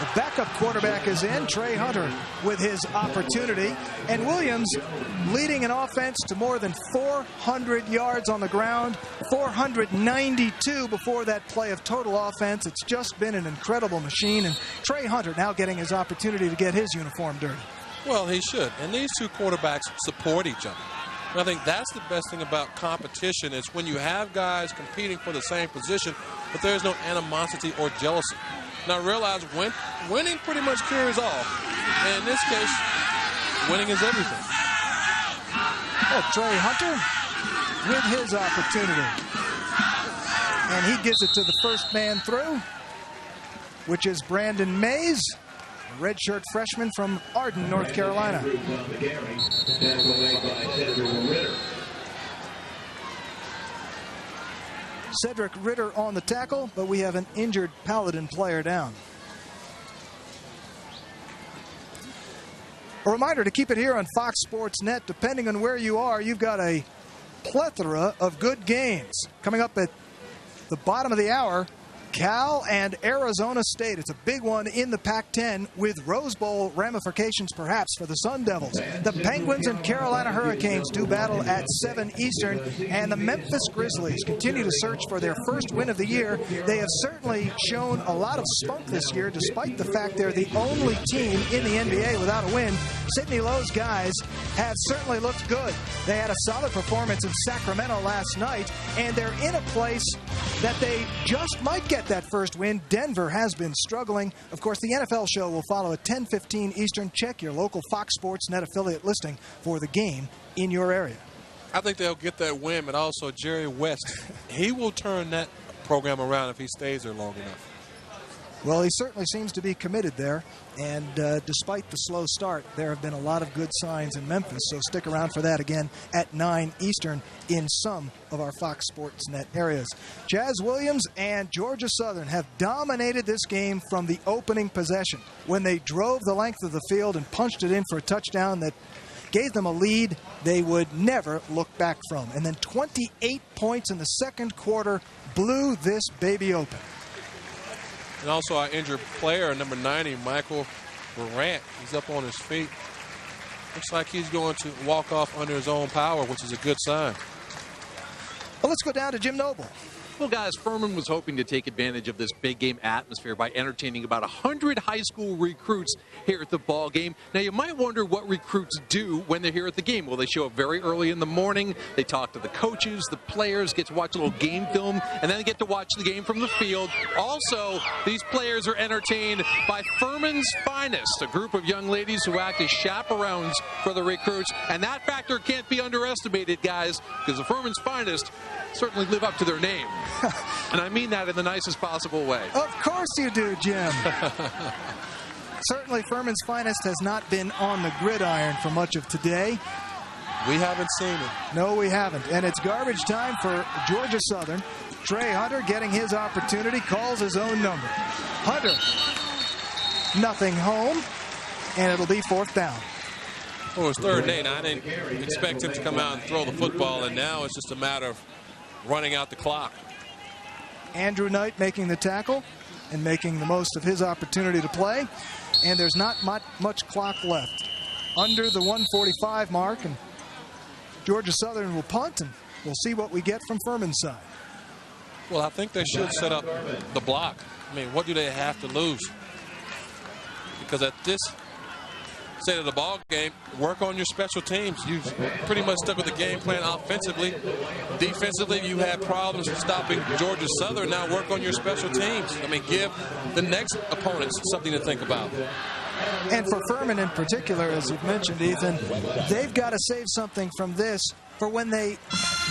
The backup quarterback is in, Trey Hunter, with his opportunity. And Williams leading an offense to more than 400 yards on the ground, 492 before that play of total offense. It's just been an incredible machine. And Trey Hunter now getting his opportunity to get his uniform dirty. Well, he should. And these two quarterbacks support each other. And I think that's the best thing about competition is when you have guys competing for the same position, but there's no animosity or jealousy. Now realize winning pretty much carries all. And in this case, winning is everything. Oh, Trey Hunter with his opportunity. And he gives it to the first man through, which is Brandon Mays, a redshirt freshman from Arden, North Carolina. Cedric Ritter on the tackle, but we have an injured Paladin player down. A reminder to keep it here on Fox Sports Net. Depending on where you are, you've got a plethora of good games. Coming up at the bottom of the hour, Cal and Arizona State. It's a big one in the Pac-10 with Rose Bowl ramifications perhaps for the Sun Devils. The Penguins and Carolina Hurricanes do battle at 7 Eastern, and the Memphis Grizzlies continue to search for their first win of the year. They have certainly shown a lot of spunk this year, despite the fact they're the only team in the NBA without a win. Sidney Lowe's guys have certainly looked good. They had a solid performance in Sacramento last night, and they're in a place that they just might get that first win. Denver has been struggling. Of course, the NFL show will follow at 10:15 Eastern. Check your local Fox Sports Net affiliate listing for the game in your area. I think they'll get that win, but also Jerry West, he will turn that program around if he stays there long enough. Well, he certainly seems to be committed there, and despite the slow start, there have been a lot of good signs in Memphis, so stick around for that again at 9 Eastern in some of our Fox Sports Net areas. Jazz Williams and Georgia Southern have dominated this game from the opening possession when they drove the length of the field and punched it in for a touchdown that gave them a lead they would never look back from. And then 28 points in the second quarter blew this baby open. And also our injured player, number 90, Michael Morant. He's up on his feet. Looks like he's going to walk off under his own power, which is a good sign. Well, let's go down to Jim Noble. Well, guys, Furman was hoping to take advantage of this big game atmosphere by entertaining about 100 high school recruits here at the ball game. Now, you might wonder what recruits do when they're here at the game. Well, they show up very early in the morning. They talk to the coaches, the players, get to watch a little game film, and then they get to watch the game from the field. Also, these players are entertained by Furman's Finest, a group of young ladies who act as chaperones for the recruits. And that factor can't be underestimated, guys, because the Furman's Finest certainly live up to their name. And I mean that in the nicest possible way. Of course you do, Jim. Certainly Furman's Finest has not been on the gridiron for much of today. We haven't seen it. No, we haven't. And it's garbage time for Georgia Southern. Trey Hunter getting his opportunity, calls his own number. Hunter, nothing home, and it'll be fourth down. Well, it's third and 8. I didn't expect him to come out and throw the football, and now it's just a matter of running out the clock. Andrew Knight making the tackle and making the most of his opportunity to play. And there's not much clock left. Under the 1:45 mark, and Georgia Southern will punt, and we'll see what we get from Furman's side. Well, I think they should set up the block. I mean, what do they have to lose? Because at this state of the ball game, work on your special teams. You pretty much stuck with the game plan offensively. Defensively, you had problems stopping Georgia Southern. Now work on your special teams. I mean, give the next opponents something to think about. And for Furman in particular, as you've mentioned, Ethan, they've got to save something from this for when they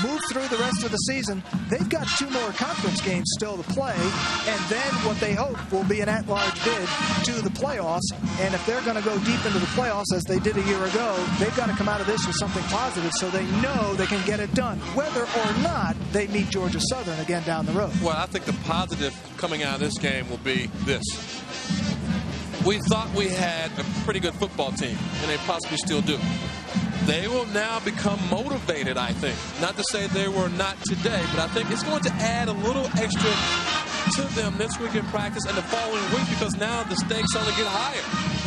move through the rest of the season. They've got 2 more conference games still to play, and then what they hope will be an at-large bid to the playoffs. And if they're going to go deep into the playoffs, as they did a year ago, they've got to come out of this with something positive so they know they can get it done, whether or not they meet Georgia Southern again down the road. Well, I think the positive coming out of this game will be this. We thought we had a pretty good football team, and they possibly still do. They will now become motivated, I think. Not to say they were not today, but I think it's going to add a little extra to them this week in practice and the following week, because now the stakes only get higher.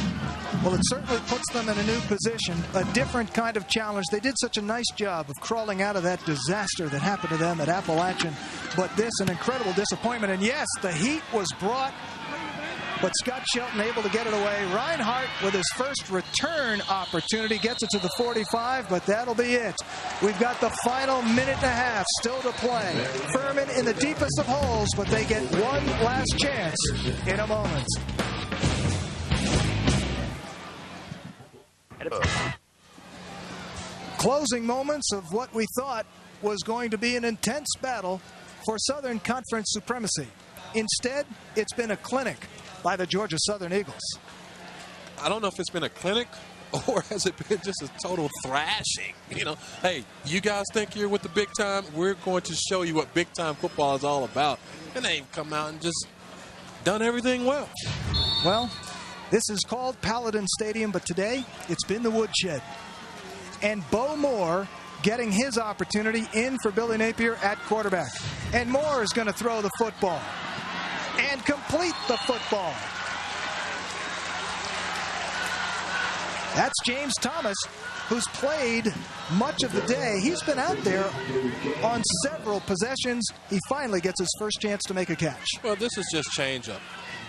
Well, it certainly puts them in a new position, a different kind of challenge. They did such a nice job of crawling out of that disaster that happened to them at Appalachian. But this, an incredible disappointment. And yes, the heat was brought, but Scott Shelton able to get it away. Reinhardt with his first return opportunity gets it to the 45, but that'll be it. We've got the final minute and a half still to play. Furman in the deepest of holes, but they get one last chance in a moment. Closing moments of what we thought was going to be an intense battle for Southern Conference supremacy. Instead, it's been a clinic by the Georgia Southern Eagles. I don't know if it's been a clinic or has it been just a total thrashing. You know, hey, you guys think you're with the big time? We're going to show you what big time football is all about. And they've come out and just done everything well. Well, this is called Paladin Stadium, but today it's been the woodshed. And Bo Moore getting his opportunity in for Billy Napier at quarterback. And Moore is going to throw the football and complete the football. That's James Thomas, who's played much of the day. He's been out there on several possessions. He finally gets his first chance to make a catch. Well, this is just change up.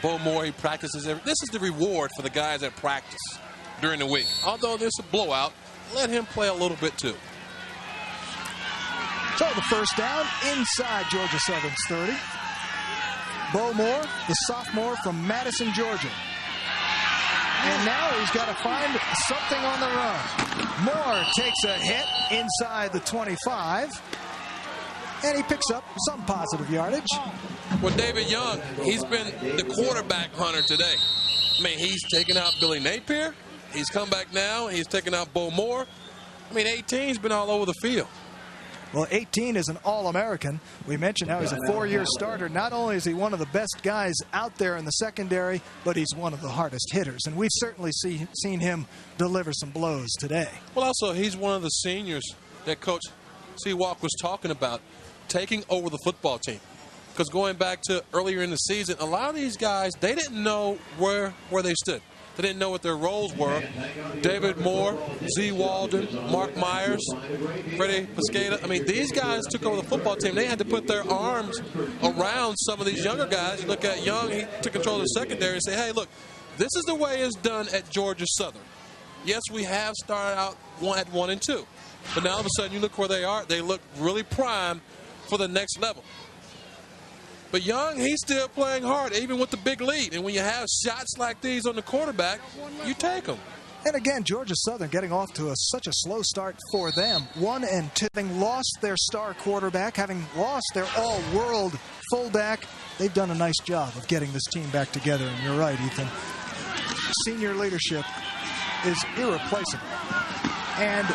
Bo Moore, he practices this is the reward for the guys that practice during the week. Although there's a blowout, let him play a little bit too. So the first down inside Georgia Southern's 30. Bo Moore, the sophomore from Madison, Georgia. And now he's got to find something on the run. Moore takes a hit inside the 25. And he picks up some positive yardage. Well, David Young, he's been the quarterback hunter today. I mean, he's taken out Billy Napier. He's come back now. He's taken out Bo Moore. I mean, 18's been all over the field. Well, 18 is an All-American. We mentioned how he's a 4-year starter. Not only is he one of the best guys out there in the secondary, but he's one of the hardest hitters. And we've certainly seen him deliver some blows today. Well, also, he's one of the seniors that Coach Seawalk was talking about, taking over the football team. Because going back to earlier in the season, a lot of these guys, they didn't know where they stood. They didn't know what their roles were. David Moore, Z. Walden, Mark Myers, Freddie Pescata. I mean, these guys took over the football team. They had to put their arms around some of these younger guys. You look at Young, he took control of the secondary and say, hey, look, this is the way it's done at Georgia Southern. Yes, we have started out at 1 and 2. But now all of a sudden you look where they are. They look really primed for the next level. But Young, he's still playing hard, even with the big lead. And when you have shots like these on the quarterback, you take them. And again, Georgia Southern getting off to such a slow start for them. 1 and 2, having lost their star quarterback, having lost their all-world fullback, they've done a nice job of getting this team back together. And you're right, Ethan. Senior leadership is irreplaceable. And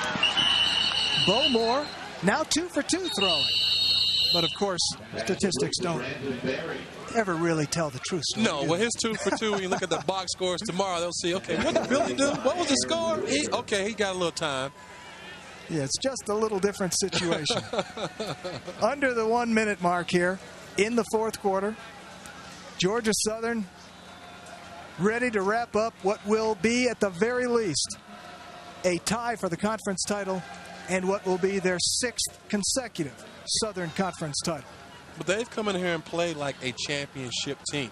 Bo Moore, now 2 for 2 throwing. But, of course, statistics don't ever really tell the truth. No, well, his 2 for 2, when you look at the box scores tomorrow, they'll see, okay, what did Billy do? What was the score? He got a little time. Yeah, it's just a little different situation. Under the 1-minute mark here in the fourth quarter, Georgia Southern ready to wrap up what will be, at the very least, a tie for the conference title and what will be their 6th consecutive Southern Conference title. But they've come in here and played like a championship team.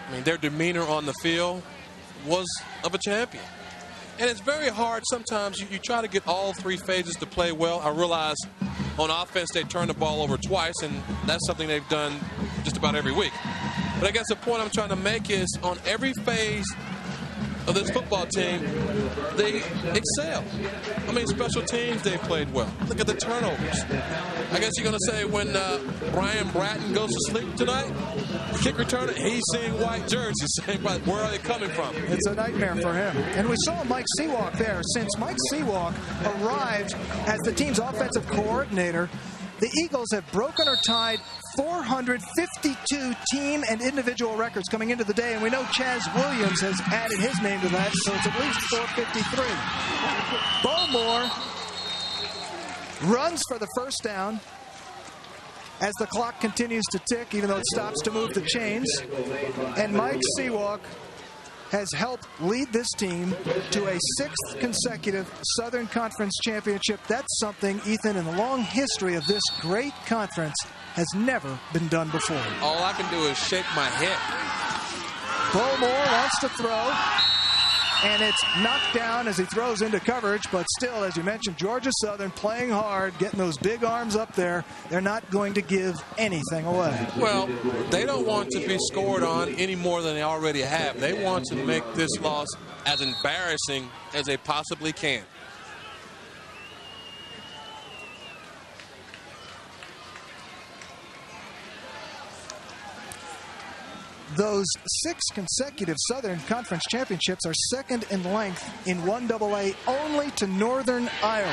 I mean, their demeanor on the field was of a champion. And it's very hard sometimes. You try to get all 3 phases to play well. I realize on offense they turn the ball over twice, and that's something they've done just about every week. But I guess the point I'm trying to make is on every phase of this football team, they excel. I mean, special teams, they played well. Look at the turnovers. I guess you're going to say when Brian Bratton goes to sleep tonight, the kick returner, he's seeing white jerseys, saying, where are they coming from? It's a nightmare for him. And we saw Mike Seawalk there. Since Mike Seawalk arrived as the team's offensive coordinator, the Eagles have broken or tied 452 team and individual records coming into the day, and we know Chaz Williams has added his name to that, so it's at least 453. Bo Moore runs for the first down, as the clock continues to tick, even though it stops to move the chains. And Mike Seawalk has helped lead this team to a 6th consecutive Southern Conference championship. That's something, Ethan, in the long history of this great conference has never been done before. All I can do is shake my head. Bowmore wants to throw, and it's knocked down as he throws into coverage, but still, as you mentioned, Georgia Southern playing hard, getting those big arms up there. They're not going to give anything away. Well, they don't want to be scored on any more than they already have. They want to make this loss as embarrassing as they possibly can. Those 6 consecutive Southern Conference championships are second in length in 1AA only to Northern Iowa,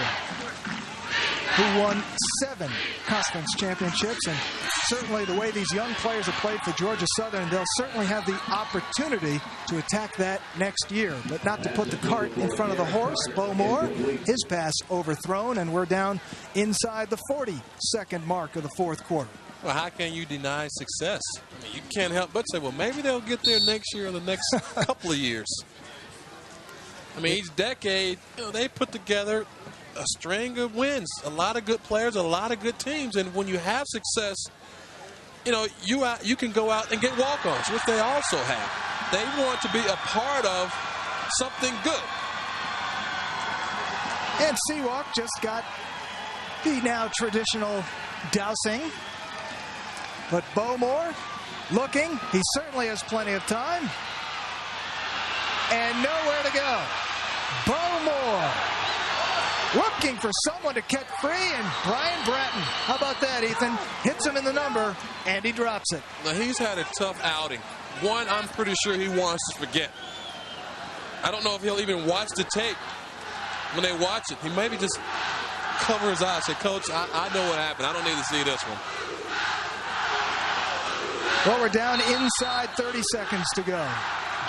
who won 7 conference championships. And certainly the way these young players have played for Georgia Southern, they'll certainly have the opportunity to attack that next year. But not to put the cart in front of the horse. Bowmore, his pass overthrown, and we're down inside the 40-second mark of the 4th quarter. Well, how can you deny success? I mean, you can't help but say, well, maybe they'll get there next year or the next couple of years. I mean, each decade, they put together a string of wins, a lot of good players, a lot of good teams. And when you have success, you can go out and get walk-ons, which they also have. They want to be a part of something good. And Seawalk just got the now traditional dousing. But Bowmore looking. He certainly has plenty of time. And nowhere to go. Bowmore looking for someone to catch free, and Brian Bratton, how about that, Ethan? Hits him in the number, and he drops it. Now, he's had a tough outing. One, I'm pretty sure he wants to forget. I don't know if he'll even watch the tape. When they watch it, he maybe just cover his eyes. Say, Coach, I know what happened. I don't need to see this one. Well, we're down inside 30 seconds to go.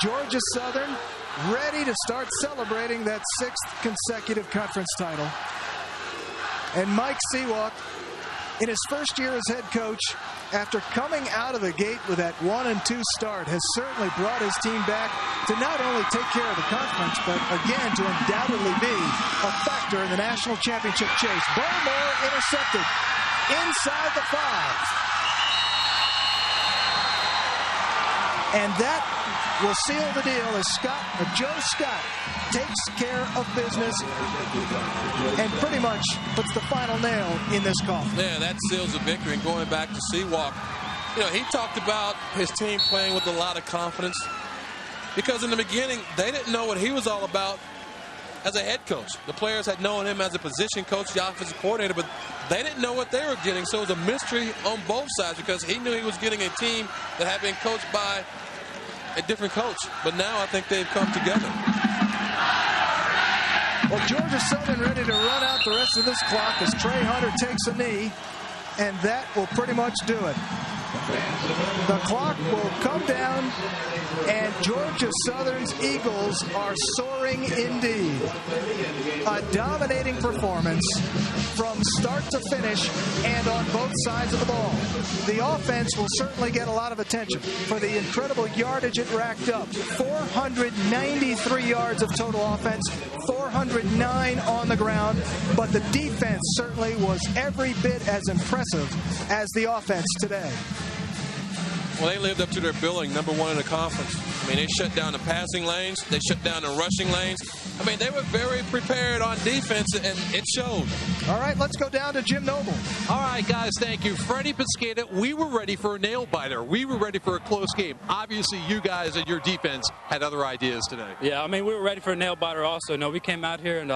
Georgia Southern ready to start celebrating that 6th consecutive conference title. And Mike Seawalk, in his first year as head coach, after coming out of the gate with that 1-2 start, has certainly brought his team back to not only take care of the conference, but again to undoubtedly be a factor in the national championship chase. Bowmore intercepted inside the 5. And that will seal the deal as Joe Scott takes care of business and pretty much puts the final nail in this coffin. Yeah, that seals the victory. And going back to Seawalk, he talked about his team playing with a lot of confidence because in the beginning, they didn't know what he was all about as a head coach. The players had known him as a position coach, the offensive coordinator, but they didn't know what they were getting. So it was a mystery on both sides because he knew he was getting a team that had been coached by a different coach. But now I think they've come together. Well, Georgia Southern ready to run out the rest of this clock as Trey Hunter takes a knee, and that will pretty much do it. The clock will come down, and Georgia Southern's Eagles are soaring indeed. A dominating performance from start to finish and on both sides of the ball. The offense will certainly get a lot of attention for the incredible yardage it racked up. 493 yards of total offense, 409 on the ground, but the defense certainly was every bit as impressive as the offense today. Well, they lived up to their billing, #1 in the conference. I mean, they shut down the passing lanes. They shut down the rushing lanes. I mean, they were very prepared on defense, and it showed. All right, let's go down to Jim Noble. All right, guys, thank you. Freddie Piscata, we were ready for a nail-biter. We were ready for a close game. Obviously, you guys and your defense had other ideas today. Yeah, I mean, we were ready for a nail-biter also. We came out here and,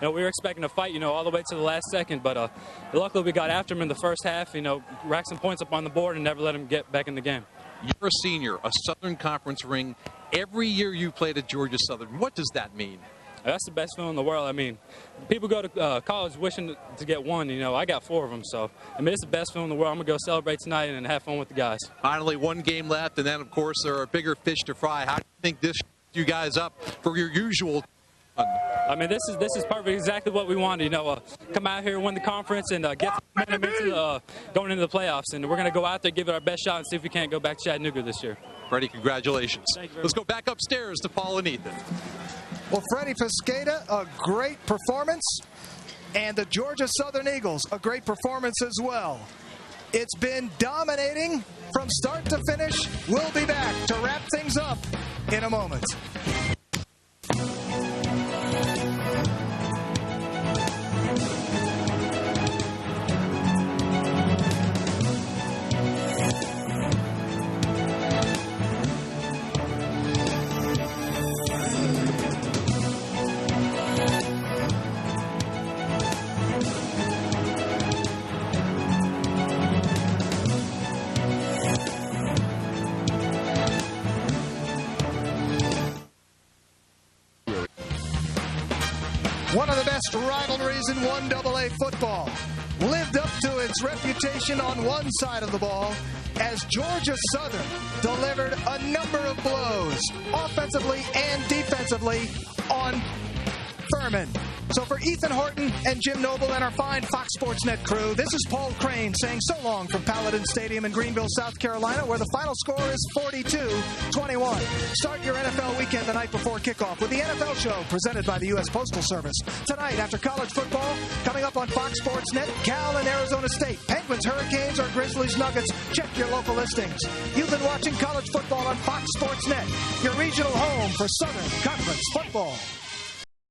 we were expecting a fight, all the way to the last second. But luckily, we got after him in the first half, racked some points up on the board and never let him get back in the game. You're a senior, a Southern Conference ring. Every year you played at Georgia Southern. What does that mean? That's the best feeling in the world. I mean, people go to college wishing to get one. I got 4 of them. So, I mean, it's the best feeling in the world. I'm going to go celebrate tonight and have fun with the guys. Finally, 1 game left, and then, of course, there are bigger fish to fry. How do you think this you guys up for your usual I mean, this is perfect, exactly what we wanted. You know, come out here, win the conference, and get momentum into going into the playoffs. And we're going to go out there, give it our best shot, and see if we can't go back to Chattanooga this year. Freddie, congratulations. Thank you very Let's go back upstairs to Paul and Ethan. Well, Freddie Pescata, a great performance. And the Georgia Southern Eagles, a great performance as well. It's been dominating from start to finish. We'll be back to wrap things up in a moment. One of the best rivalries in 1AA football lived up to its reputation on one side of the ball as Georgia Southern delivered a number of blows offensively and defensively on Furman. So for Ethan Horton and Jim Noble and our fine Fox Sports Net crew, this is Paul Crane saying so long from Paladin Stadium in Greenville, South Carolina, where the final score is 42-21. Start your NFL weekend the night before kickoff with the NFL Show presented by the U.S. Postal Service. Tonight, after college football, coming up on Fox Sports Net, Cal and Arizona State, Penguins, Hurricanes, or Grizzlies, Nuggets. Check your local listings. You've been watching college football on Fox Sports Net, your regional home for Southern Conference football.